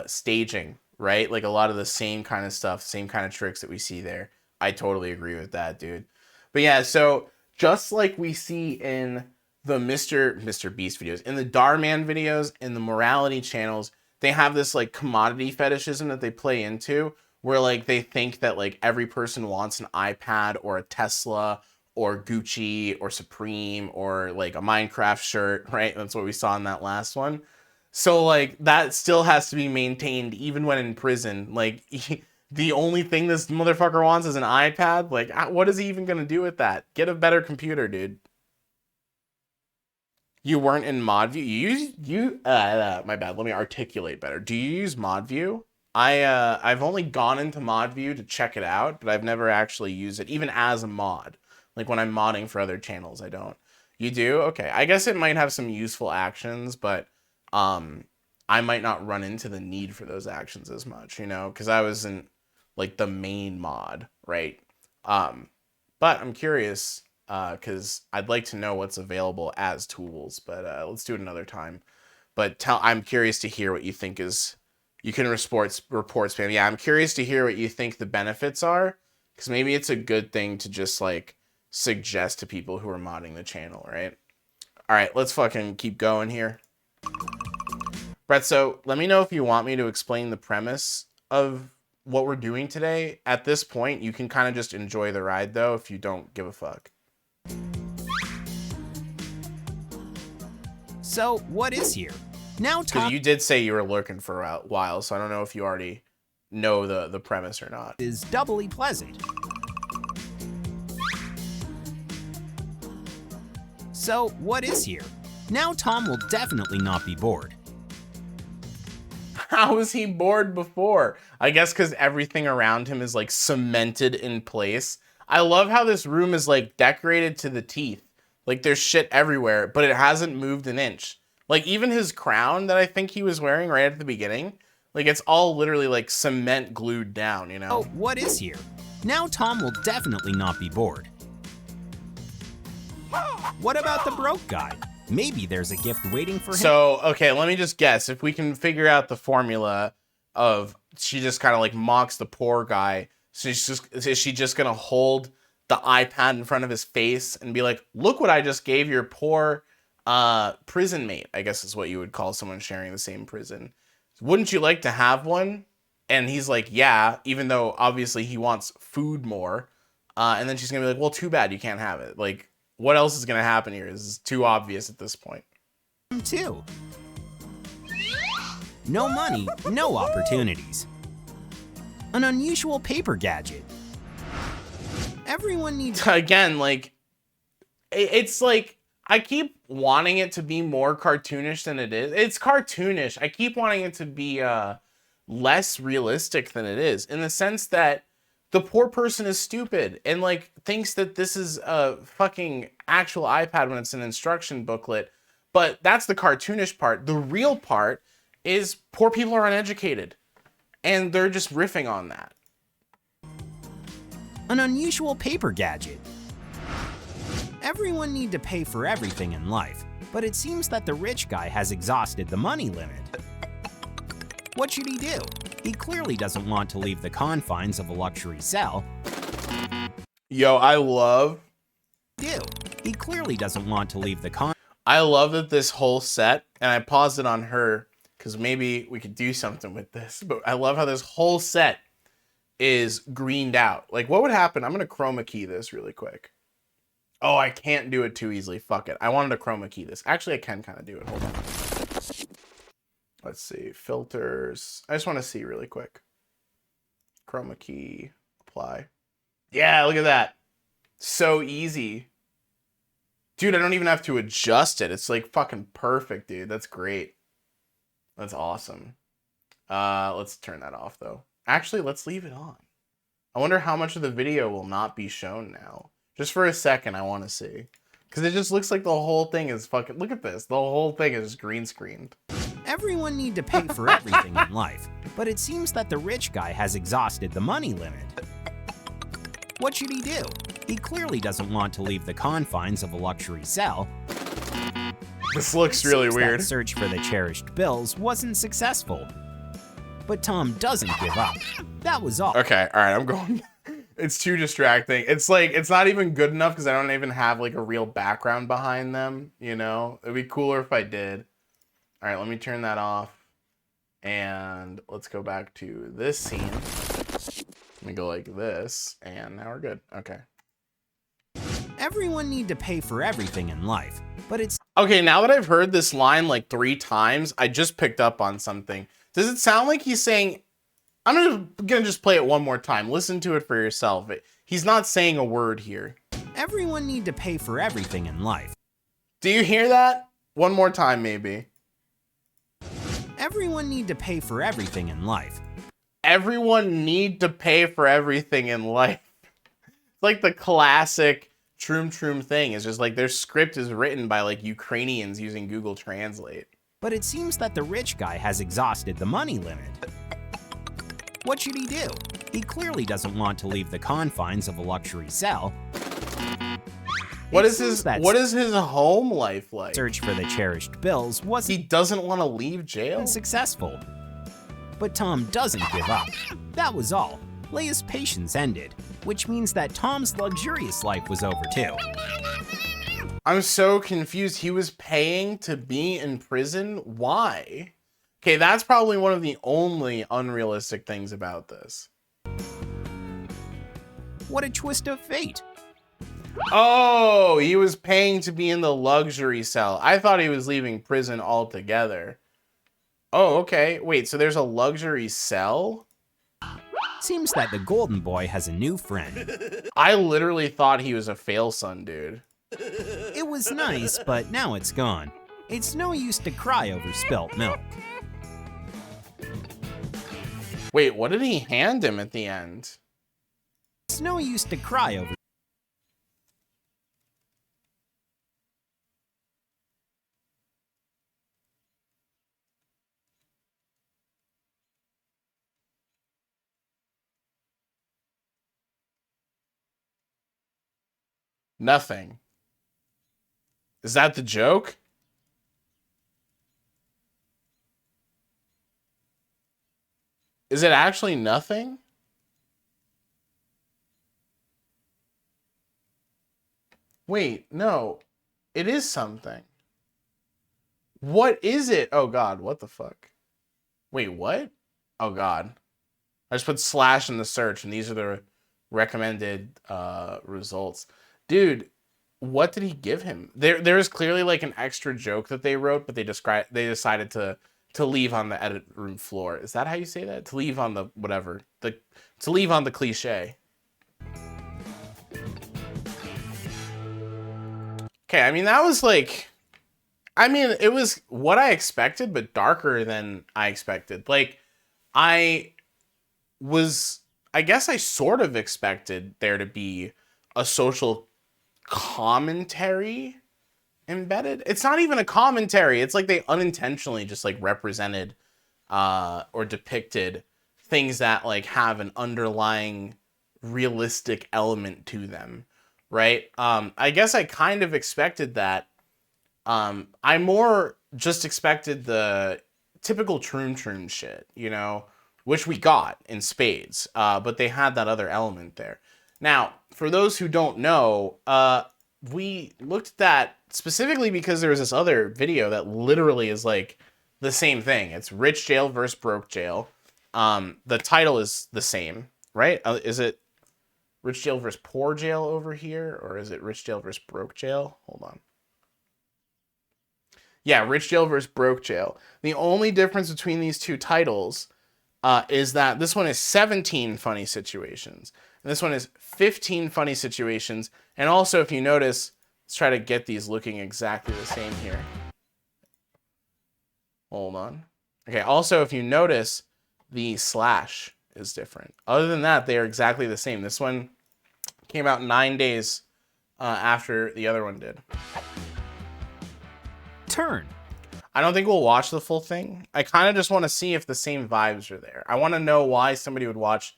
staging, right? Like a lot of the same kind of stuff, same kind of tricks that we see there. I totally agree with that, dude. But yeah, so just like we see in the Mr. Beast videos, in the Darman videos, in the morality channels, they have this like commodity fetishism that they play into, where like they think that like every person wants an iPad or a Tesla or Gucci or Supreme or like a Minecraft shirt, right? That's what we saw in that last one. So like that still has to be maintained even when in prison. Like the only thing this motherfucker wants is an iPad. Like what is he even gonna do with that? Get a better computer, dude. You weren't in ModView. My bad. Let me articulate better. Do you use ModView? I've only gone into ModView to check it out, but I've never actually used it, even as a mod. Like when I'm modding for other channels, I don't. You do? Okay. I guess it might have some useful actions, but I might not run into the need for those actions as much, you know, because I wasn't like the main mod, right? But I'm curious because I'd like to know what's available as tools, but let's do it another time. But I'm curious to hear what you think is. You can report spam. Yeah, I'm curious to hear what you think the benefits are, because maybe it's a good thing to just like suggest to people who are modding the channel, right? All right, let's fucking keep going here. Brett, so let me know if you want me to explain the premise of what we're doing today. At this point, you can kind of just enjoy the ride, though, if you don't give a fuck. So, what is here? Now Because you did say you were lurking for a while, so I don't know if you already know the premise or not. Is doubly pleasant. So, what is here? Now Tom will definitely not be bored. How was he bored before? I guess because everything around him is like cemented in place. I love how this room is like decorated to the teeth. Like there's shit everywhere, but it hasn't moved an inch. Like even his crown that I think he was wearing right at the beginning, like it's all literally like cement glued down, you know? Oh, what is here? Now Tom will definitely not be bored. What about the broke guy? Maybe there's a gift waiting for him. So, okay, let me just guess. If we can figure out the formula of she just kind of like mocks the poor guy, so is she just gonna hold the iPad in front of his face and be like, look what I just gave your poor prison mate, I guess is what you would call someone sharing the same prison. Wouldn't you like to have one? And he's like, yeah, even though obviously he wants food more. And then she's gonna be like, well, too bad you can't have it. Like, what else is gonna happen here? This is too obvious at this point. Too. No money, no opportunities. An unusual paper gadget. Everyone needs... Again, like, it's like, I keep wanting it to be more cartoonish than it is. It's cartoonish. I keep wanting it to be less realistic than it is, in the sense that the poor person is stupid and like thinks that this is a fucking actual iPad when it's an instruction booklet. But that's the cartoonish part. The real part is poor people are uneducated and they're just riffing on that. An unusual paper gadget. Everyone need to pay for everything in life, but it seems that the rich guy has exhausted the money limit. What should he do? He clearly doesn't want to leave the confines of a luxury cell. Yo, I love He clearly doesn't want to leave the I love that this whole set, and I paused it on her because maybe we could do something with this, but I love how this whole set is greened out. Like, what would happen? I'm going to chroma key this really quick. Oh, I can't do it too easily. Fuck it. I wanted to chroma key this. Actually, I can kind of do it. Hold on. Let's see. Filters. I just want to see really quick. Chroma key. Apply. Yeah, look at that. So easy. Dude, I don't even have to adjust it. It's like fucking perfect, dude. That's great. That's awesome. Let's turn that off, though. Actually, let's leave it on. I wonder how much of the video will not be shown now. Just for a second, I want to see. Because it just looks like the whole thing is fucking... Look at this. The whole thing is green screened. Everyone need to pay for everything in life, but it seems that the rich guy has exhausted the money limit. What should he do? He clearly doesn't want to leave the confines of a luxury cell. This looks really weird. That search for the cherished bills wasn't successful. But Tom doesn't give up. That was all. Okay, all right, I'm going. It's too distracting. It's like, it's not even good enough because I don't even have like a real background behind them, you know? It'd be cooler if I did. All right, let me turn that off. And let's go back to this scene. Let me go like this, and now we're good. Okay. Everyone need to pay for everything in life, but it's... Okay, now that I've heard this line like 3 times, I just picked up on something. Does it sound like he's saying... I'm gonna just play it one more time. Listen to it for yourself. He's not saying a word here. Everyone need to pay for everything in life. Do you hear that? One more time, maybe. Everyone need to pay for everything in life. Everyone need to pay for everything in life. It's like the classic Troom thing. It's just like their script is written by like Ukrainians using Google Translate. But it seems that the rich guy has exhausted the money limit. What should he do? He clearly doesn't want to leave the confines of a luxury cell. What is his home life like? Search for the cherished bills wasn't... He doesn't want to leave jail? ...successful. But Tom doesn't give up. That was all. Leia's patience ended, which means that Tom's luxurious life was over too. I'm so confused. He was paying to be in prison? Why? Okay, that's probably one of the only unrealistic things about this. What a twist of fate. Oh, he was paying to be in the luxury cell. I thought he was leaving prison altogether. Oh, okay. Wait, so there's a luxury cell? Seems that the golden boy has a new friend. I literally thought he was a fail son, dude. It was nice, but now it's gone. It's no use to cry over spilt milk. Wait, what did he hand him at the end? It's no use to cry over. Nothing. Is that the joke? Is it actually nothing? Wait, no. It is something. What is it? Oh god, what the fuck? Wait, what? Oh god. I just put slash in the search and these are the recommended results. Dude, what did he give him? There is clearly like an extra joke that they wrote, but they decided to leave on the edit room floor. Is that how you say that? To leave on the whatever. To leave on the cliche. Okay, I mean that was like it was what I expected, but darker than I expected. Like I guess I sort of expected there to be a social commentary embedded. It's not even a commentary. It's like they unintentionally just like represented or depicted things that like have an underlying realistic element to them, right? I guess I kind of expected that. I more just expected the typical Troom shit, you know, which we got in spades, but they had that other element there. Now, for those who don't know, we looked at that specifically because there was this other video that literally is like the same thing. It's Rich Jail versus Broke Jail. The title is the same, right? Is it Rich Jail versus Poor Jail over here? Or is it Rich Jail versus Broke Jail? Hold on. Yeah, Rich Jail versus Broke Jail. The only difference between these two titles is that this one is 17 funny situations. And this one is 15 funny situations. And also, if you notice, let's try to get these looking exactly the same here. Hold on. Okay, also, if you notice, the slash is different. Other than that, they are exactly the same. This one came out 9 days after the other one did. Turn. I don't think we'll watch the full thing. I kind of just want to see if the same vibes are there. I want to know why somebody would watch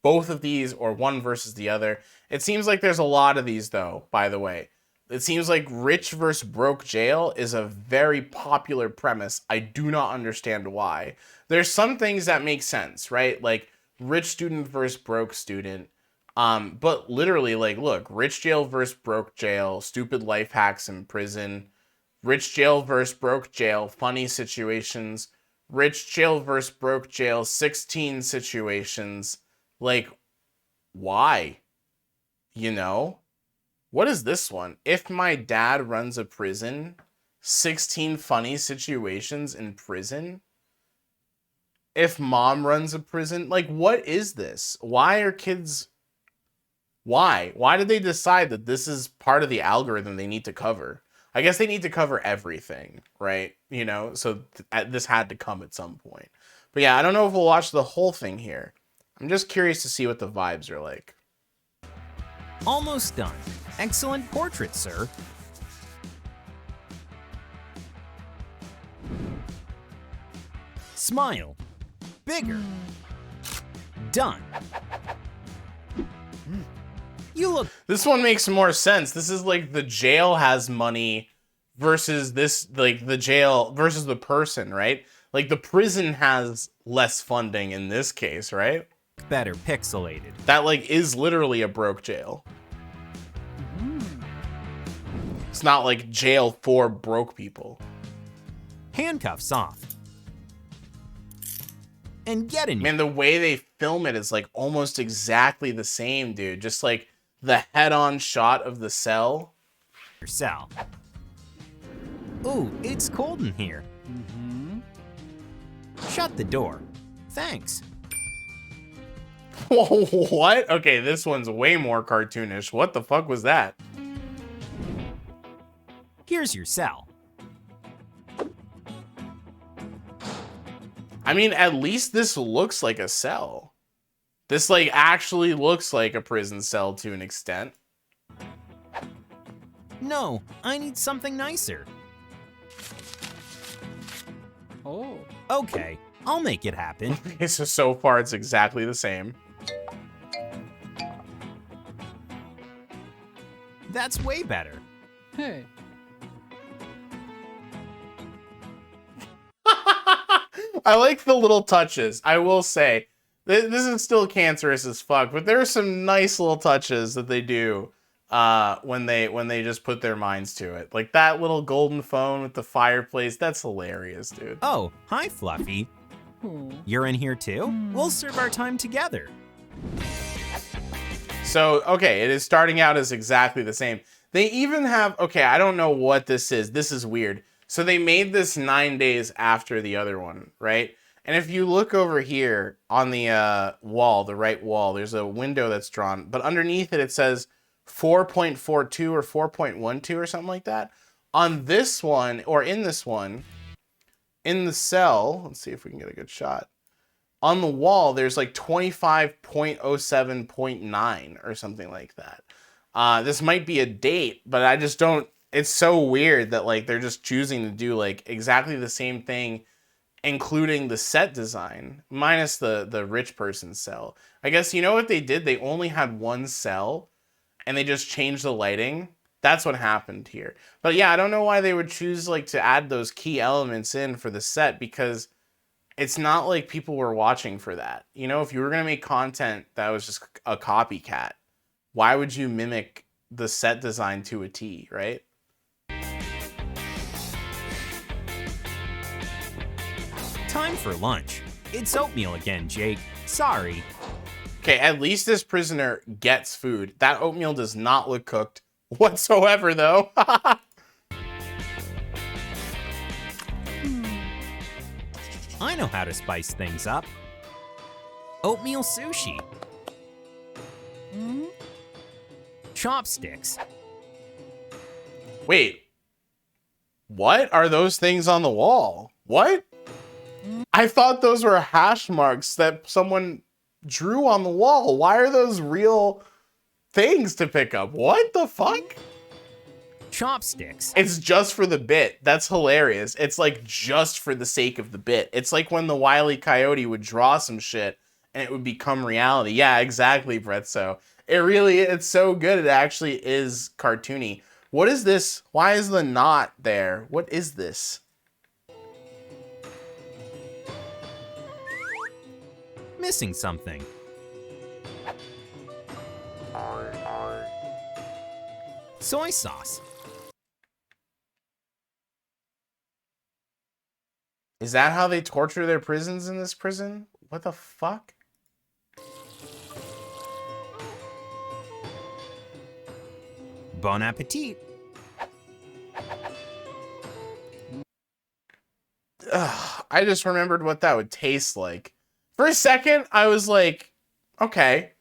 both of these or one versus the other. It seems like there's a lot of these, though, by the way. It seems like Rich versus Broke Jail is a very popular premise. I do not understand why. There's some things that make sense, right? Like rich student versus broke student. But literally, like, look, Rich Jail versus Broke Jail, stupid life hacks in prison. Rich Jail versus Broke Jail, funny situations. Rich Jail versus Broke Jail, 16 situations. Like, why? You know? What is this one? If my dad runs a prison, 16 funny situations in prison? If mom runs a prison? Like, what is this? Why are kids... Why? Why did they decide that this is part of the algorithm they need to cover? I guess they need to cover everything, right? You know, so this had to come at some point. But yeah, I don't know if we'll watch the whole thing here. I'm just curious to see what the vibes are like. Almost done. Excellent portrait, sir. Smile. Bigger. Done. You look... This one makes more sense. This is like the jail has money versus this, like the jail versus the person, right? Like the prison has less funding in this case, right? better pixelated. That like is literally a broke jail. It's not like jail for broke people. Handcuffs off. And get in. Man, the way they film it is like almost exactly the same, dude. Just like the head-on shot of the cell. Your cell. Ooh, it's cold in here. Shut the door. Thanks. Whoa, what? Okay, this one's way more cartoonish. What the fuck was that? Here's your cell. I mean, at least this looks like a cell. This like actually looks like a prison cell to an extent. No, I need something nicer. Oh. Okay, I'll make it happen. Okay, so far it's exactly the same. That's way better. Hey. I like the little touches. I will say, this is still cancerous as fuck, but there are some nice little touches that they do when they just put their minds to it. Like that little golden phone with the fireplace. That's hilarious, dude. Oh, hi, Fluffy. You're in here too? We'll serve our time together. So, okay, it is starting out as exactly the same. They even have, okay, I don't know what this is. This is weird. So they made this 9 days after the other one, right? And if you look over here on the wall, the right wall, there's a window that's drawn. But underneath it, it says 4.42 or 4.12 or something like that. On this one, or in this one, in the cell, let's see if we can get a good shot. On the wall, there's like 25.07.9 or something like that. This might be a date, but I just don't, it's so weird that like they're just choosing to do like exactly the same thing, including the set design, minus the rich person cell. I guess, you know what they did? They only had one cell, and they just changed the lighting. That's what happened here. But yeah, I don't know why they would choose like to add those key elements in for the set, because it's not like people were watching for that. You know, if you were going to make content that was just a copycat, why would you mimic the set design to a T, right? Time for lunch. It's oatmeal again, Jake. Sorry. Okay, at least this prisoner gets food. That oatmeal does not look cooked whatsoever, though. I know how to spice things up. Oatmeal sushi. Chopsticks. Wait. What are those things on the wall? What? I thought those were hash marks that someone drew on the wall. Why are those real things to pick up? What the fuck? Chopsticks. It's just for the bit. That's hilarious. It's like just for the sake of the bit. It's like when the Wile E. Coyote would draw some shit and it would become reality. Yeah, exactly, Brett. So it's so good. It actually is cartoony. What is this? Why is the knot there? What is this? Missing something. Soy sauce. Is that how they torture their prisons in this prison? What the fuck? Bon appetit. Ugh, I just remembered what that would taste like. For a second, I was like, okay.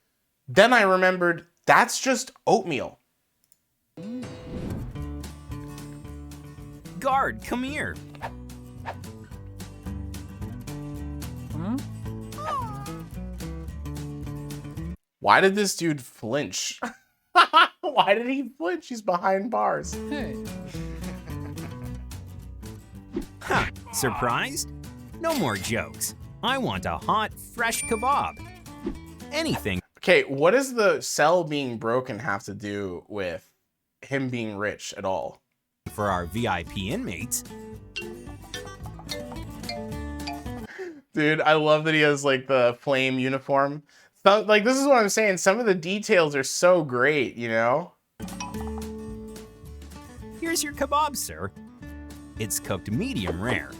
Then I remembered that's just oatmeal. Guard, come here. Why did this dude flinch? Why did he flinch? He's behind bars. Hey. Huh, surprised? No more jokes. I want a hot, fresh kebab. Anything. Okay, what does the cell being broken have to do with him being rich at all? For our VIP inmates. Dude, I love that he has like the flame uniform. So, like, this is what I'm saying. Some of the details are so great, you know? Here's your kebab, sir. It's cooked medium rare.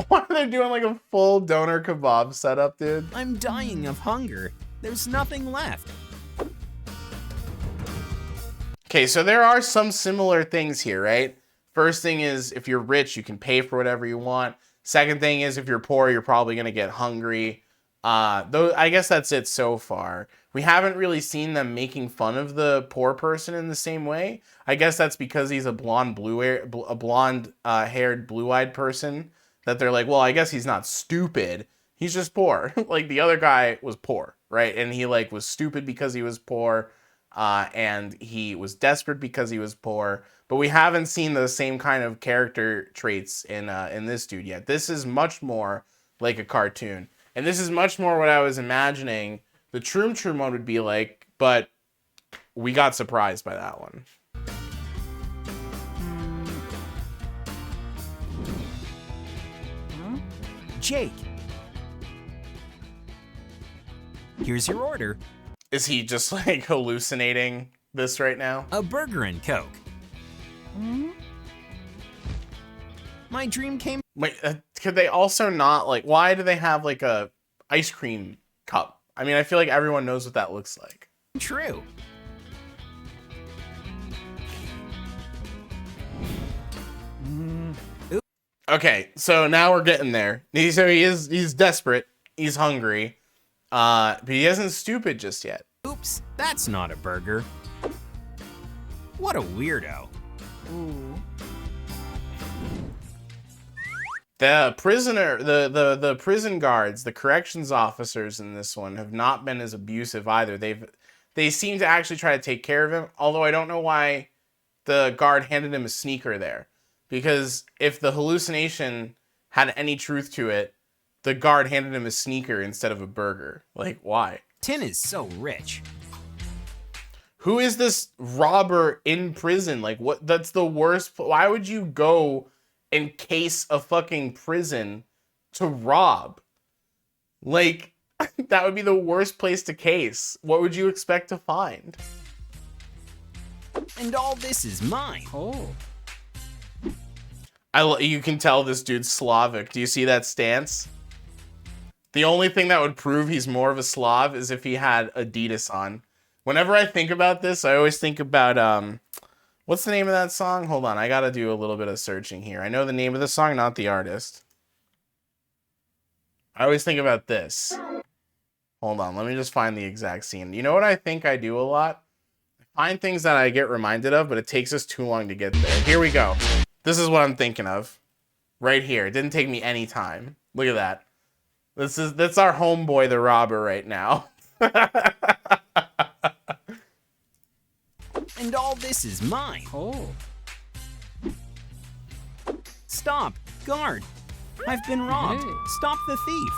Why are they doing like a full doner kebab setup, dude? I'm dying of hunger. There's nothing left. Okay, so there are some similar things here, right? First thing is, if you're rich, you can pay for whatever you want. Second thing is, if you're poor, you're probably gonna get hungry. Though I guess that's it so far. We haven't really seen them making fun of the poor person in the same way. I guess that's because he's a blonde haired blue-eyed person that they're like, well, I guess he's not stupid. He's just poor. Like the other guy was poor, right? And he like was stupid because he was poor, and he was desperate because he was poor. But we haven't seen the same kind of character traits in this dude yet. This is much more like a cartoon. And this is much more what I was imagining the Troom mode would be like, but we got surprised by that one. Jake. Here's your order. Is he just like hallucinating this right now? A burger and Coke. My dream came. Wait, could they also not like, why do they have like a ice cream cup? I mean, I feel like everyone knows what that looks like. True. Okay, so now we're getting there. He's desperate. He's hungry. But he isn't stupid just yet. Oops, that's not a burger. What a weirdo. Ooh. The prisoner, the prison guards, the corrections officers in this one have not been as abusive either. They seem to actually try to take care of him, although I don't know why the guard handed him a sneaker there. Because if the hallucination had any truth to it, the guard handed him a sneaker instead of a burger. Like, why? Tin is so rich. Who is this robber in prison? Like, what? That's the worst. Why would you go and case a fucking prison to rob? Like, that would be the worst place to case. What would you expect to find? And all this is mine. Oh. You can tell this dude's Slavic. Do you see that stance? The only thing that would prove he's more of a Slav is if he had Adidas on. Whenever I think about this, I always think about, what's the name of that song? Hold on, I gotta do a little bit of searching here. I know the name of the song, not the artist. I always think about this. Hold on, let me just find the exact scene. You know what I think I do a lot? I find things that I get reminded of, but it takes us too long to get there. Here we go. This is what I'm thinking of. Right here. It didn't take me any time. Look at that. That's our homeboy, the robber, right now. And all this is mine. Oh. Stop! Guard! I've been robbed. Hey. Stop the thief.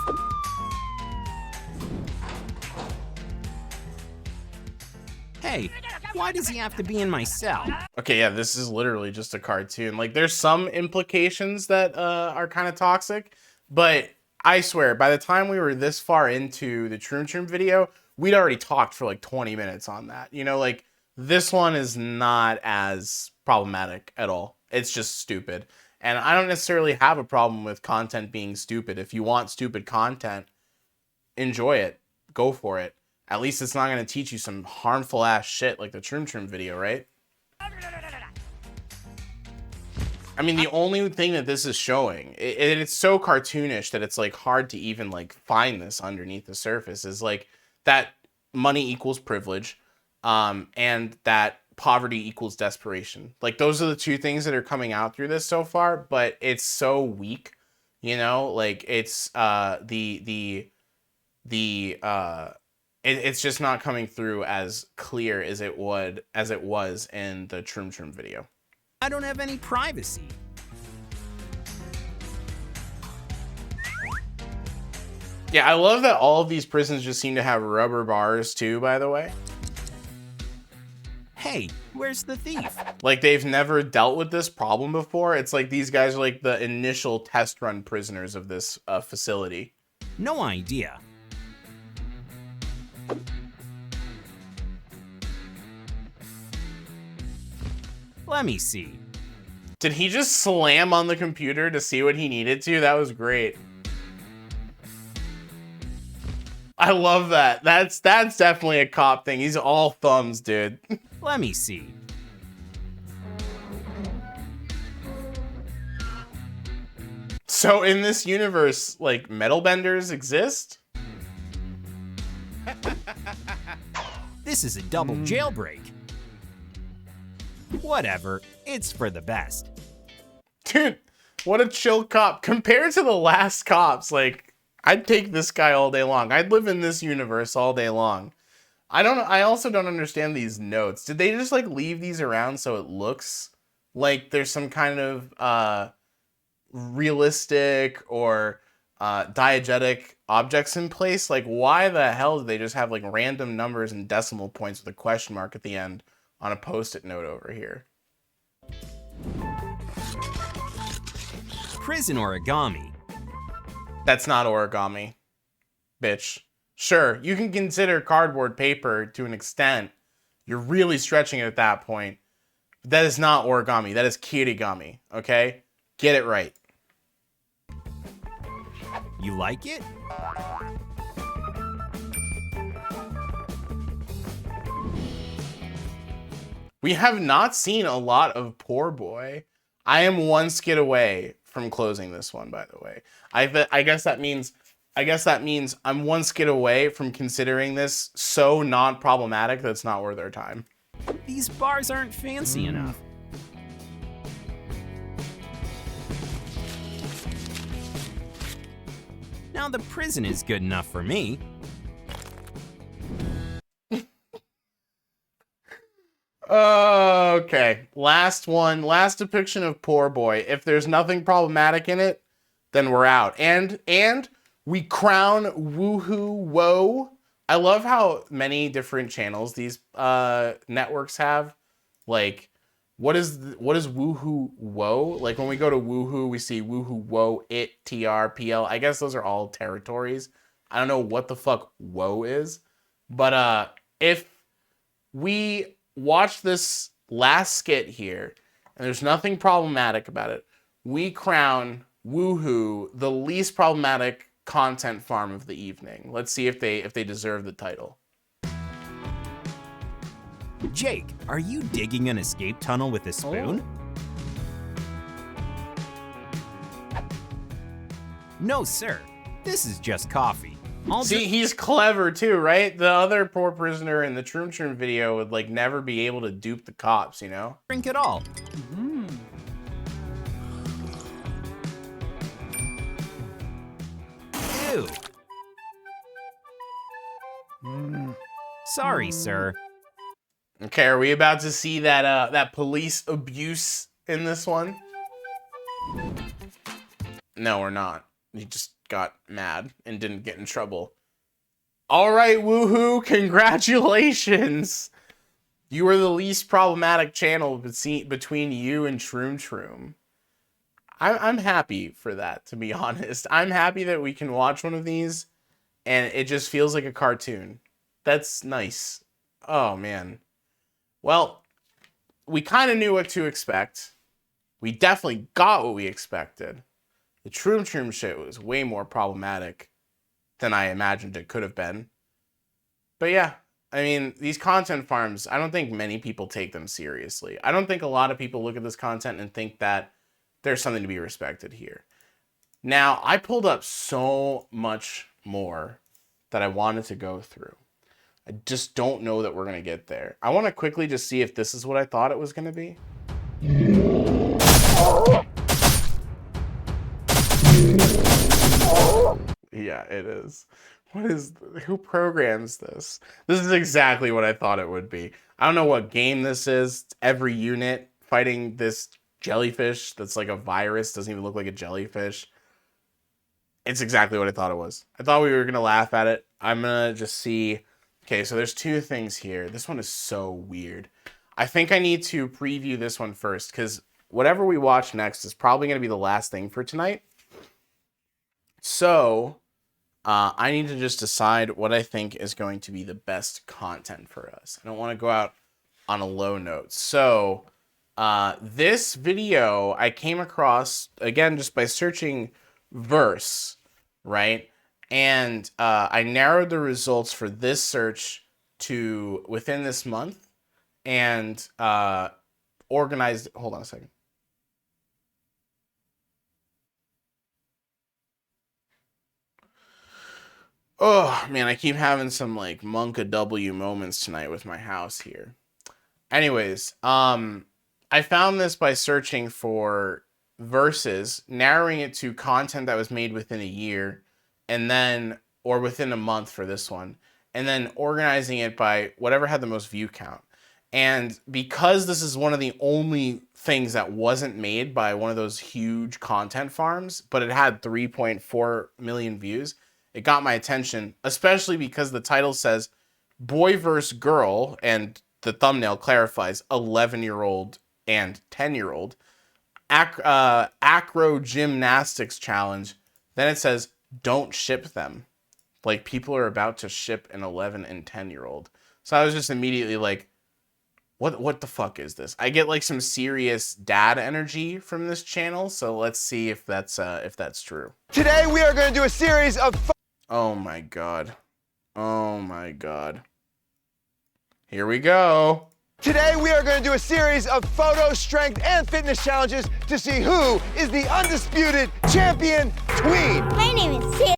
Hey, why does he have to be in my cell? Okay, yeah, this is literally just a cartoon. Like, there's some implications that are kind of toxic, but I swear, by the time we were this far into the Troom video, we'd already talked for like 20 minutes on that. You know, like, this one is not as problematic at all. It's just stupid. And I don't necessarily have a problem with content being stupid. If you want stupid content, enjoy it. Go for it. At least it's not going to teach you some harmful ass shit like the Troom video, right? I mean, the only thing that this is showing, it's so cartoonish that it's like hard to even like find this underneath the surface, is like that money equals privilege, and that poverty equals desperation. Like, those are the two things that are coming out through this so far, but it's so weak, you know, like it's it's just not coming through as clear as it was in the Troom video. I don't have any privacy. Yeah, I love that all of these prisons just seem to have rubber bars too, by the way. Hey, where's the thief? Like, they've never dealt with this problem before. It's like these guys are like the initial test run prisoners of this facility. No idea. Let me see. Did he just slam on the computer to see what he needed to? That was great. I love that. That's definitely a cop thing. He's all thumbs, dude. Let me see. So in this universe, like, metal benders exist? This is a double jailbreak. Whatever, it's for the best. Dude, what a chill cop. Compared to the last cops, like, I'd take this guy all day long. I'd live in this universe all day long. I also don't understand these notes. Did they just like leave these around so it looks like there's some kind of realistic or diegetic objects in place? Like, why the hell do they just have like random numbers and decimal points with a question mark at the end on a post-it note over here? Prison origami. That's not origami, bitch. Sure, you can consider cardboard paper to an extent. You're really stretching it at that point. But that is not origami. That is kirigami, okay? Get it right. You like it? We have not seen a lot of Poor Boy. I am one skid away from closing this one, by the way. I guess that means I'm one skid away from considering this so non-problematic that it's not worth our time. These bars aren't fancy enough. Now the prison is good enough for me. Okay, last one, last depiction of Poor Boy. If there's nothing problematic in it, then we're out. And we crown Woohoo Woe I love how many different channels these networks have. Like, what is Woohoo Whoa? Like when we go to Woohoo, we see Woohoo Whoa, It, TR, PL. I guess those are all territories. I don't know what the fuck Whoa is. But if we watch this last skit here, and there's nothing problematic about it, we crown Woohoo the least problematic content farm of the evening. Let's see if they deserve the title. Jake, are you digging an escape tunnel with a spoon? No, sir. This is just coffee. See, he's clever too, right? The other poor prisoner in the Troom video would like never be able to dupe the cops, you know? Drink it all. Ew. Sorry, sir. Okay, are we about to see that that police abuse in this one? No, we're not. He just got mad and didn't get in trouble. All right, Woohoo, congratulations. You are the least problematic channel between you and Troom. I'm happy for that, to be honest. I'm happy that we can watch one of these and it just feels like a cartoon. That's nice. Oh, man. Well, we kind of knew what to expect. We definitely got what we expected. The Troom shit was way more problematic than I imagined it could have been. But yeah, I mean, these content farms, I don't think many people take them seriously. I don't think a lot of people look at this content and think that there's something to be respected here. Now, I pulled up so much more that I wanted to go through. I just don't know that we're going to get there. I want to quickly just see if this is what I thought it was going to be. Yeah, it is. Who programs this? This is exactly what I thought it would be. I don't know what game this is. It's every unit fighting this jellyfish that's like a virus, doesn't even look like a jellyfish. It's exactly what I thought it was. I thought we were going to laugh at it. I'm going to just see. Okay, so there's two things here. This one is so weird. I think I need to preview this one first because whatever we watch next is probably going to be the last thing for tonight. So I need to just decide what I think is going to be the best content for us. I don't want to go out on a low note. So this video I came across, again, just by searching verse, right? And I narrowed the results for this search to within this month and organized. Hold on a second. Oh, man, I keep having some like Monka W moments tonight with my house here. Anyways, I found this by searching for verses, narrowing it to content that was made within a year, and then, or within a month for this one, and then organizing it by whatever had the most view count. And because this is one of the only things that wasn't made by one of those huge content farms, but it had 3.4 million views, it got my attention, especially because the title says boy versus girl, and the thumbnail clarifies 11-year-old and 10-year-old. Acro gymnastics challenge. Then it says don't ship them. Like people are about to ship an 11 and 10-year-old. So I was just immediately like, what the fuck is this? I get like some serious dad energy from this channel, so let's see if that's true. Today we are going to do a series of Oh my god. Oh my god. Here we go. Today we are going to do a series of photo, strength, and fitness challenges to see who is the undisputed champion tween. My name is Sid.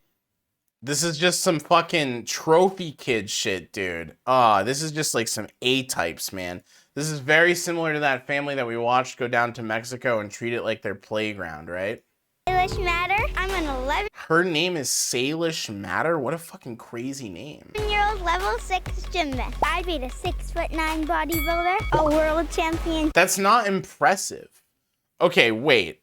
This is just some fucking trophy kid shit, dude. This is just like some A-types, man. This is very similar to that family that we watched go down to Mexico and treat it like their playground, right? Salish Matter. I'm an 11. Her name is Salish Matter? What a fucking crazy name. 11-year-old level 6 gymnast. I beat a 6'9" bodybuilder, a world champion. That's not impressive. Okay, wait.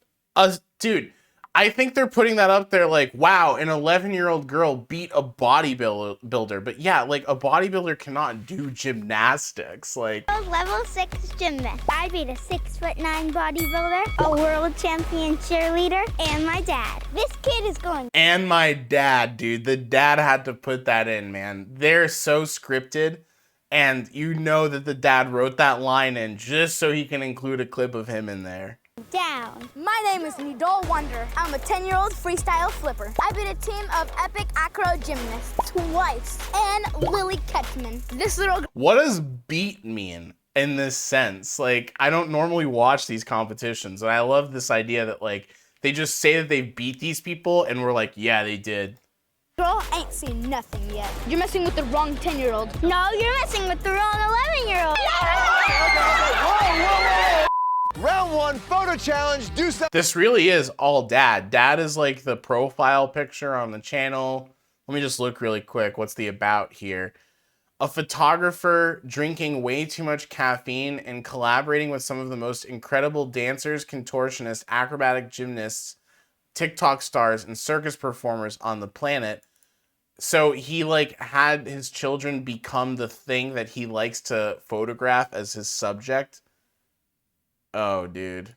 Dude, I think they're putting that up there like, wow, an 11-year-old girl beat a bodybuilder. But yeah, like a bodybuilder cannot do gymnastics. Like, Level 6 gymnast. I beat a 6'9" bodybuilder, a world champion cheerleader, and my dad. This kid is going. And my dad, dude. The dad had to put that in, man. They're so scripted. And you know that the dad wrote that line in just so he can include a clip of him in there. Down. My name is Nidal Wonder. I'm a 10-year-old freestyle flipper. I beat a team of epic acro gymnasts twice, and Lily Ketchman. This little. What does beat mean in this sense? Like, I don't normally watch these competitions, and I love this idea that, like, they just say that they beat these people, and we're like, yeah, they did. Girl ain't seen nothing yet. You're messing with the wrong 10-year-old. No, you're messing with the wrong 11-year-old. Round 1, photo challenge, do something. This really is all dad. Dad is like the profile picture on the channel. Let me just look really quick. What's the about here? A photographer drinking way too much caffeine and collaborating with some of the most incredible dancers, contortionists, acrobatic gymnasts, TikTok stars, and circus performers on the planet. So he like had his children become the thing that he likes to photograph as his subject. Oh, dude.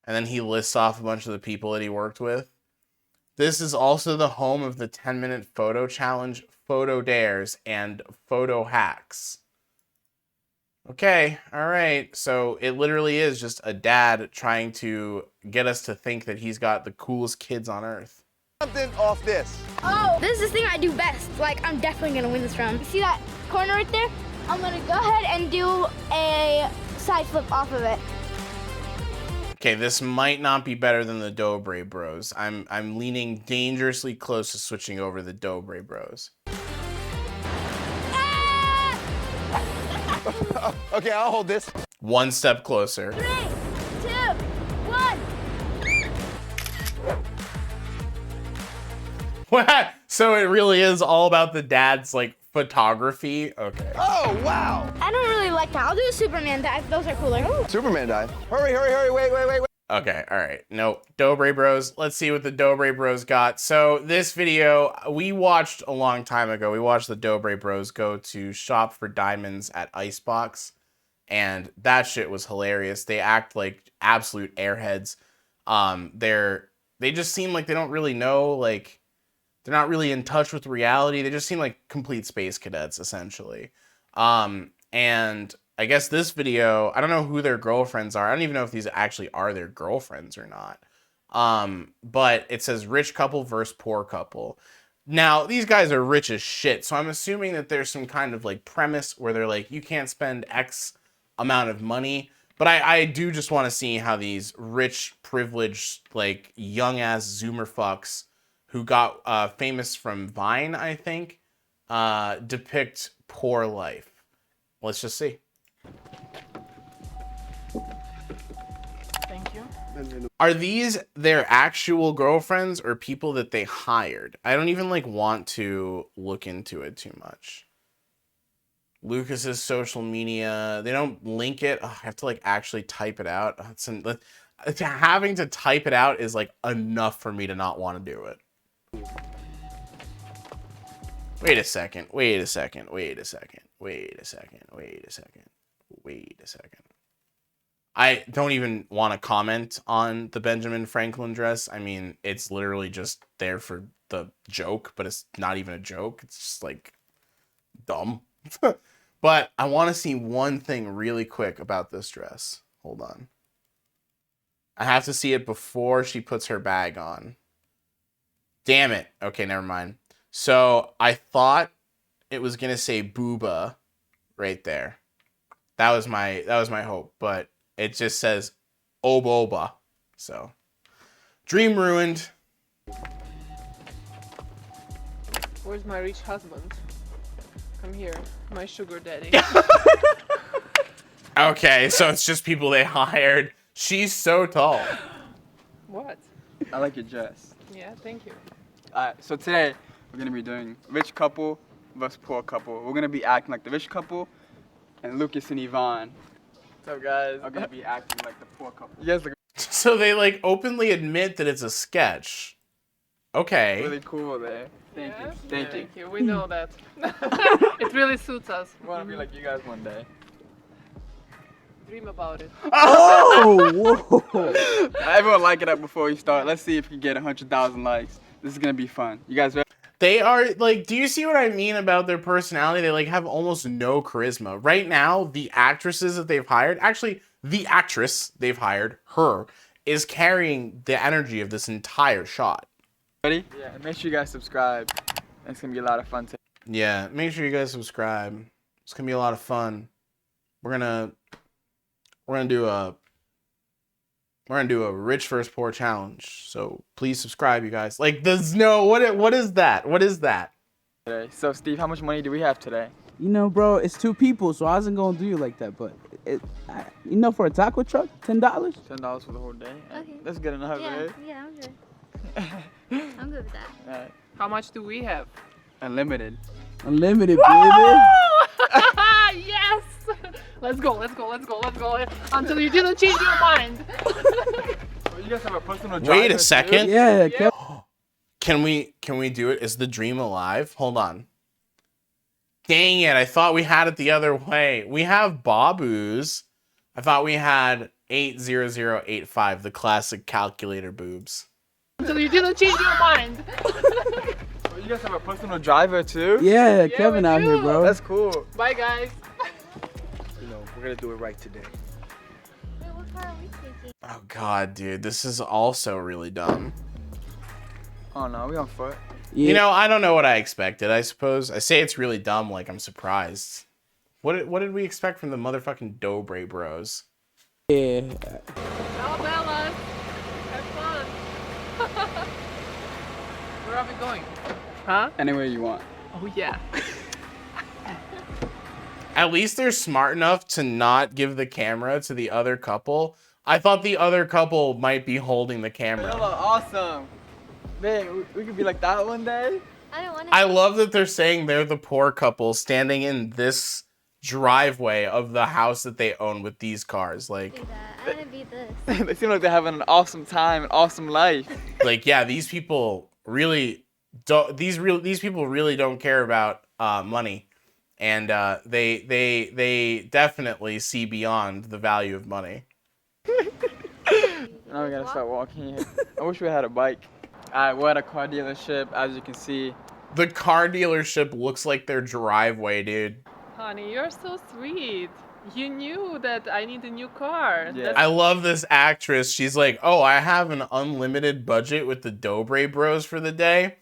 And then he lists off a bunch of the people that he worked with. This is also the home of the 10-minute photo challenge, photo dares, and photo hacks. Okay, all right. So it literally is just a dad trying to get us to think that he's got the coolest kids on earth. Something off this. Oh, this is the thing I do best. Like, I'm definitely gonna win this round. You see that corner right there? I'm gonna go ahead and do a side flip off of it. Okay, this might not be better than the Dobre Bros. I'm leaning dangerously close to switching over the Dobre Bros. Okay, I'll hold this. One step closer. 3, 2, 1. So it really is all about the dad's like photography. Okay. Oh, wow. I don't really like that. I'll do a Superman dive. Those are cooler. Superman dive. Hurry, hurry, hurry, wait. Okay, all right. Nope. Dobre Bros. Let's see what the Dobre Bros got. So this video we watched a long time ago. We watched the Dobre Bros go to shop for diamonds at Icebox, and that shit was hilarious. They act like absolute airheads. They just seem like they don't really know, like they're not really in touch with reality. They just seem like complete space cadets, essentially. And I guess this video, I don't know who their girlfriends are. I don't even know if these actually are their girlfriends or not. But it says rich couple versus poor couple. Now, these guys are rich as shit, so I'm assuming that there's some kind of like premise where they're like, you can't spend X amount of money. But I do just want to see how these rich, privileged, like young-ass Zoomer fucks who got famous from Vine, I think, depict poor life. Let's just see. Thank you. Are these their actual girlfriends or people that they hired? I don't even like want to look into it too much. Lucas's social media, they don't link it. I have to like actually type it out. Having to type it out is like enough for me to not want to do it. Wait a second. I don't even want to comment on the Benjamin Franklin dress. I mean, it's literally just there for the joke, but it's not even a joke. It's just like dumb. But I want to see one thing really quick about this dress. Hold on. I have to see it before she puts her bag on. Damn it. Okay, never mind. So I thought it was gonna say booba right there. That was my hope, but it just says oboba. So dream ruined. Where's my rich husband? Come here, my sugar daddy. Okay, so it's just people they hired. She's so tall. What? I like your dress. Yeah, thank you. Alright, so today we're gonna be doing rich couple versus poor couple. We're gonna be acting like the rich couple, and Lucas and Yvonne. What's up, guys? Are gonna be acting like the poor couple. You guys look. So they like openly admit that it's a sketch. Okay. Really cool there. Thank you. Thank you. Thank you. We know that. It really suits us. I want to be like you guys one day. Dream about it. Oh! Whoa. Everyone like it up before we start. Let's see if we can get 100,000 likes. This is gonna be fun. You guys ready? They are like, do you see what I mean about their personality? They like have almost no charisma. Right now, the actresses that they've hired, actually, the actress they've hired, her, is carrying the energy of this entire shot. Ready? Yeah, make sure you guys subscribe. It's gonna be a lot of fun today. Yeah, make sure you guys subscribe. It's gonna be a lot of fun. We're gonna do a rich versus poor challenge. So please subscribe, you guys. Like, there's no what is that? What is that? Today. So Steve, how much money do we have today? You know, bro, it's 2 people, so I wasn't gonna do you like that. But you know, for a taco truck, $10. $10 for the whole day. Okay. That's good enough, right? Yeah, I'm good. I'm good with that. All right. How much do we have? Unlimited. Unlimited, baby. Yes! Let's go. Until you didn't change your mind. You guys have a personal driver. Wait a second. Too? Yeah. Can we do it? Is the dream alive? Hold on. Dang it, I thought we had it the other way. We have Babu's. I thought we had 80085, the classic calculator boobs. Until you didn't change your mind. You guys have a personal driver too? Yeah, Kevin out here, bro. That's cool. Bye, guys. You know, we're gonna do it right today. Wait, what car are we taking? Oh god, dude, this is also really dumb. Oh no, we on foot. Yeah. You know, I don't know what I expected, I suppose. I say it's really dumb like I'm surprised. What did we expect from the motherfucking Dobre bros? Yeah. Ciao, Bella. Have fun. Where are we going? Huh? Anywhere you want. Oh, yeah. At least they're smart enough to not give the camera to the other couple. I thought the other couple might be holding the camera. Bella, awesome. Man, we could be like that one day. I don't want to. I love that they're saying they're the poor couple standing in this driveway of the house that they own with these cars. Like, do that. I want to be this. They seem like they're having an awesome time, an awesome life. like yeah, these people really don't. These people really don't care about money, and they definitely see beyond the value of money. Now we gotta start walking here. I wish we had a bike. Alright, we're at a car dealership, as you can see. The car dealership looks like their driveway, dude. Honey, you're so sweet. You knew that I need a new car. Yeah. I love this actress. She's like, oh, I have an unlimited budget with the Dobre bros for the day.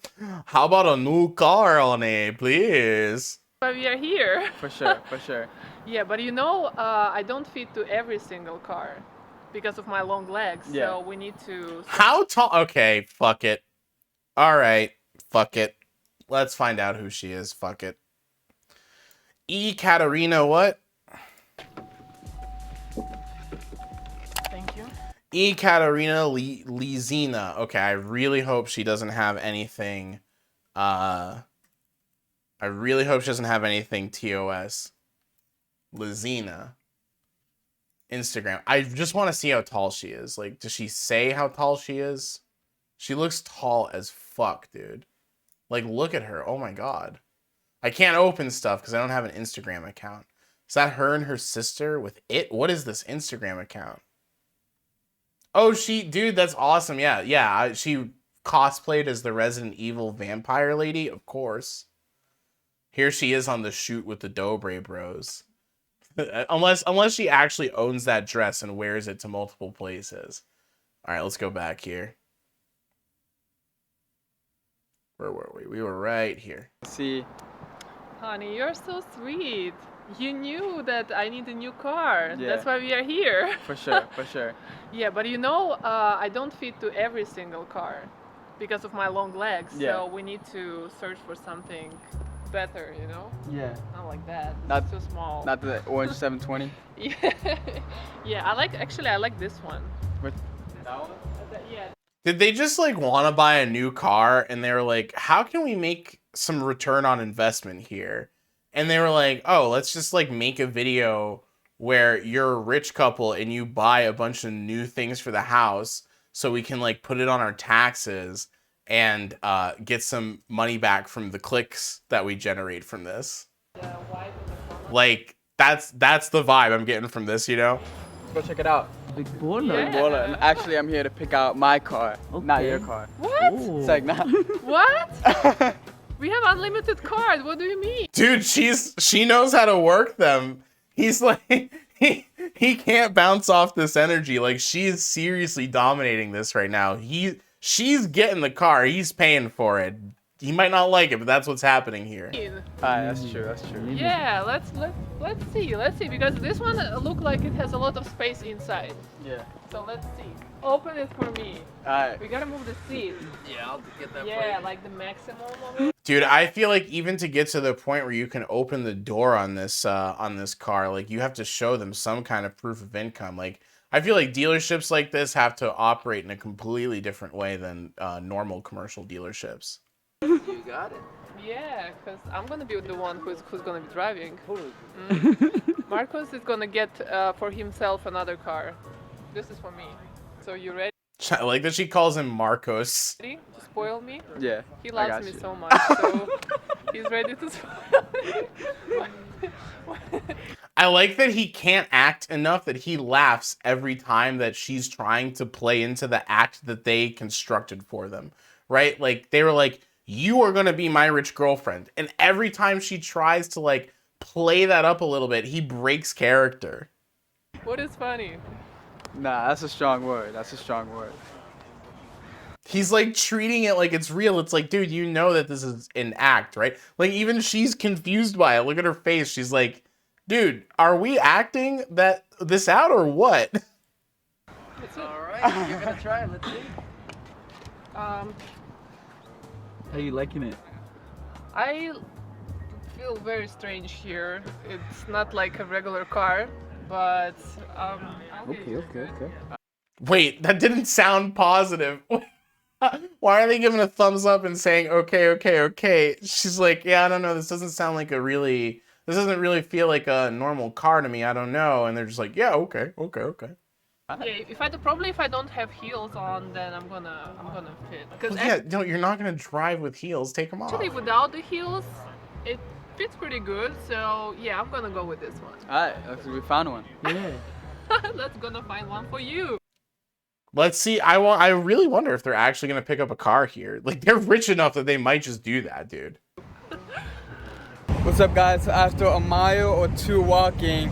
How about a new car on it, please? But we are here. For sure, for sure. Yeah, but you know, I don't fit to every single car because of my long legs. Yeah. So we need to. How tall? Okay, fuck it. All right, fuck it. Let's find out who she is. Fuck it. Katarina, what? Thank you. Katarina Lizina. Okay, I really hope she doesn't have anything. I really hope she doesn't have anything TOS. Lizina. Instagram. I just want to see how tall she is. Like, does she say how tall she is? She looks tall as fuck, dude. Like, look at her. Oh my god. I can't open stuff because I don't have an Instagram account. Is that her and her sister with it? What is this Instagram account? Oh, dude, that's awesome. Yeah. She cosplayed as the Resident Evil vampire lady, of course. Here she is on the shoot with the Dobre bros. Unless she actually owns that dress and wears it to multiple places. All right, let's go back here. Where were we? We were right here. See. Honey, you're so sweet. You knew that I need a new car. Yeah. That's why we are here. For sure, for sure. Yeah, but you know, I don't fit to every single car because of my long legs. Yeah. So we need to search for something better, you know? Yeah. Not like that. Not It's too small. Not the orange 720. Yeah, I like this one. Which, that one? Yeah. Did they just like want to buy a new car and they were like, how can we make some return on investment here? And they were like, oh, let's just like make a video where you're a rich couple and you buy a bunch of new things for the house so we can like put it on our taxes and get some money back from the clicks that we generate from this. Like that's the vibe I'm getting from this, you know? Let's go check it out. Big baller. Big baller. And actually, I'm here to pick out my car, not your car. What? It's like, nah. What? We have unlimited cars. What do you mean? Dude, she knows how to work them. He's like he can't bounce off this energy. Like she's seriously dominating this right now. She's getting the car. He's paying for it. He might not like it, but that's what's happening here. That's true. That's true. Yeah, let's see. Let's see, because this one look like it has a lot of space inside. Yeah. So let's see. Open it for me. Alright. We gotta move the seat. Yeah, I'll get that for Yeah, you. like the maximum of it. Dude, I feel like even to get to the point where you can open the door on this car, like you have to show them some kind of proof of income. Like I feel like dealerships like this have to operate in a completely different way than normal commercial dealerships. You got it. Yeah, because I'm gonna be the one who's gonna be driving. Marcos is gonna get for himself another car. This is for me. So you ready? I like that she calls him Marcos. To spoil me? Yeah. He I loves got me you. so much, so he's ready to spoil me. I like that he can't act enough that he laughs every time that she's trying to play into the act that they constructed for them, right? Like they were like, you are going to be my rich girlfriend. And every time she tries to like play that up a little bit, he breaks character. What is funny? Nah, that's a strong word. That's a strong word. He's like treating it like it's real. It's like, dude, you know that this is an act, right? Like even she's confused by it. Look at her face. She's like, dude, are we acting this out or what? All right, you're gonna try it. Let's see. How you liking it? I feel very strange here. It's not like a regular car, but Okay. Wait, that didn't sound positive. Why are they giving a thumbs up and saying, okay? She's like, yeah, I don't know. This doesn't sound like this doesn't really feel like a normal car to me. I don't know. And they're just like, yeah, okay. yeah, if I don't have heels on, then I'm gonna fit. Because Well, yeah, no, you're not gonna drive with heels. Take them off. actually, without the heels, it fits pretty good. So yeah, I'm gonna go with this one. Alright, we found one. Yeah. Let's gonna find one for you. Let's see. I really wonder if they're actually gonna pick up a car here. Like they're rich enough that they might just do that, dude. What's up, guys? So after a mile or two walking,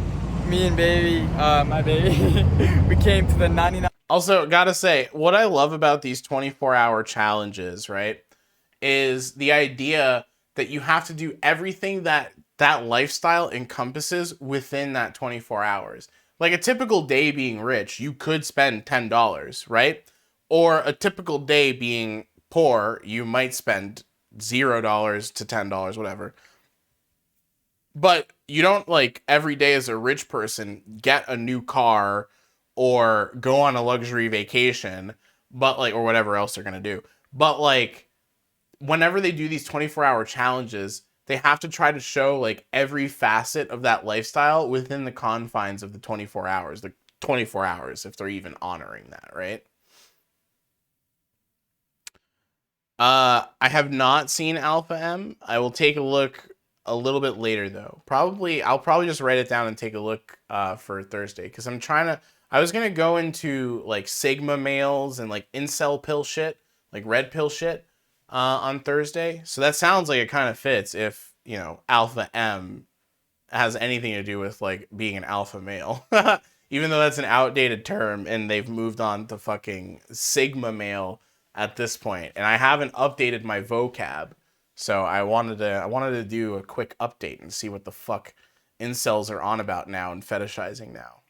me and my baby, we came to the 99. Also, gotta say, what I love about these 24-hour challenges, right, is the idea that you have to do everything that lifestyle encompasses within that 24 hours. Like a typical day being rich, you could spend $10, right? Or a typical day being poor, you might spend $0 to $10, whatever. But you don't, like, every day as a rich person get a new car or go on a luxury vacation, but like, or whatever else they're gonna do. But like, whenever they do these 24-hour challenges, they have to try to show like every facet of that lifestyle within the confines of the 24 hours. The 24 hours, if they're even honoring that, right? I have not seen Alpha M. I will take a look a little bit later though. I'll probably just write it down and take a look for Thursday, because I was gonna go into like Sigma males and like incel pill shit, like red pill shit on Thursday. So that sounds like it kind of fits if, you know, Alpha M has anything to do with like being an alpha male. Even though that's an outdated term and they've moved on to fucking Sigma male at this point. And I haven't updated my vocab. So I wanted to do a quick update and see what the fuck incels are on about now and fetishizing now.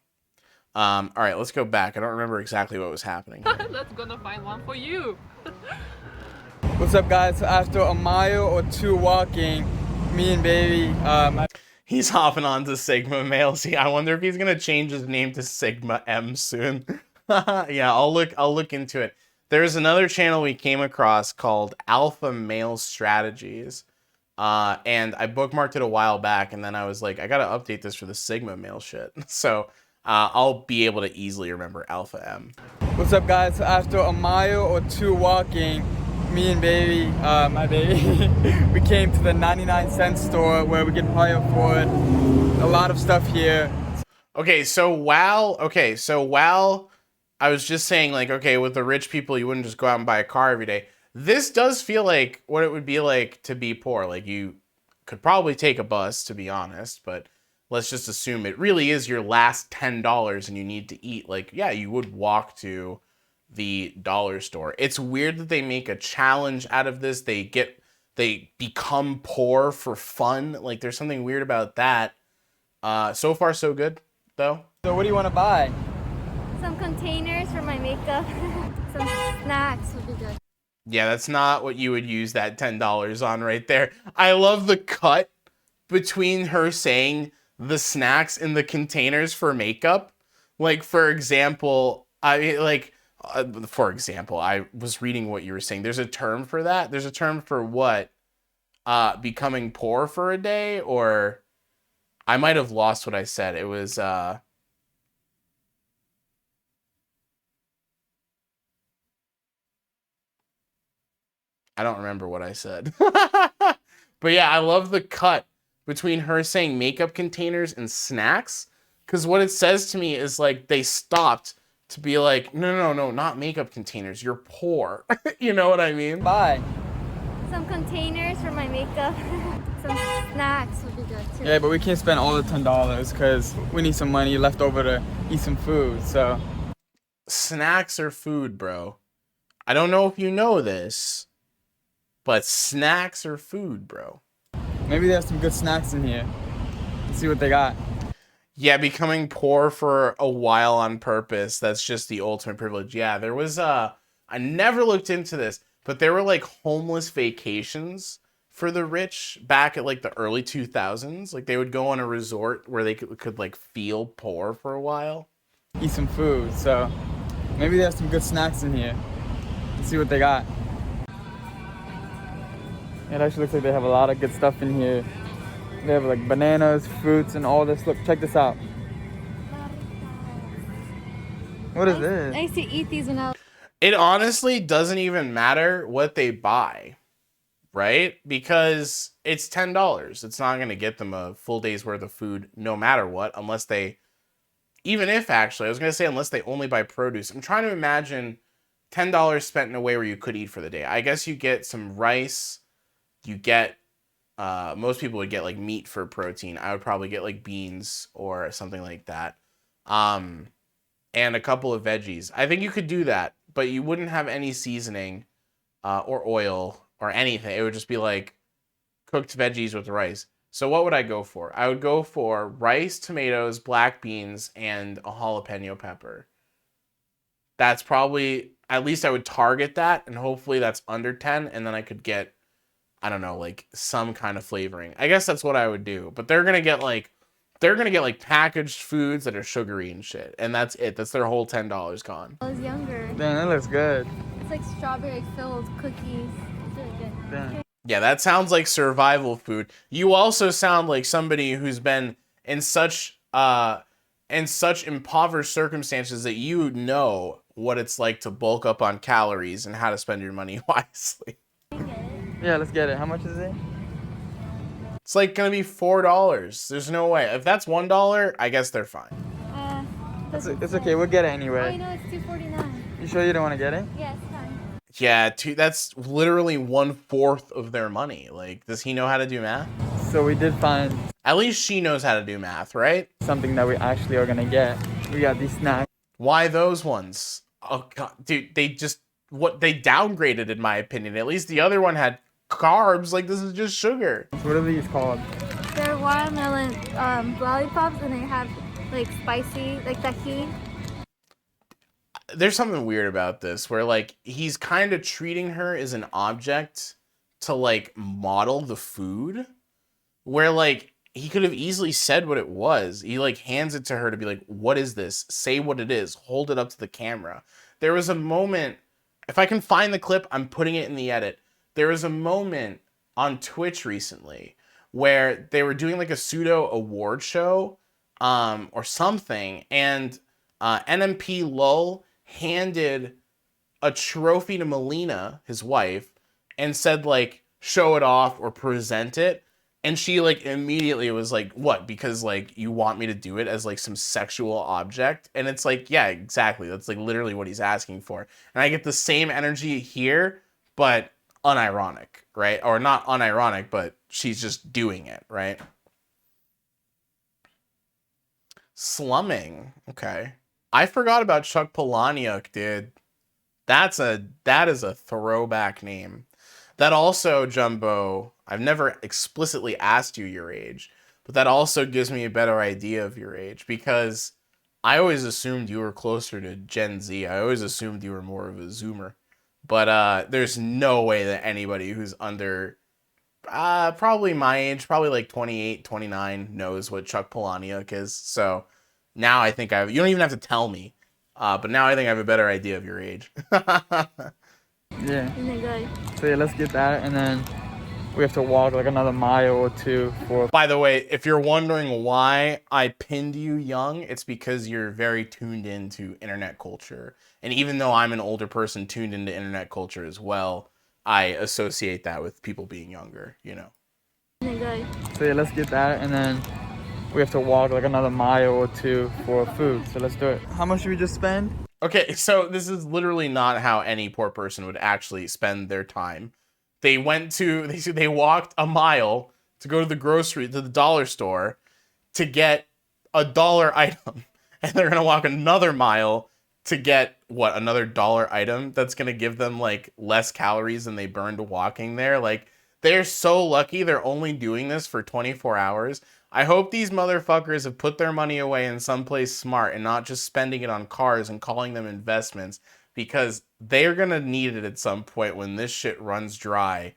All right, let's go back. I don't remember exactly what was happening here. Let's gonna find one for you. What's up, guys? So after a mile or two walking, me and baby, he's hopping on to Sigma male. See, I wonder if he's gonna change his name to Sigma M soon. Yeah, I'll look into it. There's another channel we came across called Alpha Male Strategies. And I bookmarked it a while back, and then I was like, I gotta update this for the Sigma mail shit. So I'll be able to easily remember Alpha M. What's up, guys? So after a mile or two walking, me and baby, my baby, we came to the 99-cent store where we can probably afford a lot of stuff here. Okay, so while I was just saying, like, okay, with the rich people, you wouldn't just go out and buy a car every day. This does feel like what it would be like to be poor. Like, you could probably take a bus, to be honest, but let's just assume it really is your last $10 and you need to eat. Like, yeah, you would walk to the dollar store. It's weird that they make a challenge out of this. They become poor for fun. Like, there's something weird about that. So far, so good, though. So what do you want to buy? Some containers for my makeup. Some snacks would be good. Yeah, that's not what you would use that $10 on right there. I love the cut between her saying the snacks and the containers for makeup. Like, for example, I was reading what you were saying. There's a term for that. There's a term for what? Becoming poor for a day? Or I might have lost what I said. It was, I don't remember what I said. But yeah, I love the cut between her saying makeup containers and snacks. Because what it says to me is like they stopped to be like, no, not makeup containers. You're poor. You know what I mean? Buy. Some containers for my makeup. Some snacks would be good too. Yeah, but we can't spend all the $10 because we need some money left over to eat some food, so. Snacks are food, bro. I don't know if you know this, but snacks are food, bro. Maybe there's some good snacks in here. Let's see what they got. Yeah, becoming poor for a while on purpose. That's just the ultimate privilege. Yeah, there was I never looked into this, but there were like homeless vacations for the rich back at like the early 2000s. Like they would go on a resort where they could like feel poor for a while. Eat some food, so maybe there's some good snacks in here. Let's see what they got. It actually looks like they have a lot of good stuff in here. They have like bananas, fruits, and all this. Look, check this out. What is this? I used to eat these when I was... It honestly doesn't even matter what they buy, right? Because it's $10. It's not going to get them a full day's worth of food no matter what, unless they, even if actually, I was going to say unless they only buy produce. I'm trying to imagine $10 spent in a way where you could eat for the day. I guess you get some rice, you get, most people would get like meat for protein. I would probably get like beans or something like that. And a couple of veggies. I think you could do that, but you wouldn't have any seasoning or oil or anything. It would just be like cooked veggies with rice. So what would I go for? I would go for rice, tomatoes, black beans, and a jalapeno pepper. That's probably, at least I would target that, and hopefully that's under 10, and then I could get, I don't know, like some kind of flavoring. I guess that's what I would do. But they're gonna get like packaged foods that are sugary and shit, and that's it. That's their whole $10 gone. I was younger. Damn, that looks good. It's like strawberry filled cookies. It's really good. Damn. Yeah, that sounds like survival food. You also sound like somebody who's been in such impoverished circumstances that you know what it's like to bulk up on calories and how to spend your money wisely. Yeah, let's get it. How much is it? It's like gonna be $4. There's no way. If that's $1, I guess they're fine. It's okay. We'll get it anyway. Oh, no, it's $2.49. You sure you don't want to get it? Yeah, it's fine. Yeah, that's literally 1/4 of their money. Like, does he know how to do math? So we did find... At least she knows how to do math, right? Something that we actually are gonna get. We got these snacks. Why those ones? Oh, God. Dude, they downgraded, in my opinion. At least the other one had carbs. Like, this is just sugar. So what are these called? They're watermelon lollipops, and they have like spicy, like tahini. There's something weird about this where like he's kind of treating her as an object to like model the food, where like he could have easily said what it was. He like hands it to her to be like, what is this? Say what it is. Hold it up to the camera. There was a moment, if I can find the clip, I'm putting it in the edit. There was a moment on Twitch recently where they were doing like a pseudo award show or something, and NMP Lul handed a trophy to Melina, his wife, and said like show it off or present it, and she like immediately was like, what, because like you want me to do it as like some sexual object? And it's like, yeah, exactly, that's like literally what he's asking for. And I get the same energy here, but unironic, right? Or not unironic, but she's just doing it, right? Slumming, okay. I forgot about Chuck Palahniuk, dude. That is a throwback name. That also, Jumbo, I've never explicitly asked you your age, but that also gives me a better idea of your age, because I always assumed you were closer to Gen Z. I always assumed you were more of a Zoomer. But there's no way that anybody who's under probably my age, probably like 28, 29, knows what Chuck Palahniuk is. So now I think you don't even have to tell me. But now I think I have a better idea of your age. Yeah. So yeah, let's get that, and then we have to walk like another mile or two for... By the way, if you're wondering why I pinned you young, it's because you're very tuned into internet culture. And even though I'm an older person tuned into internet culture as well, I associate that with people being younger, you know. So yeah, let's get that, and then we have to walk like another mile or two for food. So let's do it. How much did we just spend? Okay, so this is literally not how any poor person would actually spend their time. They walked a mile to go to the dollar store to get a dollar item. And they're going to walk another mile to get, what, another dollar item that's going to give them, like, less calories than they burned walking there. Like, they're so lucky they're only doing this for 24 hours. I hope these motherfuckers have put their money away in someplace smart and not just spending it on cars and calling them investments, because they're going to need it at some point when this shit runs dry,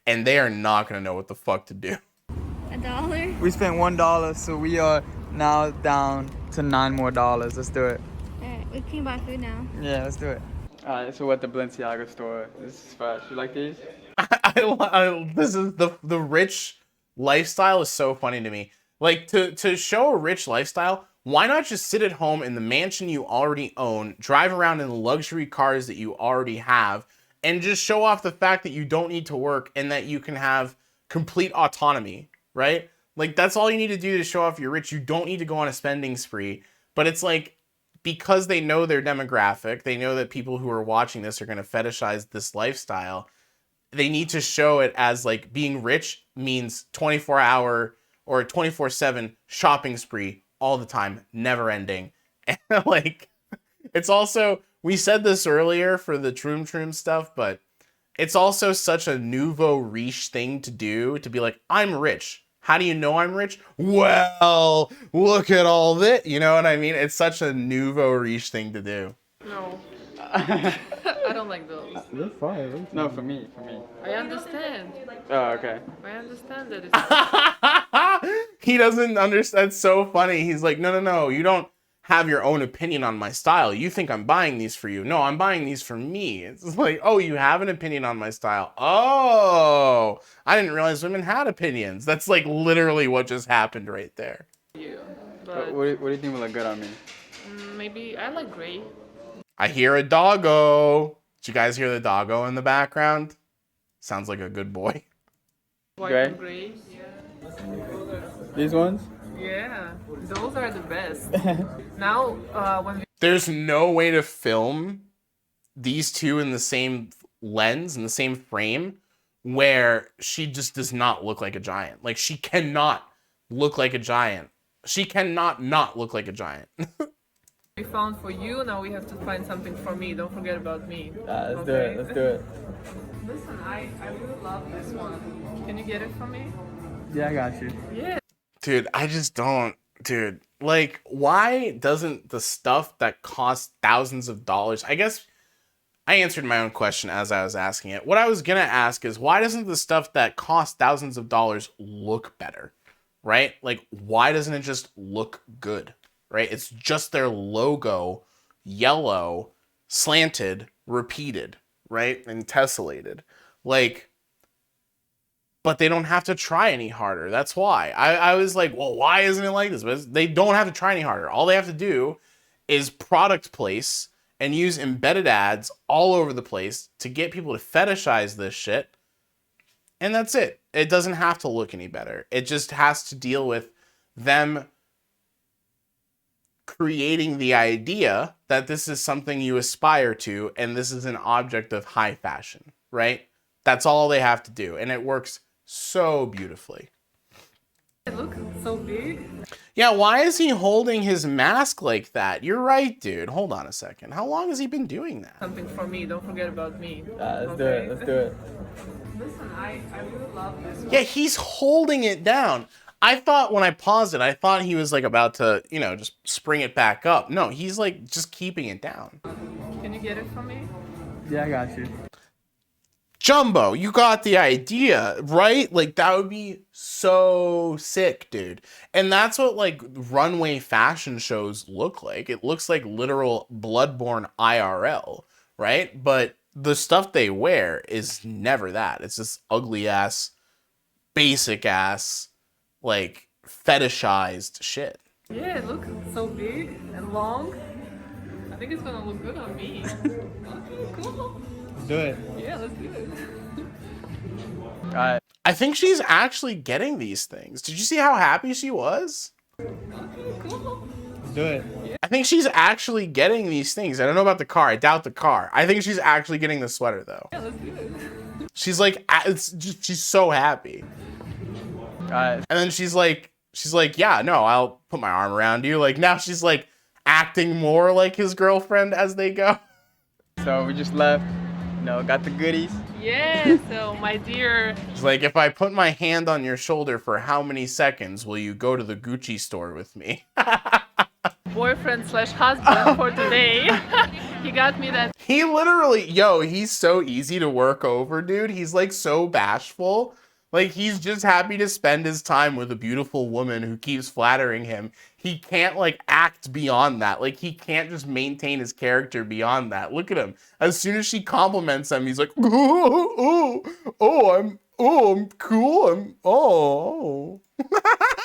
and they are not going to know what the fuck to do. $1? We spent $1, so we are now down to $9 more. Let's do it. Alright, we can buy food now. Yeah, let's do it. Alright, so we're at the Balenciaga store. This is fresh. You like these? This is the rich lifestyle is so funny to me. Like, to show a rich lifestyle, why not just sit at home in the mansion you already own, drive around in the luxury cars that you already have, and just show off the fact that you don't need to work and that you can have complete autonomy, right? Like, that's all you need to do to show off you're rich. You don't need to go on a spending spree. But it's like, because they know their demographic, they know that people who are watching this are going to fetishize this lifestyle, they need to show it as, like, being rich means 24-hour or 24/7 shopping spree all the time, never ending. And like, it's also, we said this earlier for the Troom stuff, but it's also such a nouveau riche thing to do, to be like, I'm rich. How do you know I'm rich? Well, look at all this. You know what I mean? It's such a nouveau riche thing to do. No. I don't like those. They're fire. No, for me. I understand. Oh, okay. I understand that it's... He doesn't understand. It's so funny. He's like, no, you don't have your own opinion on my style. You think I'm buying these for you. No, I'm buying these for me. It's like, oh, you have an opinion on my style. Oh, I didn't realize women had opinions. That's like literally what just happened right there. You, but what do you think will look good on me? Maybe I like gray. I hear a doggo. Did you guys hear the doggo in the background? Sounds like a good boy. White and gray? Yeah. These ones? Yeah, those are the best. Now, when there's no way to film these two in the same lens, in the same frame, where she just does not look like a giant. Like, she cannot look like a giant. She cannot not look like a giant. we found for you, now we have to find something for me. Don't forget about me. Let's do it. Listen, I really love this one. Can you get it for me? Yeah, I got you. Yeah. Dude, I just don't. Dude, like, why doesn't the stuff that costs thousands of dollars... I guess I answered my own question as I was asking it. What I was going to ask is, why doesn't the stuff that costs thousands of dollars look better? Right? Like, why doesn't it just look good? Right? It's just their logo, yellow, slanted, repeated, right? And tessellated. Like, but they don't have to try any harder. That's why. I was like, well, why isn't it like this? But they don't have to try any harder. All they have to do is product place and use embedded ads all over the place to get people to fetishize this shit. And that's it. It doesn't have to look any better. It just has to deal with them creating the idea that this is something you aspire to and this is an object of high fashion, right? That's all they have to do. And it works so beautifully. It looks so big. Yeah, why is he holding his mask like that? You're right, dude. Hold on a second. How long has he been doing that? Something for me. Don't forget about me. Let's do it. Let's do it. Listen, I really love this one. Yeah, he's holding it down. I thought when I paused it, I thought he was like about to, you know, just spring it back up. No, he's like just keeping it down. Can you get it for me? Yeah, I got you. Jumbo, you got the idea, right? Like, that would be so sick, dude. And that's what, like, runway fashion shows look like. It looks like literal Bloodborne IRL, right? But the stuff they wear is never that. It's this ugly-ass, basic-ass, like, fetishized shit. Yeah, it looks so big and long. I think it's gonna look good on me. Okay, cool. Let's do it. Yeah, let's do it. Alright. I think she's actually getting these things. Did you see how happy she was? Okay, cool. Let's do it. I think she's actually getting these things. I don't know about the car. I doubt the car. I think she's actually getting the sweater, though. Yeah, let's do it. She's like, it's just, she's so happy. Alright. And then she's like, yeah, no, I'll put my arm around you. Like, now she's like acting more like his girlfriend as they go. So we just left, you know, got the goodies. Yeah, so my dear. She's like, if I put my hand on your shoulder for how many seconds will you go to the Gucci store with me? Boyfriend/husband for today. He got me that. He literally, yo, he's so easy to work over, dude. He's like so bashful. Like, he's just happy to spend his time with a beautiful woman who keeps flattering him. He can't, like, act beyond that. Like, he can't just maintain his character beyond that. Look at him. As soon as she compliments him, he's like, I'm cool.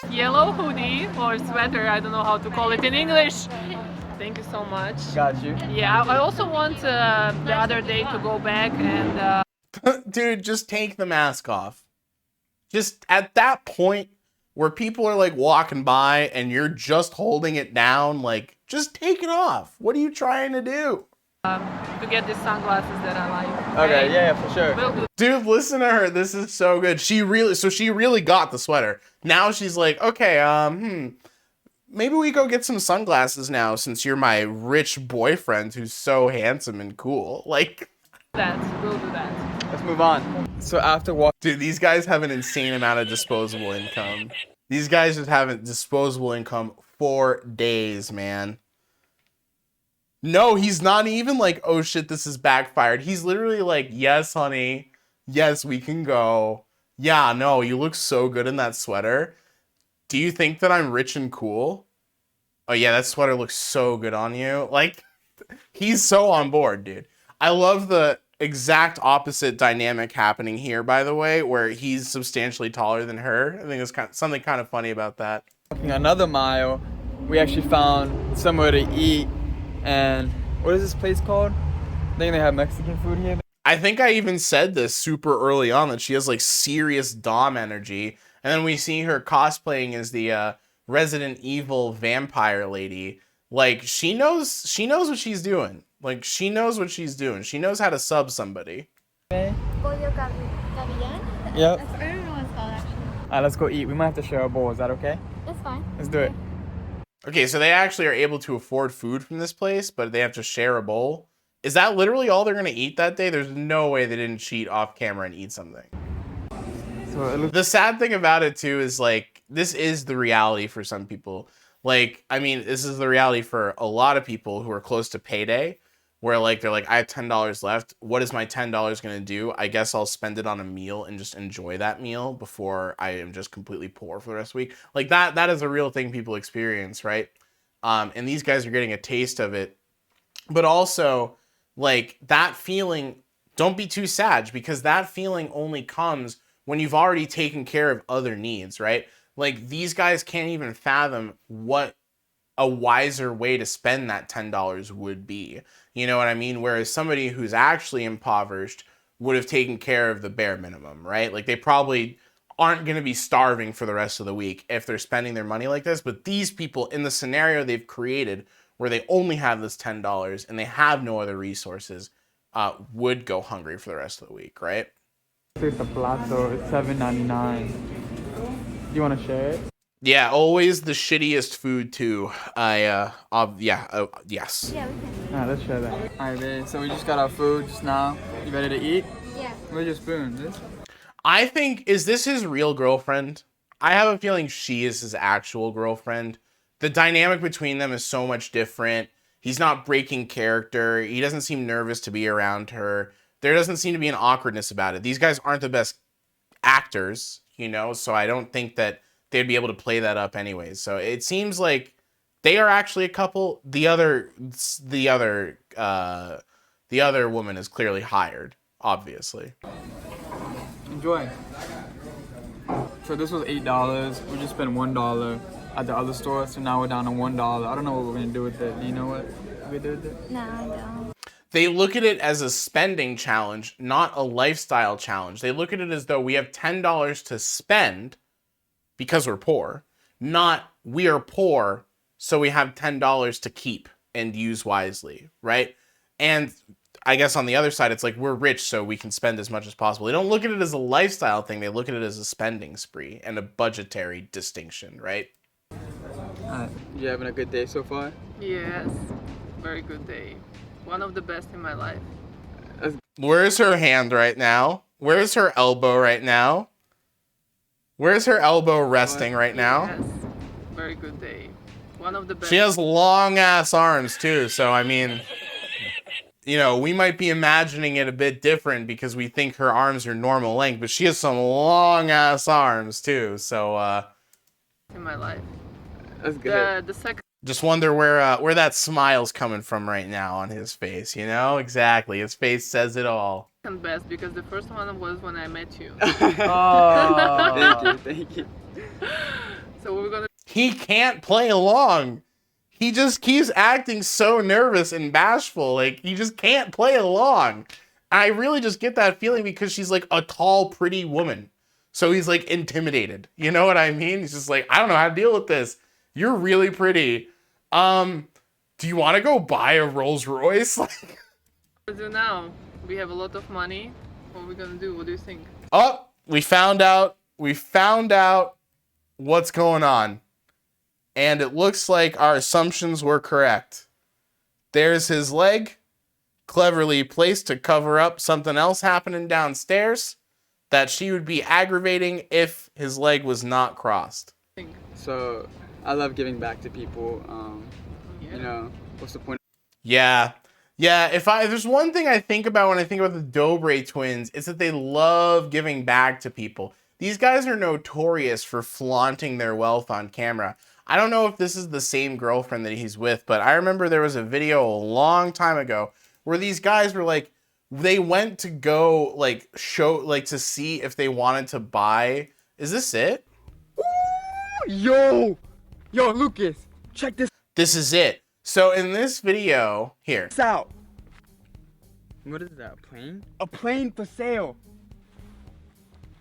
Yellow hoodie or sweater, I don't know how to call it in English. Thank you so much. Got you. Yeah, I also want the other day to go back and... Dude, just take the mask off. Just at that point where people are like walking by and you're just holding it down, like, just take it off. What are you trying to do? To get the sunglasses that I like. Okay, yeah, for sure. Dude, listen to her. This is so good. She really got the sweater. Now she's like, okay, maybe we go get some sunglasses now since you're my rich boyfriend who's so handsome and cool. Like, we'll do that. Let's move on. So after walking, dude, these guys have an insane amount of disposable income. These guys just have disposable income for days, man. No, he's not even like, oh shit, this is backfired. He's literally like, yes, honey. Yes, we can go. Yeah, no, you look so good in that sweater. Do you think that I'm rich and cool? Oh yeah, that sweater looks so good on you. Like, he's so on board, dude. I love the exact opposite dynamic happening here, by the way, where he's substantially taller than her. I think there's something kind of funny about that. Another mile, we actually found somewhere to eat. And what is this place called? I think they have Mexican food here. I think I even said this super early on that she has like serious Dom energy. And then we see her cosplaying as the Resident Evil vampire lady. Like, she knows what she's doing. Like, she knows what she's doing. She knows how to sub somebody. Okay. Yep. I don't know what it's called, actually. Alright, let's go eat. We might have to share a bowl. Is that okay? That's fine. Let's do it. Okay, so they actually are able to afford food from this place, but they have to share a bowl. Is that literally all they're going to eat that day? There's no way they didn't cheat off camera and eat something. So the sad thing about it, too, is, like, this is the reality for some people. Like, I mean, this is the reality for a lot of people who are close to payday, where, like, they're like, I have $10 left. What is my $10 going to do? I guess I'll spend it on a meal and just enjoy that meal before I am just completely poor for the rest of the week. Like, that is a real thing people experience, right? And these guys are getting a taste of it. But also, like, that feeling, don't be too sad, because that feeling only comes when you've already taken care of other needs, right? Like, these guys can't even fathom what a wiser way to spend that $10 would be. You know what I mean? Whereas somebody who's actually impoverished would have taken care of the bare minimum, right? Like, they probably aren't going to be starving for the rest of the week if they're spending their money like this. But these people, in the scenario they've created where they only have this $10 and they have no other resources, would go hungry for the rest of the week, right? It's a plato. It's $7.99. Do you want to share it? Yeah, always the shittiest food too. Yes. Yeah, we can. Alright, let's share that. Alright, babe, so we just got our food just now. You ready to eat? Yeah. Where's your spoon? This? I think, is this his real girlfriend? I have a feeling she is his actual girlfriend. The dynamic between them is so much different. He's not breaking character. He doesn't seem nervous to be around her. There doesn't seem to be an awkwardness about it. These guys aren't the best actors, you know, so I don't think that they'd be able to play that up anyways. So it seems like they are actually a couple. The other woman is clearly hired, obviously. Enjoy. So this was $8. We just spent $1 at the other store, so now we're down to $1. I don't know what we're gonna do with it. Do you know what we do with it? No, I don't. They look at it as a spending challenge, not a lifestyle challenge. They look at it as though we have $10 to spend because we're poor, not we are poor, so we have $10 to keep and use wisely, right? And I guess on the other side, it's like we're rich, so we can spend as much as possible. They don't look at it as a lifestyle thing. They look at it as a spending spree and a budgetary distinction, right? You having a good day so far? Yes, very good day. One of the best in my life. Where's her hand right now? Where's her elbow right now? Where's her elbow resting right now? Yes, very good day. One of the best. She has long ass arms too, so I mean, you know, we might be imagining it a bit different because we think her arms are normal length, but she has some long ass arms too, so in my life. That's good. The second. Just wonder where that smile's coming from right now on his face, you know? Exactly. His face says it all. Best because the first one was when I met you. Oh, thank you. So we're gonna. He can't play along. He just keeps acting so nervous and bashful. Like, he just can't play along. I really just get that feeling because she's like a tall, pretty woman. So he's like intimidated. You know what I mean? He's just like, I don't know how to deal with this. You're really pretty. Do you want to go buy a Rolls Royce? What do we do now? We have a lot of money. What are we gonna do? What do you think? Oh, we found out what's going on. And it looks like our assumptions were correct. There's his leg, cleverly placed to cover up something else happening downstairs that she would be aggravating if his leg was not crossed. So, I love giving back to people. You know, what's the point? Yeah. Yeah, if there's one thing I think about when I think about the Dobre twins, it's that they love giving back to people. These guys are notorious for flaunting their wealth on camera. I don't know if this is the same girlfriend that he's with, but I remember there was a video a long time ago where these guys were like, they went to go like show, like to see if they wanted to buy. Is this it? Yo, Lucas, check this. This is it. So in this video, here. It's out. What is that, a plane? A plane for sale.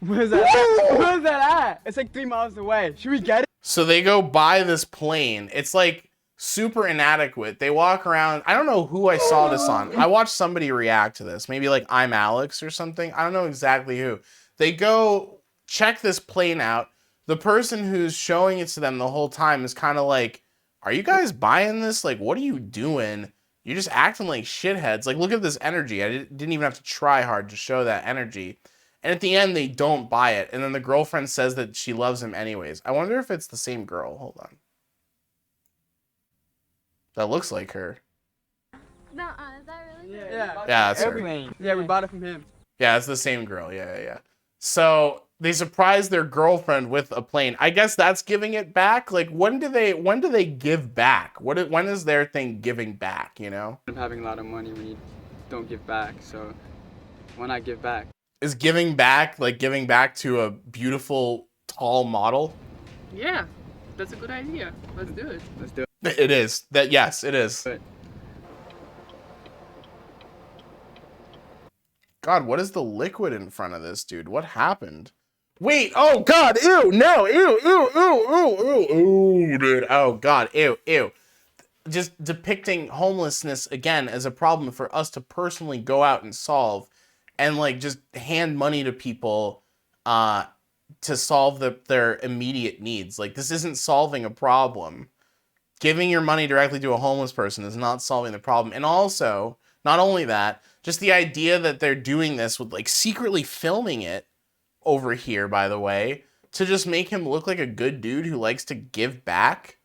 Where's that at? Where's that at? It's like 3 miles away. Should we get it? So they go buy this plane. It's like super inadequate. They walk around. I don't know who I saw this on. I watched somebody react to this. Maybe like I'm Alex or something. I don't know exactly who. They go check this plane out. The person who's showing it to them the whole time is kind of like, are you guys buying this? Like, what are you doing? You're just acting like shitheads. Like, look at this energy. I didn't even have to try hard to show that energy. And at the end, they don't buy it. And then the girlfriend says that she loves him anyways. I wonder if it's the same girl. Hold on. That looks like her. No, is that really? Yeah, that's her. airplane. Yeah, we bought it from him. Yeah, it's the same girl. Yeah. So they surprise their girlfriend with a plane. I guess that's giving it back. Like, when do they give back? When is their thing giving back, you know? I'm having a lot of money when you don't give back, so why not give back? Is giving back, like giving back to a beautiful, tall model? Yeah, that's a good idea. Let's do it. Let's do it. It is. That yes, it is. God, what is the liquid in front of this dude? What happened? Wait, oh God, ew, no, ew, ew, ew, ew, ew, ew, dude. Oh God, ew, ew. Just depicting homelessness again as a problem for us to personally go out and solve, and like just hand money to people to solve their immediate needs. Like, this isn't solving a problem. Giving your money directly to a homeless person is not solving the problem. And also, not only that, just the idea that they're doing this with like secretly filming it over here, by the way, to just make him look like a good dude who likes to give back.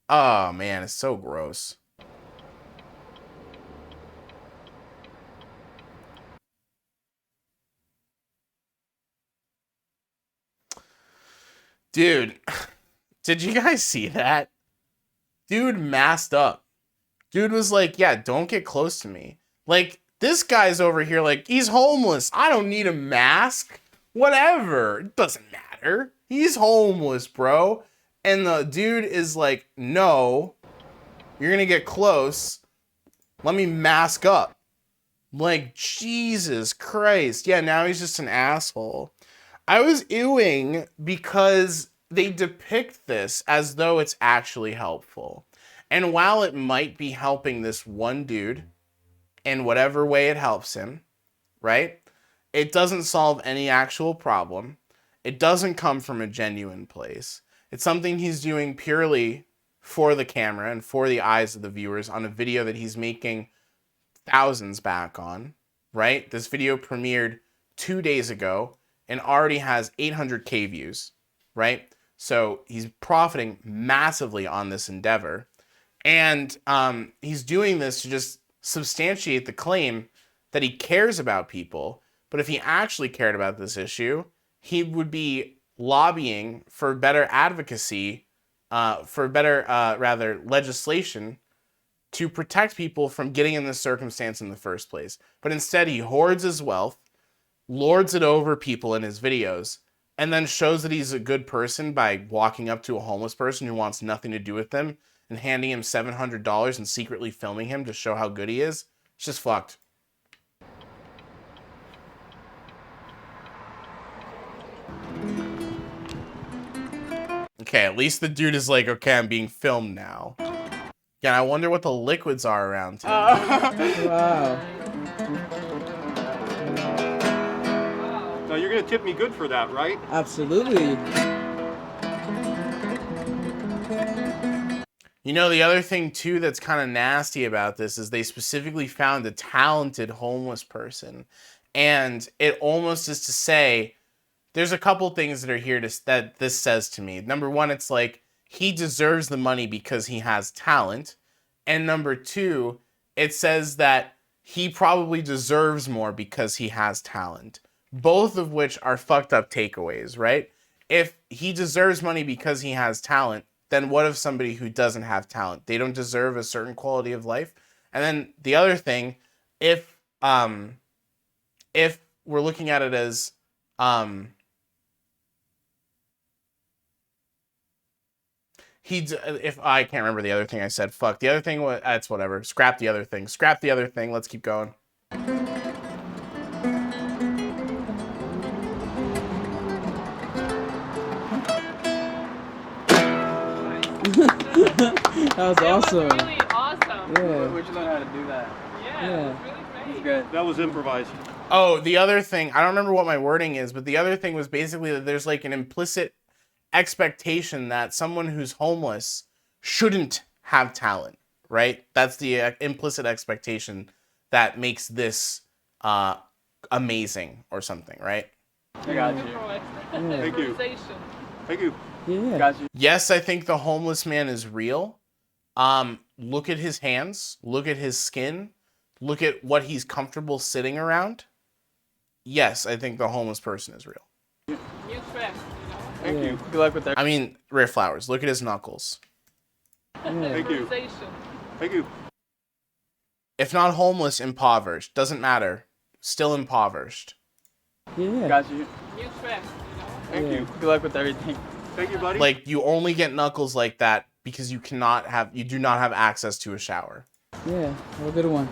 Oh man, it's so gross. Dude, did you guys see that? Dude masked up. Dude was like, yeah, don't get close to me. Like, this guy's over here like, he's homeless. I don't need a mask. Whatever. It doesn't matter. He's homeless, bro. And the dude is like, no, you're going to get close. Let me mask up. Like, Jesus Christ. Yeah, now he's just an asshole. I was ewing because they depict this as though it's actually helpful. And while it might be helping this one dude in whatever way it helps him, right? It doesn't solve any actual problem. It doesn't come from a genuine place. It's something he's doing purely for the camera and for the eyes of the viewers on a video that he's making thousands back on, right? This video premiered 2 days ago and already has 800K views, right? So he's profiting massively on this endeavor. And he's doing this to just substantiate the claim that he cares about people. But if he actually cared about this issue, he would be lobbying for better advocacy, for better, rather, legislation to protect people from getting in this circumstance in the first place. But instead, he hoards his wealth, lords it over people in his videos, and then shows that he's a good person by walking up to a homeless person who wants nothing to do with them and handing him $700 and secretly filming him to show how good he is. It's just fucked. Okay, at least the dude is like, okay, I'm being filmed now. Yeah, I wonder what the liquids are around here. Wow. No, you're gonna tip me good for that, right? Absolutely. You know, the other thing too that's kind of nasty about this is they specifically found a talented homeless person. And it almost is to say, there's a couple things that are here that this says to me. Number one, it's like, he deserves the money because he has talent. And number two, it says that he probably deserves more because he has talent. Both of which are fucked up takeaways, right? If he deserves money because he has talent, then what of somebody who doesn't have talent? They don't deserve a certain quality of life. And then the other thing, if we're looking at it as if I can't remember the other thing I said, fuck. The other thing was, that's whatever. Scrap the other thing. Scrap the other thing. Let's keep going. That was awesome. Really awesome. Yeah. Where'd you learn how to do that? Yeah, it was really great. It's good. That was improvised. Oh, the other thing, I don't remember what my wording is, but the other thing was basically that there's like an implicit expectation that someone who's homeless shouldn't have talent, right? That's the implicit expectation that makes this amazing or something, right? I got you. Thank you. Thank you. Yeah. Got you. Yes, I think the homeless man is real. Look at his hands. Look at his skin. Look at what he's comfortable sitting around. Yes, I think the homeless person is real. New trend, Thank you. Good luck with that. I mean, Rare Flowers. Look at his knuckles. Thank you. Thank you. If not homeless, impoverished. Doesn't matter. Still impoverished. Yeah. Got you. New friend. Thank you. Good luck with everything. Thank you, buddy. Like, you only get knuckles like that because you do not have access to a shower. Yeah, have a good one.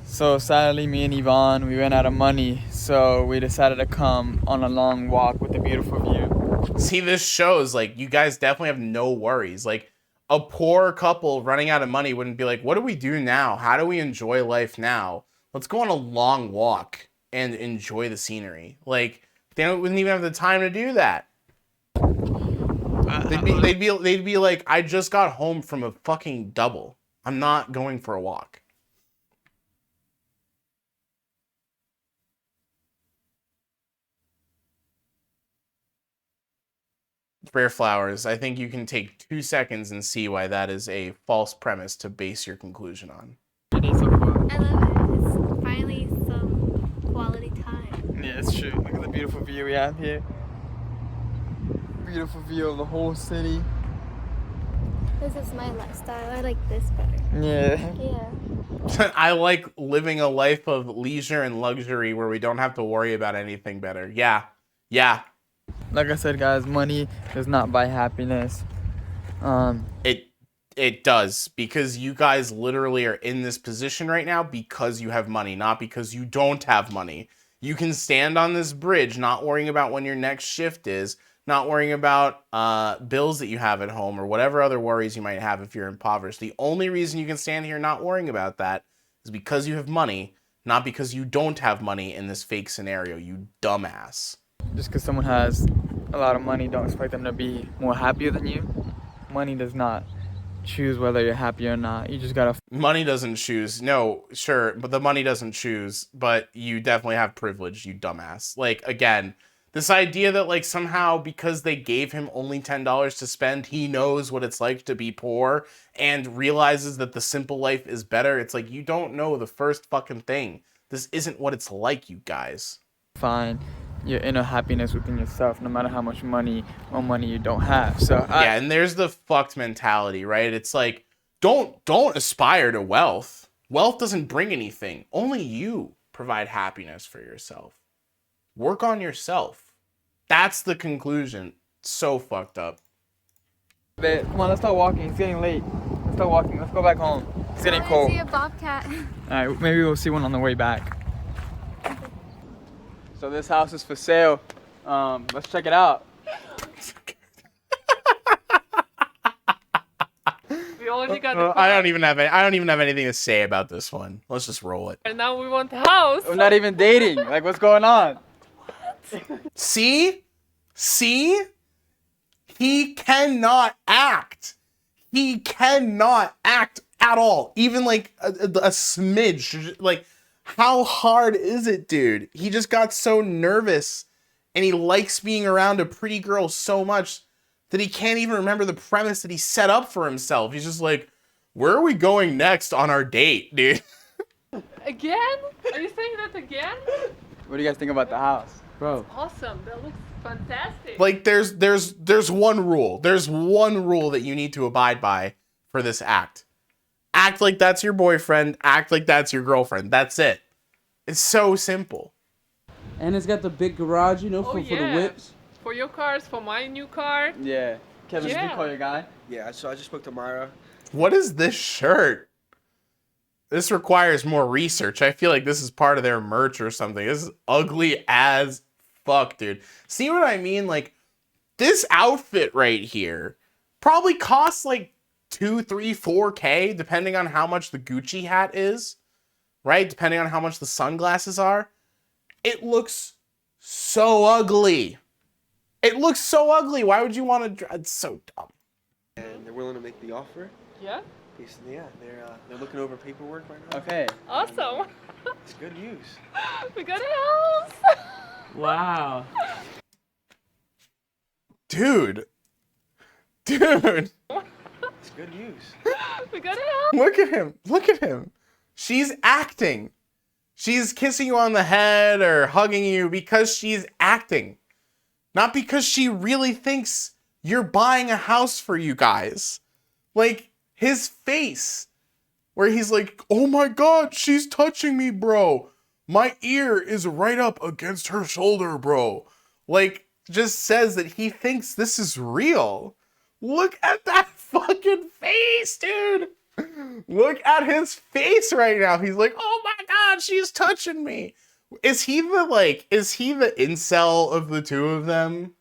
So sadly, me and Yvonne, we ran out of money, so we decided to come on a long walk with a beautiful view. See, this shows, like, you guys definitely have no worries. Like, a poor couple running out of money wouldn't be like, what do we do now? How do we enjoy life now? Let's go on a long walk and enjoy the scenery. Like, they wouldn't even have the time to do that. They'd be like, I just got home from a fucking double. I'm not going for a walk. Rare flowers. I think you can take 2 seconds and see why that is a false premise to base your conclusion on. I love it. It's finally some quality time. Yeah, it's true. Look at the beautiful view we have here. Beautiful view of the whole city. This is my lifestyle. I like this better. Yeah. Yeah. I like living a life of leisure and luxury where we don't have to worry about anything better. Yeah. Yeah. Like I said, guys, money does not buy happiness. It does, because you guys literally are in this position right now because you have money, not because you don't have money. You can stand on this bridge not worrying about when your next shift is, not worrying about bills that you have at home or whatever other worries you might have if you're impoverished. The only reason you can stand here not worrying about that is because you have money, not because you don't have money in this fake scenario, you dumbass. Just because someone has a lot of money, don't expect them to be more happier than you. Money does not choose whether you're happy or not. You just gotta... Money doesn't choose. No, sure, but the money doesn't choose, but you definitely have privilege, you dumbass. Like, again, this idea that, like, somehow because they gave him only $10 to spend, he knows what it's like to be poor and realizes that the simple life is better. It's like, you don't know the first fucking thing. This isn't what it's like, you guys. Find your inner happiness within yourself, no matter how much money or money you don't have. So yeah, and there's the fucked mentality, right? It's like, don't aspire to wealth. Wealth doesn't bring anything. Only you provide happiness for yourself. Work on yourself. That's the conclusion. So fucked up. Babe, come on, let's start walking. It's getting late. Let's start walking. Let's go back home. It's getting cold. I see a bobcat. All right, maybe we'll see one on the way back. So this house is for sale. Let's check it out. We already got I don't even have anything to say about this one. Let's just roll it. And now we want a house. We're not even dating. Like, what's going on? See? He cannot act. He cannot act at all. Even like a smidge. Like, how hard is it, dude? He just got so nervous and he likes being around a pretty girl so much that he can't even remember the premise that he set up for himself. He's just like, where are we going next on our date, dude? Again? Are you saying that again? What do you guys think about the house? Bro. Awesome. That looks fantastic. Like, there's one rule. There's one rule that you need to abide by for this act. Act like that's your boyfriend. Act like that's your girlfriend. That's it. It's so simple. And it's got the big garage, you know, for the whips. For your cars, for my new car. Yeah. Kevin, Yeah. should we call your guy? Yeah, so I just spoke to Myra. What is this shirt? This requires more research. I feel like this is part of their merch or something. This is ugly as fuck, dude. See what I mean? Like, this outfit right here probably costs like 2, 3, 4K, depending on how much the Gucci hat is, right? Depending on how much the sunglasses are. It looks so ugly. It looks so ugly. Why would you want to? It's so dumb. And they're willing to make the offer. Yeah. Yeah, they're looking over paperwork right now. Okay. Awesome. It's good news. We got a house. Wow. Dude. It's good news. We got a house. Look at him. Look at him. She's acting. She's kissing you on the head or hugging you because she's acting. Not because she really thinks you're buying a house for you guys. Like, his face, where he's like, oh my God, she's touching me, bro. My ear is right up against her shoulder, bro. Like, just says that he thinks this is real. Look at that fucking face, dude. Look at his face right now. He's like, oh my God, she's touching me. Is he the incel of the two of them?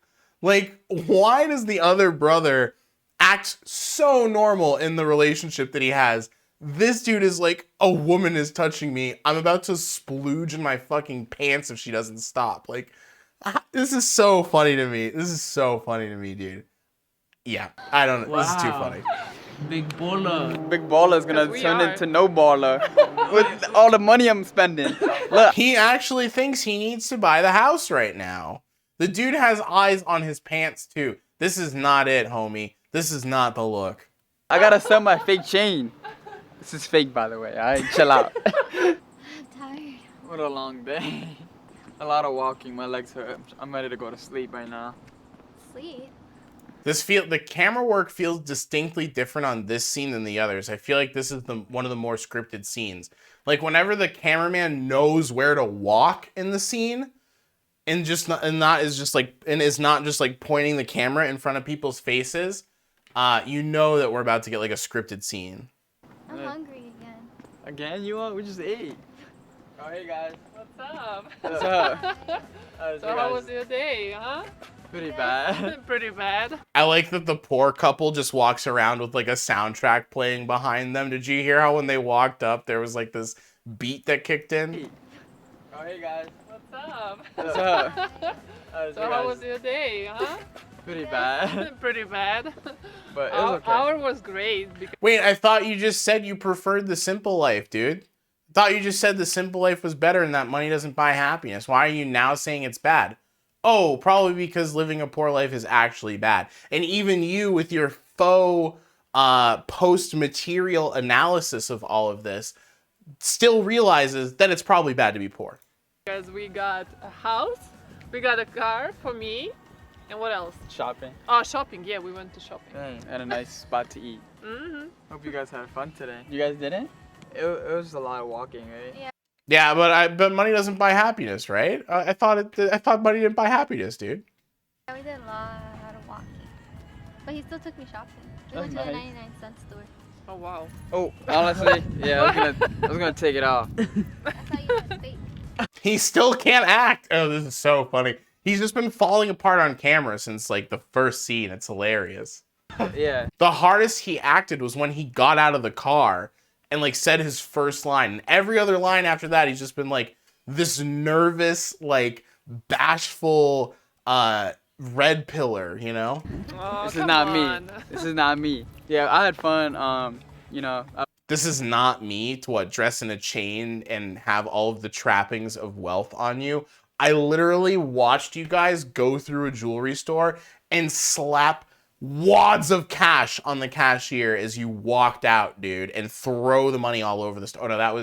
Like, why does the other brother act so normal in the relationship that he has? This dude is like, a woman is touching me. I'm about to splooge in my fucking pants if she doesn't stop. Like, this is so funny to me. This is so funny to me, dude. Yeah, I don't know. Wow. This is too funny. Big baller. Big baller is gonna turn into no baller with all the money I'm spending. Look. He actually thinks he needs to buy the house right now. The dude has eyes on his pants too. This is not it, homie. This is not the look. I gotta sell my fake chain. This is fake, by the way. Alright, chill out. I'm tired. What a long day. A lot of walking. My legs hurt. I'm ready to go to sleep right now. Sleep? The camera work feels distinctly different on this scene than the others. I feel like this is one of the more scripted scenes. Like whenever the cameraman knows where to walk in the scene, and is not just like pointing the camera in front of people's faces, you know that we're about to get like a scripted scene. I'm hungry again. Again? You are? We just ate. Oh, hey guys. What's up? What's up? So how was your day, huh? Pretty bad. Pretty bad. I like that the poor couple just walks around with like a soundtrack playing behind them. Did you hear how when they walked up, there was like this beat that kicked in? Oh, hey guys. What's up? What's up? So how was your day, huh? Pretty bad. Pretty bad. But it was okay. Our was great. Wait, I thought you just said you preferred the simple life, dude. I thought you just said the simple life was better and that money doesn't buy happiness. Why are you now saying it's bad? Oh, probably because living a poor life is actually bad. And even you with your faux post-material analysis of all of this still realizes that it's probably bad to be poor. Because we got a house, we got a car for me, and what else? Shopping. Oh, shopping. Yeah, we went to shopping. And a nice spot to eat. Mm-hmm. Hope you guys had fun today. You guys didn't? It was a lot of walking, right? Yeah. Yeah, but money doesn't buy happiness, right? I thought money didn't buy happiness, dude. Yeah, we did a lot of walking. But he still took me shopping. We went to the 99-cent store. Oh, wow. Oh, honestly, yeah, I was gonna take it off. That's how you know it's fake. He still can't act. Oh, this is so funny. He's just been falling apart on camera since like the first scene. It's hilarious. Yeah. The hardest he acted was when he got out of the car and like said his first line. And every other line after that, he's just been like this nervous, like bashful, red pillar, you know? Oh, this is not me. This is not me. Yeah, I had fun. You know. This is not me to what, dress in a chain and have all of the trappings of wealth on you. I literally watched you guys go through a jewelry store and slap wads of cash on the cashier as you walked out, dude, and throw the money all over the store. Oh no, that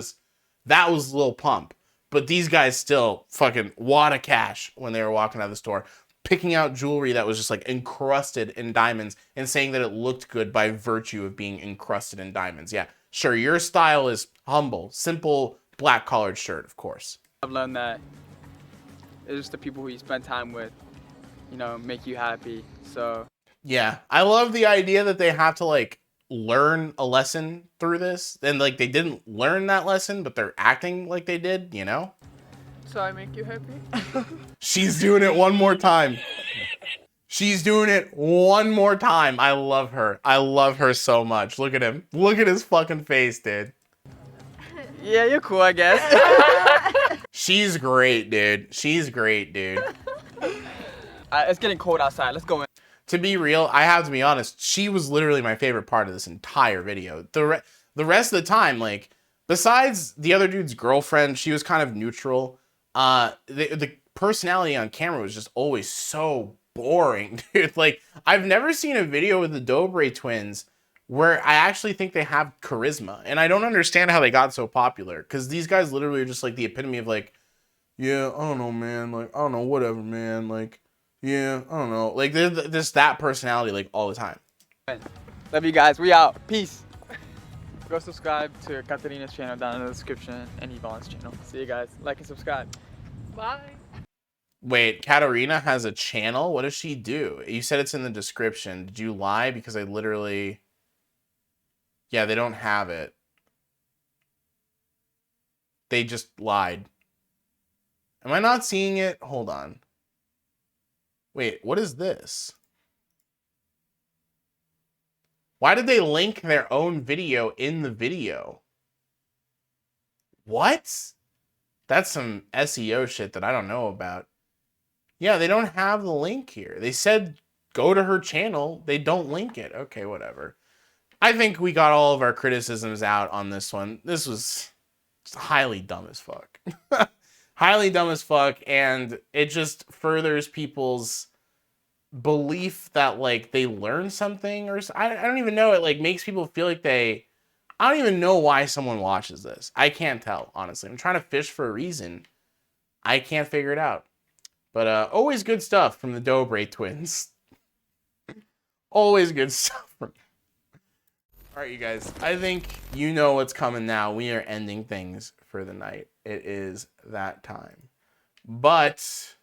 was Lil Pump. But these guys still fucking wad of cash when they were walking out of the store, picking out jewelry that was just like encrusted in diamonds and saying that it looked good by virtue of being encrusted in diamonds. Yeah, sure, your style is humble, simple, black collared shirt, of course. I've learned that it's just the people who you spend time with, you know, make you happy. So yeah, I love the idea that they have to like learn a lesson through this. And like they didn't learn that lesson, but they're acting like they did, you know? So I make you happy? She's doing it one more time. She's doing it one more time. I love her. I love her so much. Look at him. Look at his fucking face, dude. Yeah, you're cool, I guess. She's great, dude. She's great, dude. It's getting cold outside. Let's go in. To be real, I have to be honest, she was literally my favorite part of this entire video. The rest of the time, like, besides the other dude's girlfriend, she was kind of neutral. The personality on camera was just always so boring, dude. Like, I've never seen a video with the Dobre twins where I actually think they have charisma. And I don't understand how they got so popular. Because these guys literally are just, like, the epitome of, like, yeah, I don't know, man. Like, I don't know, whatever, man. Like, yeah, I don't know. Like, there's that personality, like, all the time. Love you guys. We out. Peace. Go subscribe to Katarina's channel down in the description and Yvonne's channel. See you guys. Like and subscribe. Bye. Wait, Katarina has a channel? What does she do? You said it's in the description. Did you lie? Because I literally... Yeah, they don't have it. They just lied. Am I not seeing it? Hold on. Wait, what is this? Why did they link their own video in the video? What? That's some SEO shit that I don't know about. Yeah, they don't have the link here. They said go to her channel. They don't link it. Okay, whatever. I think we got all of our criticisms out on this one. This was highly dumb as fuck. Highly dumb as fuck, and it just furthers people's belief that, like, they learn something, or I don't even know. It, like, makes people feel like I don't even know why someone watches this. I can't tell, honestly. I'm trying to fish for a reason. I can't figure it out. But always good stuff from the Dobre twins. Always good stuff from... All right, you guys. I think you know what's coming now. We are ending things for the night. It is that time. But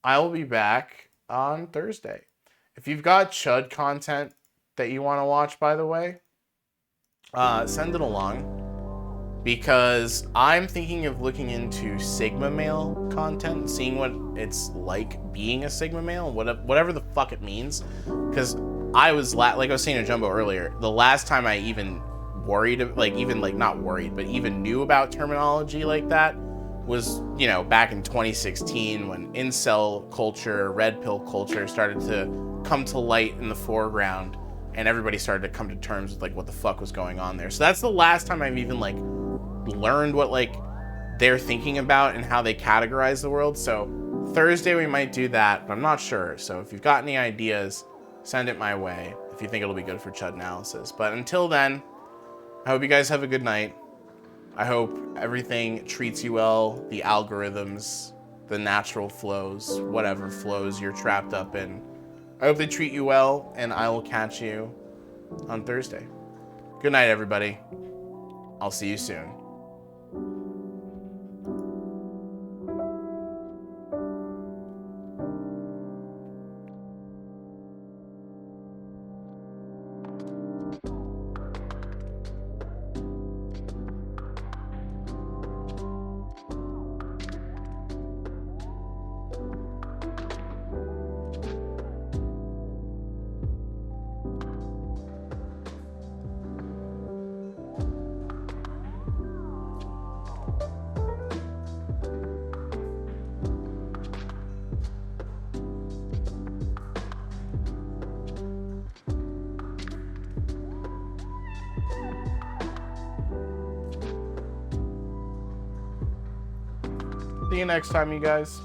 I will be back on Thursday. If you've got Chud content that you want to watch, by the way, send it along. Because I'm thinking of looking into Sigma male content, seeing what it's like being a Sigma male, whatever the fuck it means. Because I was, like I was saying to Jumbo earlier, the last time I even worried, not worried, but even knew about terminology like that was, you know, back in 2016 when incel culture, red pill culture started to come to light in the foreground, and everybody started to come to terms with, like, what the fuck was going on there. So that's the last time I've even, like, learned what, like, they're thinking about and how they categorize the world. So Thursday we might do that, but I'm not sure. So if you've got any ideas, send it my way if you think it'll be good for Chud analysis. But until then, I hope you guys have a good night. I hope everything treats you well, the algorithms, the natural flows, whatever flows you're trapped up in. I hope they treat you well, and I will catch you on Thursday. Good night, everybody. I'll see you soon. See you next time, you guys.